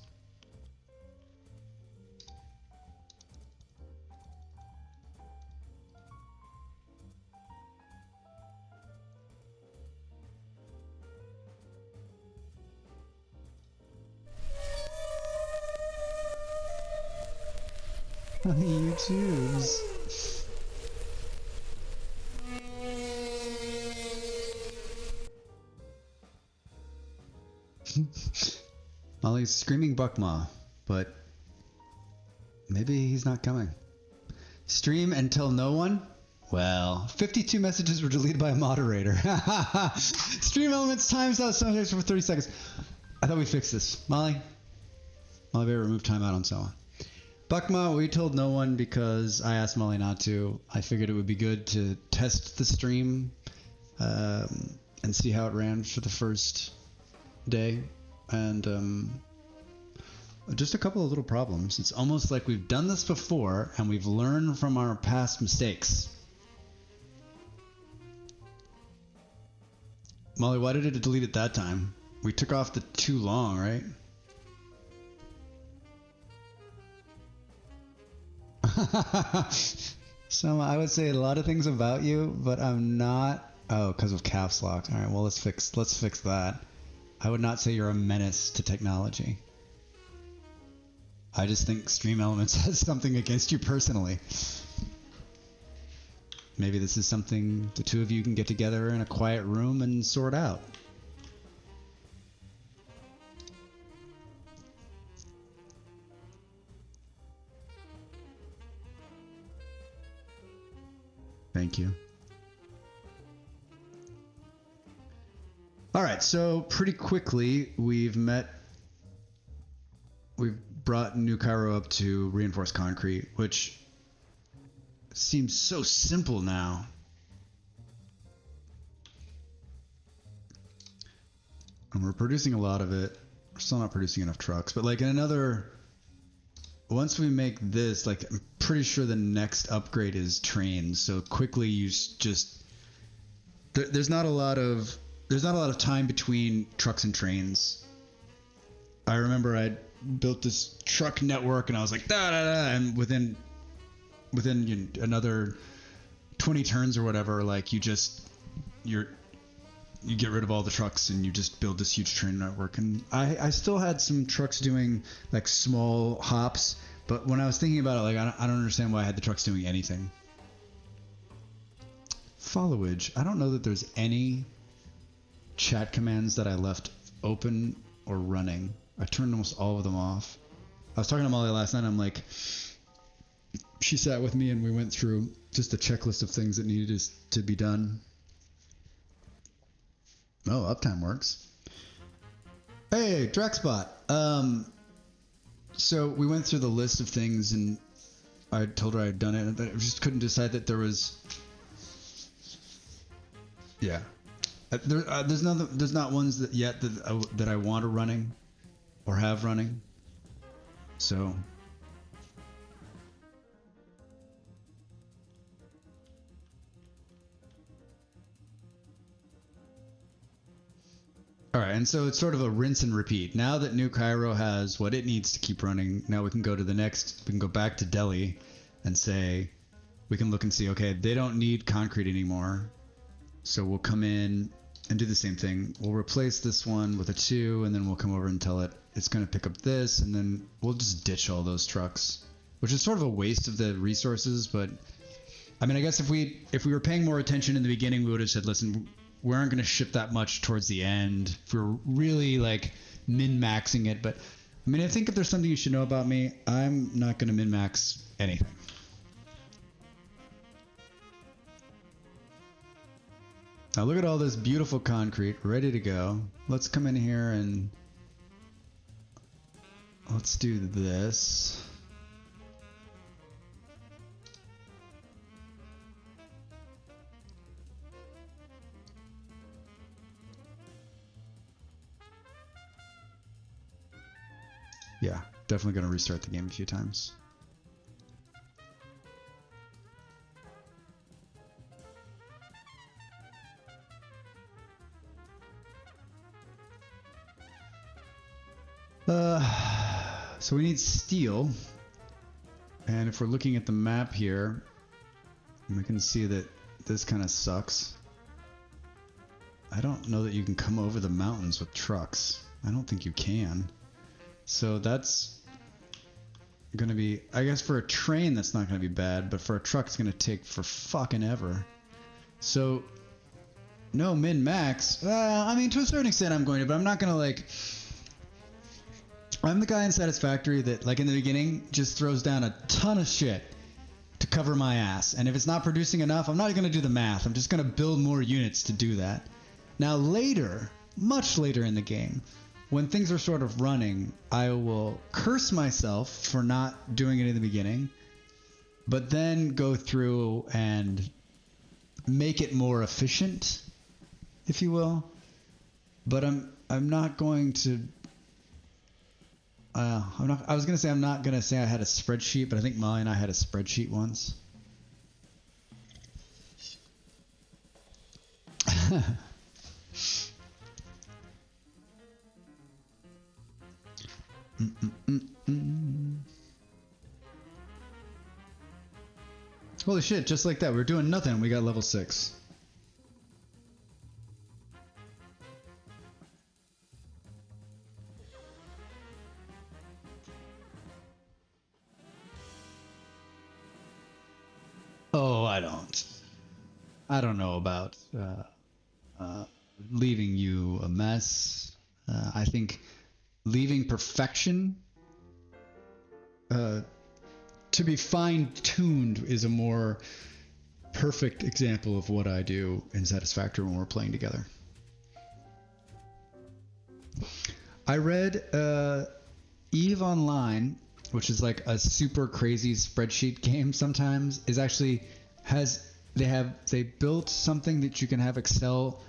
YouTubes. Molly's screaming Buckmaw, but maybe he's not coming. Stream and tell no one? Well, 52 messages were deleted by a moderator. Stream elements times out sometimes for 30 seconds. I thought we fixed this. Molly better remove timeout on Soma. Buckma, we told no one because I asked Molly not to. I figured it would be good to test the stream and see how it ran for the first day. And just a couple of little problems. It's almost like we've done this before and we've learned from our past mistakes. Molly, why did it delete it that time? We took off the too long, right? So I would say a lot of things about you, but I'm not. Oh, because of caps lock. All right, well let's fix that. I would not say you're a menace to technology. I just think Stream Elements has something against you personally. Maybe this is something the two of you can get together in a quiet room and sort out. Thank you. All right, so pretty quickly we've brought New Cairo up to reinforced concrete, which seems so simple now. And we're producing a lot of it. We're still not producing enough trucks, but like in once we make this, like I'm pretty sure the next upgrade is trains. So quickly you just there's not a lot of time between trucks and trains. I remember I built this truck network and I was like da da da, and within another 20 turns or whatever, like you get rid of all the trucks and you just build this huge train network. And I still had some trucks doing like small hops, but when I was thinking about it, like I don't understand why I had the trucks doing anything. Followage. I don't know that there's any chat commands that I left open or running. I turned almost all of them off. I was talking to Molly last night. I'm like, she sat with me and we went through just a checklist of things that needed to be done. Oh, uptime works. Hey, Drexbot. So we went through the list of things and I told her I had done it, but I just couldn't decide that there was... Yeah. There's not ones that yet that I want to running or have running. So. All right, and so it's sort of a rinse and repeat. Now that New Cairo has what it needs to keep running, now we can go to the next. We can go back to Delhi, and say, we can look and see. Okay, they don't need concrete anymore, so we'll come in and do the same thing. We'll replace this one with a 2, and then we'll come over and tell it it's going to pick up this, and then we'll just ditch all those trucks, which is sort of a waste of the resources. But I mean, I guess if we were paying more attention in the beginning, we would have said, listen, we aren't going to ship that much towards the end if we're really like min-maxing it. But I mean, I think if there's something you should know about me, I'm not going to min-max anything. Now look at all this beautiful concrete ready to go. Let's come in here and let's do this. Yeah, definitely going to restart the game a few times. So we need steel. And if we're looking at the map here, we can see that this kind of sucks. I don't know that you can come over the mountains with trucks. I don't think you can. So that's going to be, I guess for a train that's not going to be bad, but for a truck it's going to take for fucking ever. So no min-max. I mean, to a certain extent I'm going to, but I'm not going to like... I'm the guy in Satisfactory that, like in the beginning, just throws down a ton of shit to cover my ass. And if it's not producing enough, I'm not going to do the math. I'm just going to build more units to do that. Now later, much later in the game, when things are sort of running, I will curse myself for not doing it in the beginning, but then go through and make it more efficient, if you will. But I'm not going to... I was going to say I'm not going to say I had a spreadsheet, but I think Molly and I had a spreadsheet once. Holy shit, just like that. We were doing nothing. We got level 6. Oh, I don't know about leaving you a mess. I think leaving perfection to be fine-tuned is a more perfect example of what I do in Satisfactory when we're playing together. I read EVE Online, which is like a super crazy spreadsheet game sometimes, is actually they built something that you can have Excel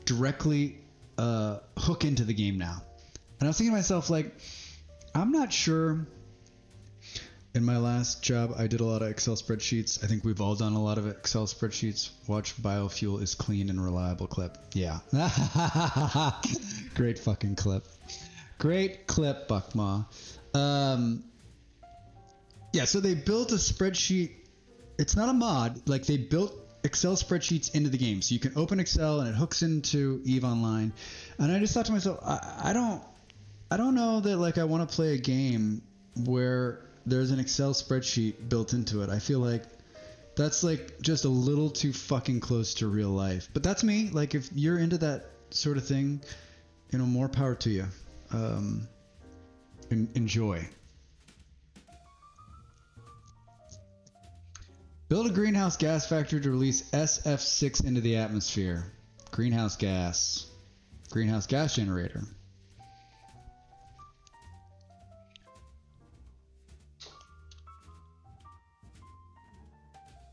directly hook into the game now. And I was thinking to myself, like, I'm not sure. In my last job, I did a lot of Excel spreadsheets. I think we've all done a lot of Excel spreadsheets. Watch Biofuel is clean and reliable clip. Yeah. Great fucking clip. Great clip, Buckmaw. Yeah, so they built a spreadsheet. It's not a mod. Like, they built Excel spreadsheets into the game. So you can open Excel and it hooks into EVE Online. And I just thought to myself, I don't know that, like, I want to play a game where there's an Excel spreadsheet built into it. I feel like that's, like, just a little too fucking close to real life. But that's me. Like, if you're into that sort of thing, you know, more power to you. Enjoy. Build a greenhouse gas factory to release SF6 into the atmosphere. Greenhouse gas. Greenhouse gas generator.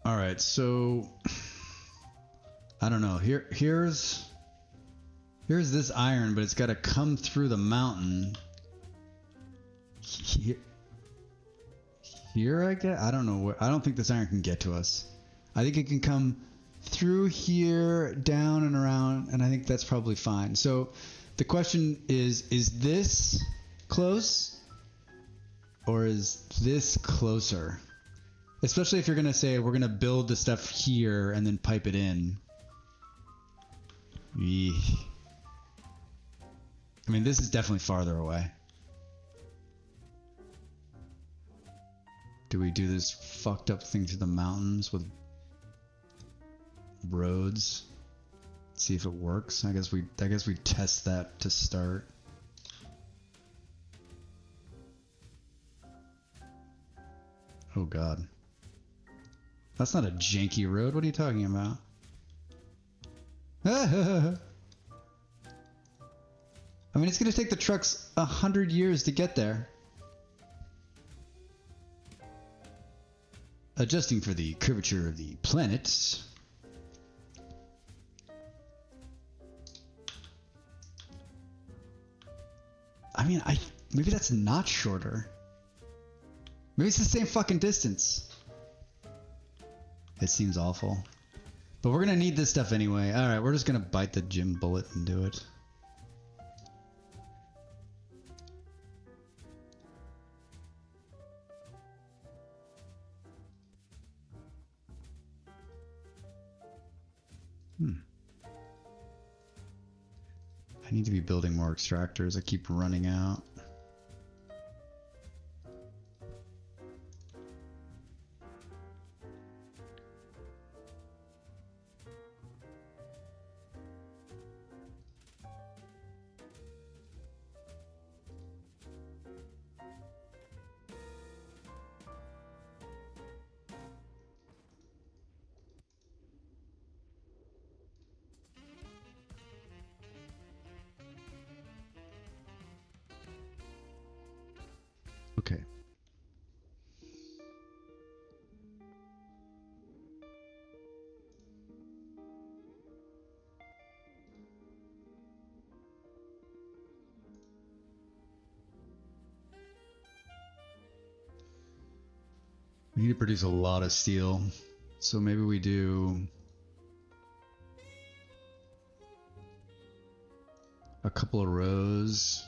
All right, so I don't know. Here's this iron, but it's got to come through the mountain. Here I guess. I don't know where. I don't think this iron can get to us. I think it can come through here, down and around, and I think that's probably fine. So the question is this close or is this closer? Especially if you're going to say we're going to build the stuff here and then pipe it in. Eesh. I mean, this is definitely farther away. Do we do this fucked up thing through the mountains with roads? See if it works. I guess we test that to start. Oh god. That's not a janky road. What are you talking about? I mean, it's going to take the trucks 100 years to get there. Adjusting for the curvature of the planet. I mean, maybe that's not shorter. Maybe it's the same fucking distance. It seems awful. But we're gonna need this stuff anyway. Alright, we're just gonna bite the gym bullet and do it. I need to be building more extractors. I keep running out. Okay. We need to produce a lot of steel, so maybe we do a couple of rows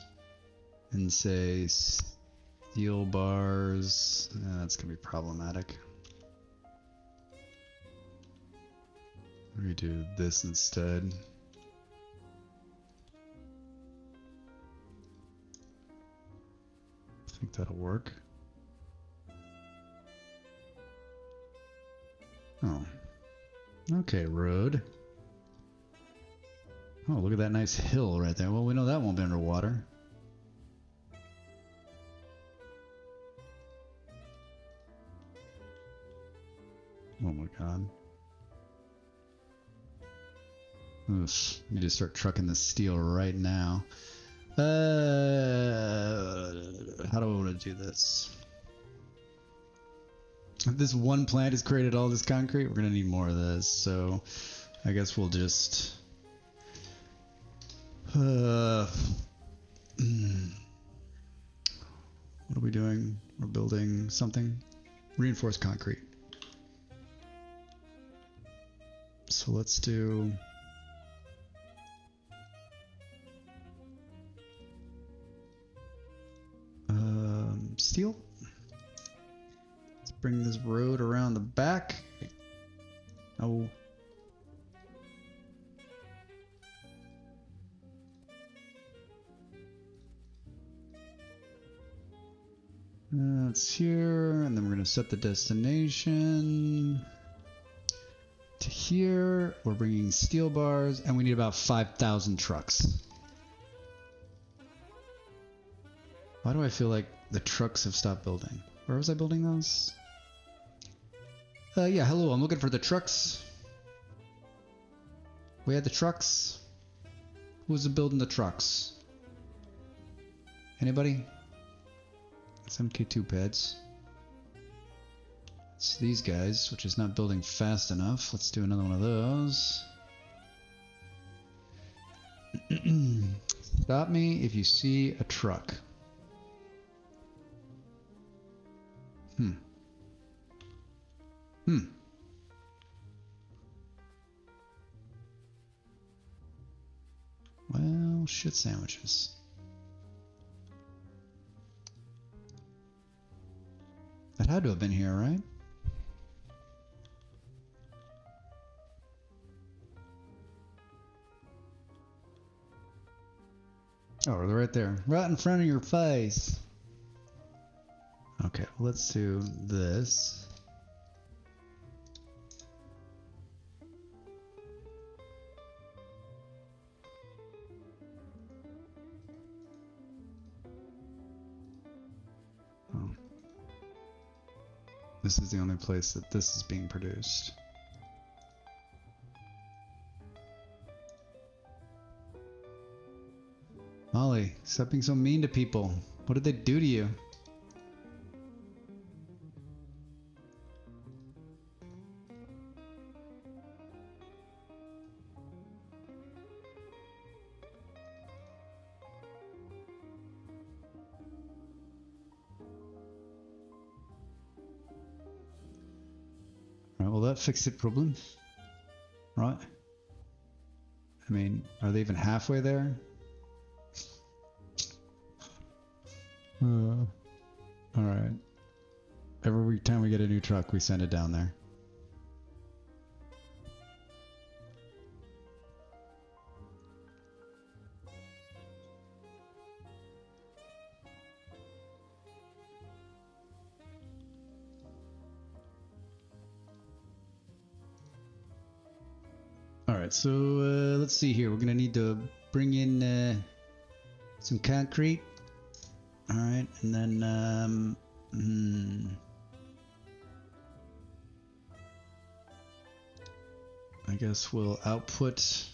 and say steel bars. That's gonna be problematic. We do this instead. I think that'll work. Oh. Okay, road. Oh, look at that nice hill right there. Well, we know that won't be underwater. Oh my god. Oof. Need to start trucking the steel right now. How do I want to do this? This one plant has created all this concrete. We're gonna need more of this, so I guess we'll just what are we doing? We're building something. Reinforced concrete. So let's do steel. Let's bring this road around the back. Oh. That's here, and then we're going to set the destination to here. We're bringing steel bars, and we need about 5,000 trucks. Why do I feel like the trucks have stopped building? Where was I building those? Yeah, hello, I'm looking for the trucks. We had the trucks. Who's building the trucks? Anybody? It's MK2 pads. It's these guys, which is not building fast enough. Let's do another one of those. Stop me if you see a truck. Well, shit sandwiches. That had to have been here, right? Oh, they're right there. Right in front of your face. Okay, let's do this. Oh. This is the only place that this is being produced. Molly, stop being so mean to people. What did they do to you? Alright, well that fixed the problem. Right? I mean, are they even halfway there? Alright. Every time we get a new truck, we send it down there. Alright, so let's see here. We're gonna need to bring in some concrete. Alright, and then I guess we'll output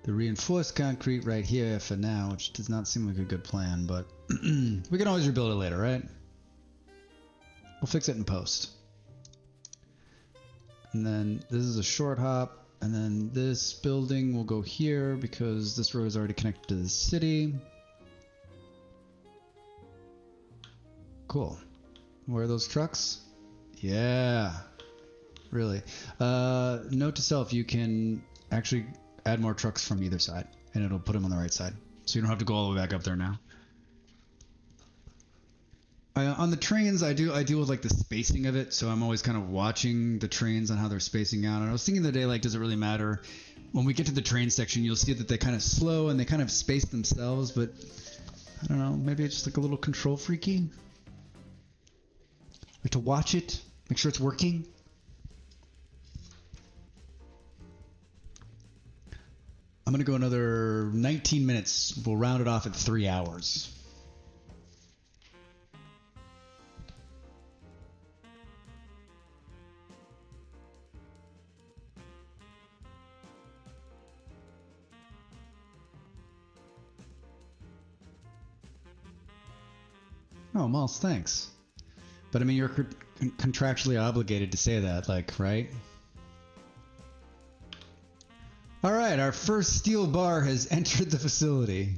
the reinforced concrete right here for now, which does not seem like a good plan, but we can always rebuild it later, right? We'll fix it in post. And then this is a short hop, and then this building will go here because this road is already connected to the city. Cool. Where are those trucks? Yeah. Really. Note to self, you can actually add more trucks from either side, and it'll put them on the right side. So you don't have to go all the way back up there now. On the trains, I deal with like the spacing of it, so I'm always kind of watching the trains on how they're spacing out. And I was thinking the other day, like, does it really matter? When we get to the train section, you'll see that they kind of slow and they kind of space themselves, but I don't know, maybe it's just like a little control freaky. Like to watch it, make sure it's working. I'm gonna go another 19 minutes. We'll round it off at 3 hours. Oh, Moss, thanks. But I mean, you're contractually obligated to say that, like, right? All right, our first steel bar has entered the facility.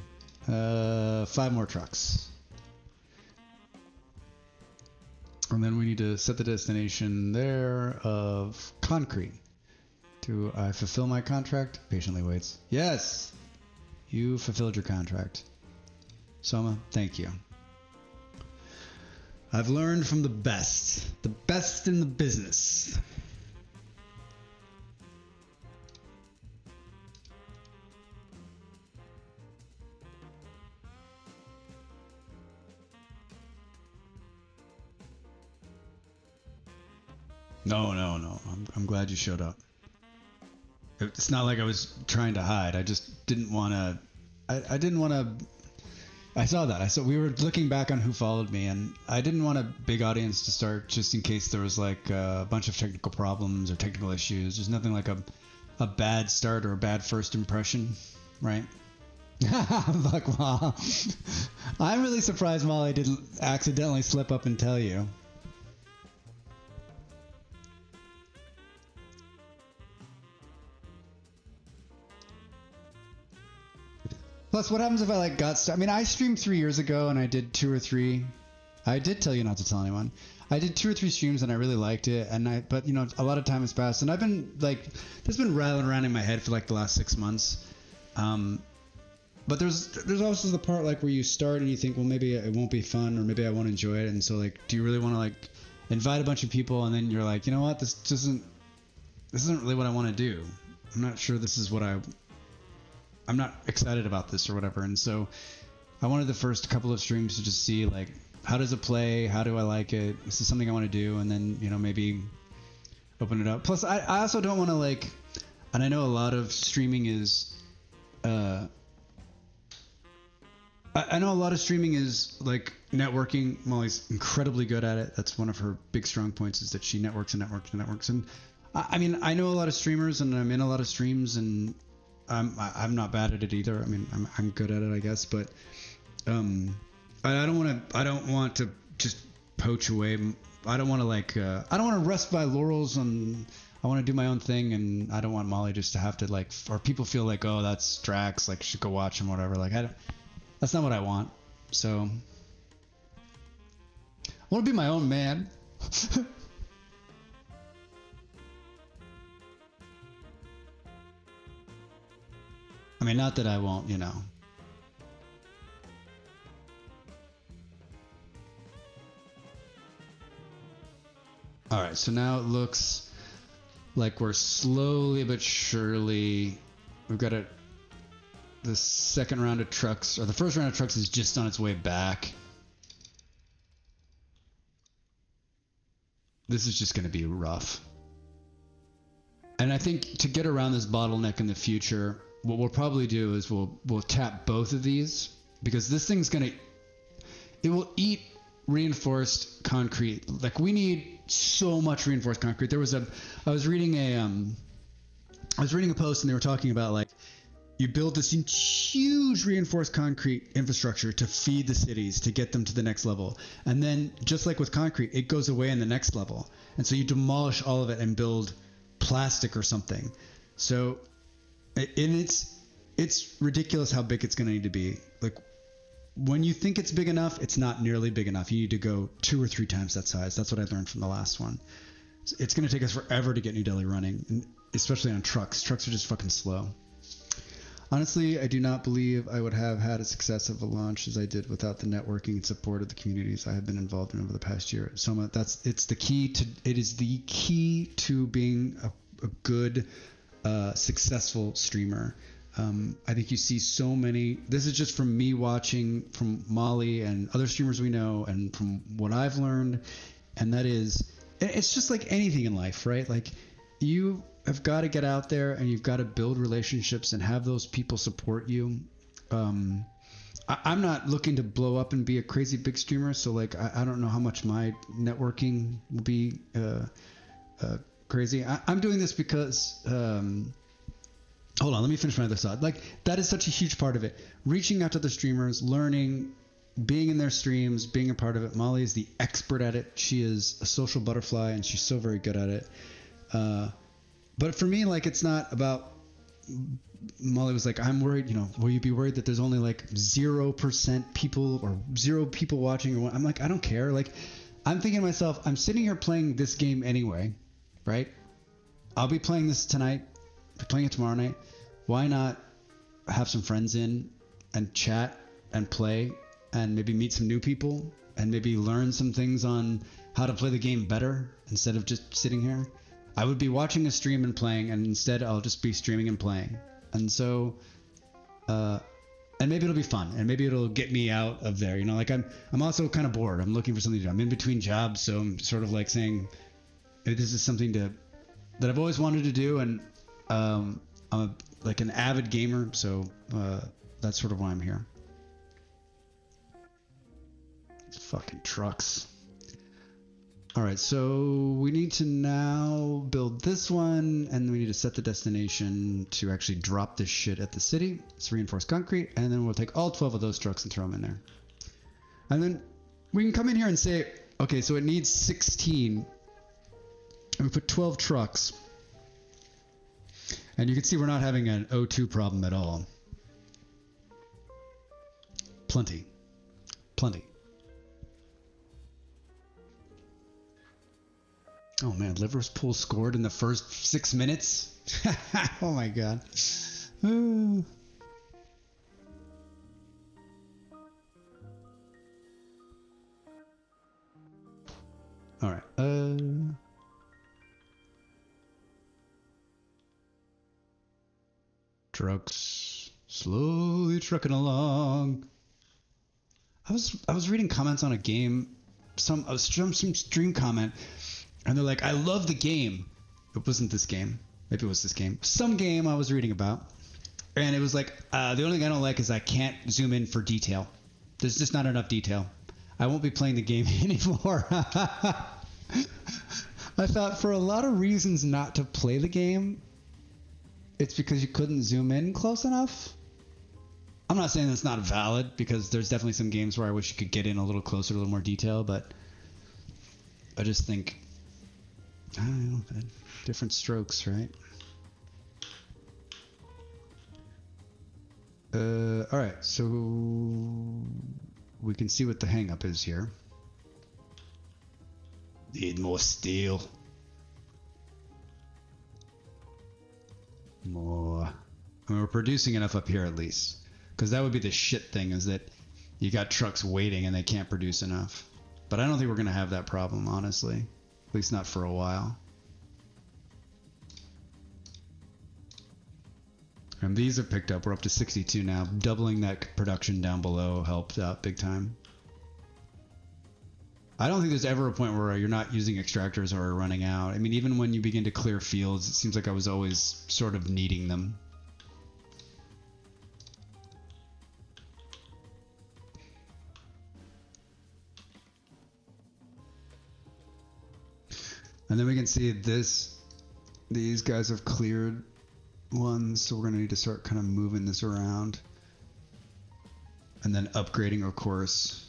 5 more trucks. And then we need to set the destination there of concrete. Do I fulfill my contract? Patiently waits. Yes! You fulfilled your contract. Soma, thank you. I've learned from the best in the business. No. I'm glad you showed up. It's not like I was trying to hide. I just didn't want to. I didn't want to. I saw that. I saw we were looking back on who followed me, and I didn't want a big audience to start just in case there was like a bunch of technical problems or technical issues. There's nothing like a bad start or a bad first impression, right? Fuck, Molly. I'm really surprised Molly didn't accidentally slip up and tell you. Plus, what happens if I like I mean, I streamed 3 years ago and I did 2 or 3. I did tell you not to tell anyone. I did 2 or 3 streams and I really liked it. But you know, a lot of time has passed and I've been like, this has been rattling around in my head for like the last 6 months. But there's also the part like where you start and you think, well, maybe it won't be fun or maybe I won't enjoy it. And so like, do you really want to like invite a bunch of people and then you're like, you know what, this isn't really what I want to do. I'm not sure this is what I'm not excited about this or whatever. And so I wanted the first couple of streams to just see like, how does it play? How do I like it? Is this something I want to do? And then, you know, maybe open it up. Plus I also don't want to like, and I know a lot of streaming is, I know a lot of streaming is like networking. Molly's incredibly good at it. That's one of her big strong points is that she networks and networks and networks. And I mean, I know a lot of streamers and I'm in a lot of streams and I'm not bad at it either. I mean, I'm good at it, I guess. But I don't want to just poach away. I don't want to like I don't want to rest my laurels and I want to do my own thing. And I don't want Molly just to have to like, or people feel like, oh, that's Drax, like should go watch him, whatever. Like that's not what I want. So I want to be my own man. I mean, not that I won't, you know. All right, so now it looks like we're slowly but surely, we've got the second round of trucks, or the first round of trucks is just on its way back. This is just going to be rough. And I think to get around this bottleneck in the future, what we'll probably do is we'll tap both of these because this thing's it will eat reinforced concrete. Like we need so much reinforced concrete. I was reading a post and they were talking about like you build this huge reinforced concrete infrastructure to feed the cities to get them to the next level. And then just like with concrete, it goes away in the next level. And so you demolish all of it and build plastic or something. So it's ridiculous how big it's going to need to be. Like when you think it's big enough, it's not nearly big enough. You need to go 2 or 3 times that size. That's what I learned from the last one. It's going to take us forever to get New Delhi running, and especially on trucks. Trucks are just fucking slow. Honestly, I do not believe I would have had a success of a launch as I did without the networking and support of the communities I have been involved in over the past year. So it is the key to being a good, successful streamer. I think you see so many, this is just from me watching from Molly and other streamers we know and from what I've learned. And that is, it's just like anything in life, right? Like you have got to get out there and you've got to build relationships and have those people support you. I'm not looking to blow up and be a crazy big streamer. So like, I don't know how much my networking will be, crazy. I'm doing this because, hold on, let me finish my other thought. Like that is such a huge part of it. Reaching out to the streamers, learning, being in their streams, being a part of it. Molly is the expert at it. She is a social butterfly and she's so very good at it. But for me, like, it's not about, Molly was like, I'm worried, you know, will you be worried that there's only like 0% people or 0 people watching? Or what? I'm like, I don't care. Like, I'm thinking to myself, I'm sitting here playing this game anyway, right? I'll be playing this tonight, playing it tomorrow night. Why not have some friends in and chat and play and maybe meet some new people and maybe learn some things on how to play the game better instead of just sitting here? I would be watching a stream and playing, and instead I'll just be streaming and playing. And so, and maybe it'll be fun, and maybe it'll get me out of there. You know, like I'm also kind of bored. I'm looking for something to do. I'm in between jobs, so I'm sort of like saying, this is something that I've always wanted to do, and I'm like an avid gamer, so that's sort of why I'm here. Fucking trucks. All right, so we need to now build this one, and we need to set the destination to actually drop this shit at the city. It's reinforced concrete, and then we'll take all 12 of those trucks and throw them in there. And then we can come in here and say, okay, so it needs 16, and we put 12 trucks. And you can see we're not having an O2 problem at all. Plenty. Plenty. Oh man, Liverpool scored in the first 6 minutes. Oh my god. Ooh. All right. Trucks slowly trucking along. I was reading comments on a game, some stream comment, and they're like, "I love the game." It wasn't this game. Maybe it was this game. Some game I was reading about, and it was like, the only thing I don't like is I can't zoom in for detail. There's just not enough detail. I won't be playing the game anymore. I thought for a lot of reasons not to play the game, it's because you couldn't zoom in close enough. I'm not saying that's not valid, because there's definitely some games where I wish you could get in a little closer, a little more detail, but I just think, I don't know, different strokes, right? All right, so we can see what the hang up is here. Need more steel. More. I mean, we're producing enough up here at least. Because that would be the shit thing, is that you got trucks waiting and they can't produce enough. But I don't think we're going to have that problem, honestly. At least not for a while. And these have picked up. We're up to 62 now. Doubling that production down below helped out big time. I don't think there's ever a point where you're not using extractors or running out. I mean, even when you begin to clear fields, it seems like I was always sort of needing them. And then we can see these guys have cleared ones, so we're going to need to start kind of moving this around. And then upgrading, of course,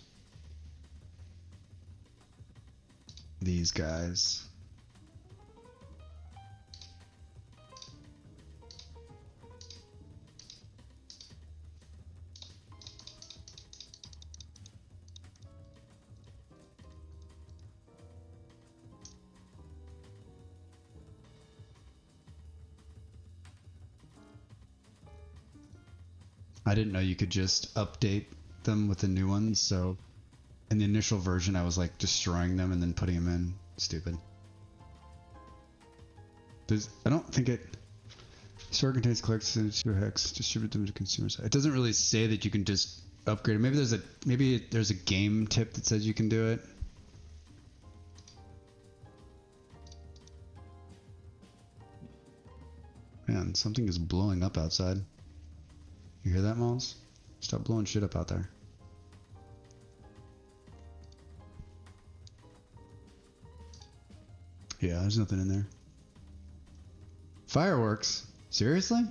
these guys. I didn't know you could just update them with the new ones, so in the initial version I was like destroying them and then putting them in. Stupid. I don't think it... Store contains collects to hex, distribute them to consumers. It doesn't really say that you can just upgrade it. Maybe there's a game tip that says you can do it. Man, something is blowing up outside. You hear that, Malls? Stop blowing shit up out there. Yeah, there's nothing in there. Fireworks? Seriously?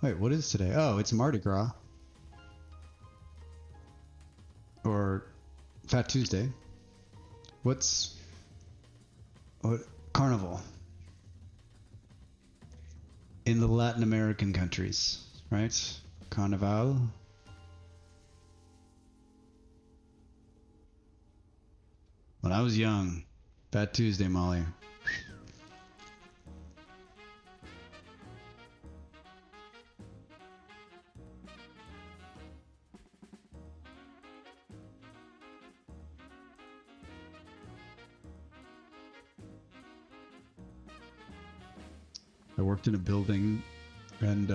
Wait, what is today? Oh, it's Mardi Gras. Or Fat Tuesday. What? Carnival. In the Latin American countries, right? Carnival. When I was young, Fat Tuesday, Molly. I worked in a building, and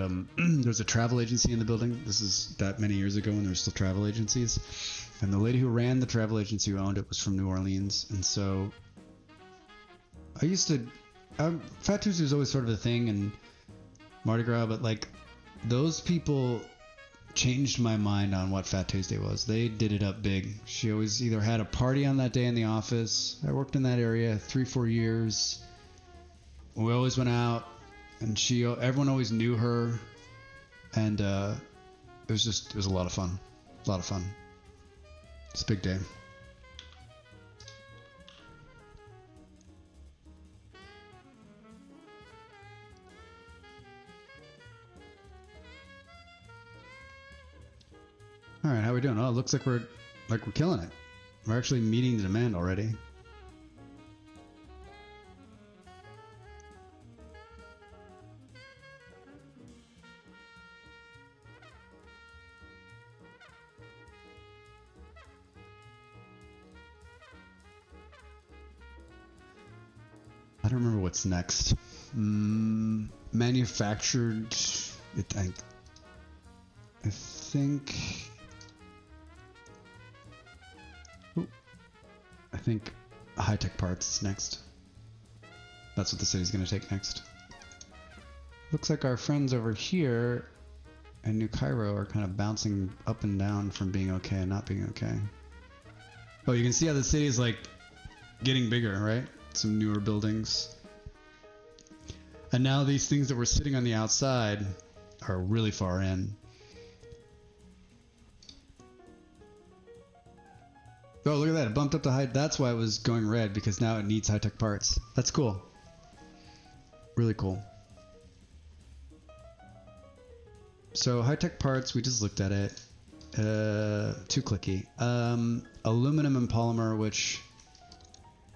there's a travel agency in the building. This is that many years ago when there were still travel agencies. And the lady who ran the travel agency who owned it was from New Orleans. And so I used to... Fat Tuesday was always sort of a thing, and Mardi Gras, but like those people changed my mind on what Fat Tuesday was. They did it up big. She always either had a party on that day in the office. I worked in that area 3-4 years. We always went out, and everyone always knew her, and it was a lot of fun. A lot of fun. It's a big day. All right, how we doing? Oh, it looks like we're killing it. We're actually meeting the demand already. I don't remember what's next. Manufactured. I think high-tech parts is next. That's what the city's gonna take next. Looks like our friends over here in New Cairo are kind of bouncing up and down from being okay and not being okay. Oh, you can see how the city is like getting bigger, right? Some newer buildings. And now these things that were sitting on the outside are really far in. Oh, look at that. It bumped up the height. That's why it was going red, because now it needs high-tech parts. That's cool. Really cool. So high-tech parts, we just looked at it. Too clicky. Aluminum and polymer, which,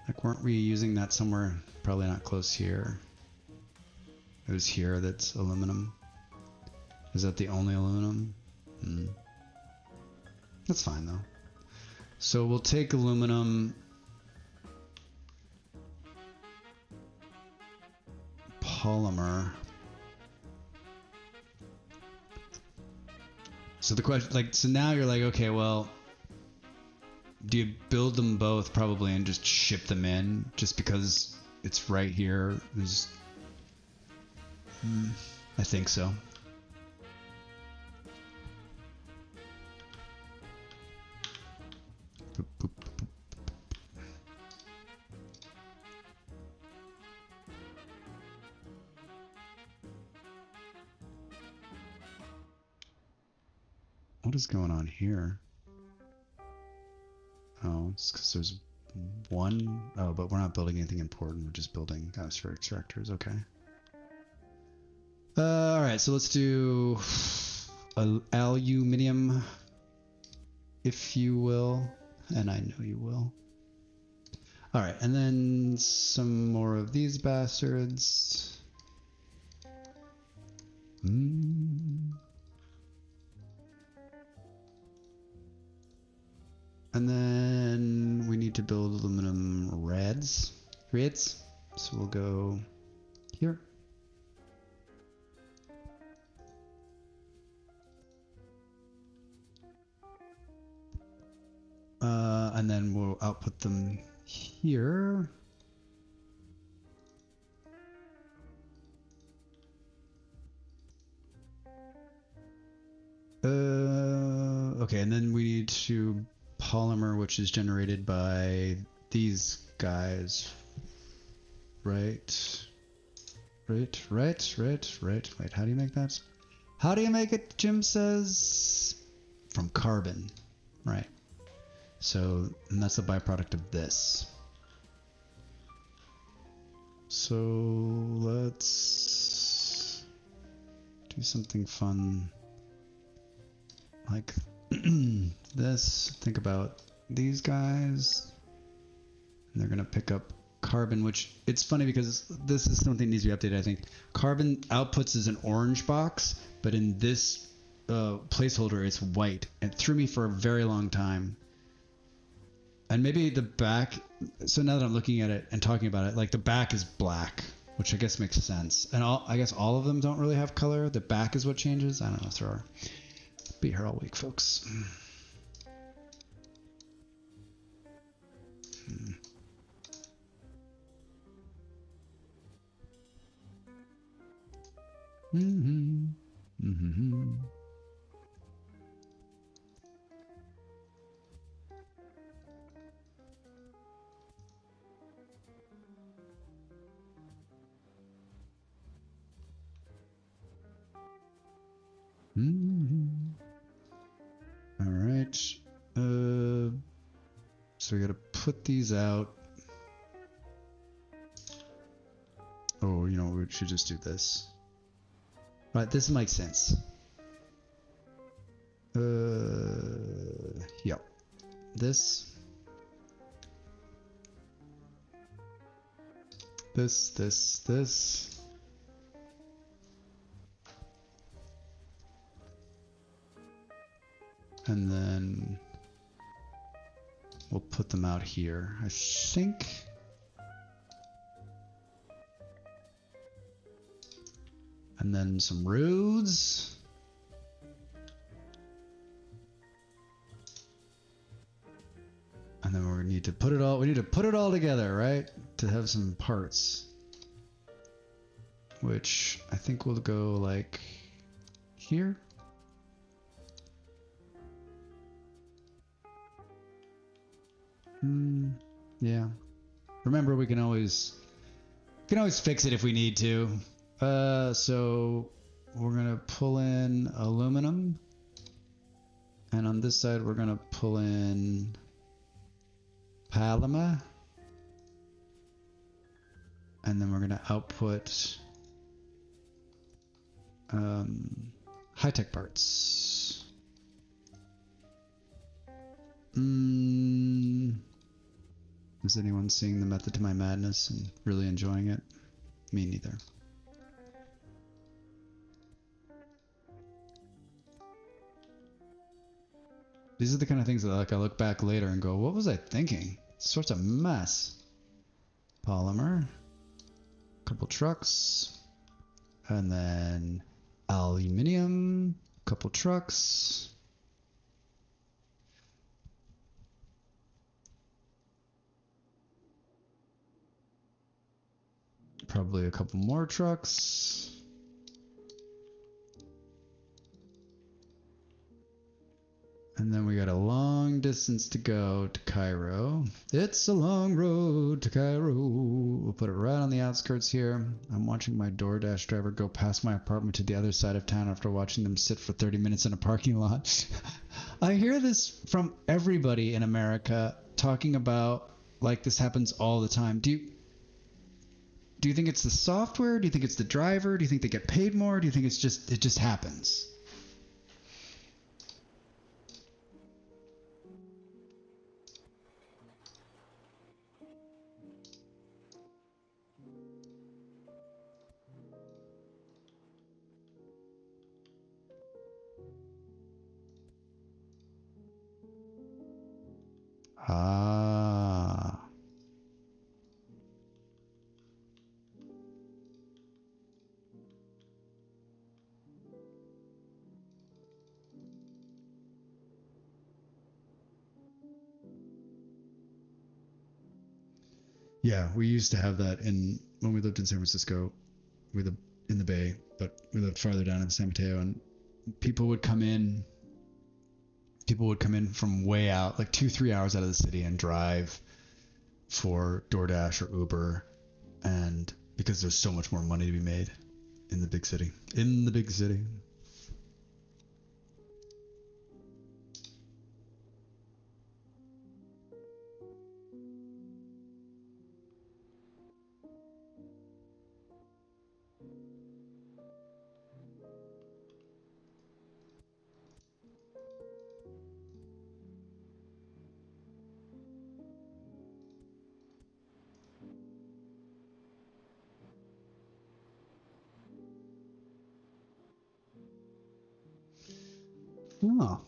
like, weren't we using that somewhere? Probably not close here. It was here that's aluminum. Is that the only aluminum? That's fine though. So we'll take aluminum, polymer. So the question, like, so now you're like, okay, well, do you build them both probably and just ship them in just because it's right here? I think so. Boop, boop, boop. What is going on here? Oh, it's because there's one. Oh, but we're not building anything important. We're just building atmospheric extractors. Okay. All right. So let's do aluminium, if you will, and I know you will. All right, and then some more of these bastards. And then we need to build aluminum reds. So we'll go here. And then we'll output them here. Okay, and then we need to polymer, which is generated by these guys. Right. Wait, how do you make that? How do you make it, Jim says? From carbon, right. So, and that's a byproduct of this. So, let's do something fun like this. Think about these guys. And they're going to pick up carbon, which it's funny because this is something that needs to be updated, I think. Carbon outputs is an orange box, but in this placeholder, it's white. It threw me for a very long time. And maybe the back, so now that I'm looking at it and talking about it, like the back is black, which I guess makes sense. And I guess all of them don't really have color. The back is what changes. I don't know if there are. Be here all week, folks. All right. So we got to put these out. Oh, you know, we should just do this. Right, this makes sense. Yep. This. And then we'll put them out here, I think. And then some roads. And then we need to put it all together, right? To have some parts. Which I think will go like here. Yeah. Remember, we can always fix it if we need to. So we're gonna pull in aluminum, and on this side we're gonna pull in polymer, and then we're gonna output high-tech parts. Is anyone seeing the method to my madness and really enjoying it? Me neither. These are the kind of things that like I look back later and go, what was I thinking? It's such a mess. Polymer, couple trucks, and then aluminium, couple trucks. Probably a couple more trucks. And then we got a long distance to go to Cairo. It's a long road to Cairo. We'll put it right on the outskirts here. I'm watching my DoorDash driver go past my apartment to the other side of town after watching them sit for 30 minutes in a parking lot. I hear this from everybody in America talking about like this happens all the time. Do you think it's the software? Do you think it's the driver? Do you think they get paid more? Do you think it just happens? Ah. Yeah, we used to have that when we lived in San Francisco. We lived in the Bay, but we lived farther down in San Mateo, and people would come in from way out, like 2-3 hours out of the city, and drive for DoorDash or Uber, and because there's so much more money to be made in the big city. Oh,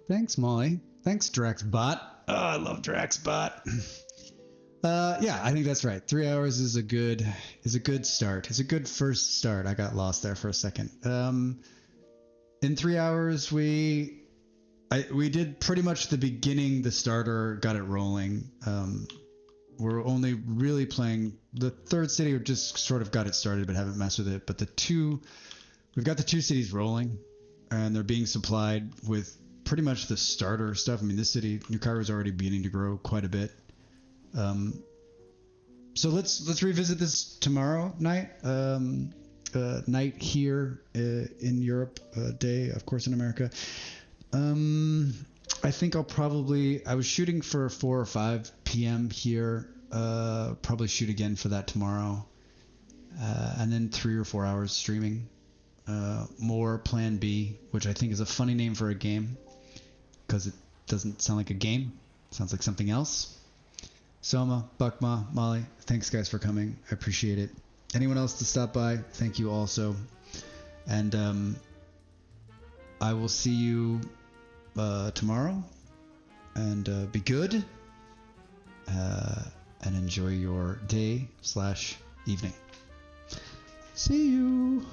thanks, Molly. Thanks, Draxbot. Oh, I love Draxbot. Yeah, I think that's right. 3 hours is a good start. It's a good first start. I got lost there for a second. In 3 hours, we did pretty much the beginning, the starter, got it rolling. We're only really playing the third city. We just sort of got it started, but haven't messed with it. But we've got the 2 cities rolling, and they're being supplied with pretty much the starter stuff. I mean, this city, New Cairo, is already beginning to grow quite a bit. So let's revisit this tomorrow night. Night here in Europe, day, of course, in America. I think I was shooting for 4 or 5 p.m. here. Probably shoot again for that tomorrow. And then 3 or 4 hours streaming more Plan B, which I think is a funny name for a game because it doesn't sound like a game. It sounds like something else. Soma, Bakma, Molly, thanks guys for coming. I appreciate it. Anyone else to stop by, thank you also. And I will see you tomorrow. And be good. And enjoy your day/evening. See you.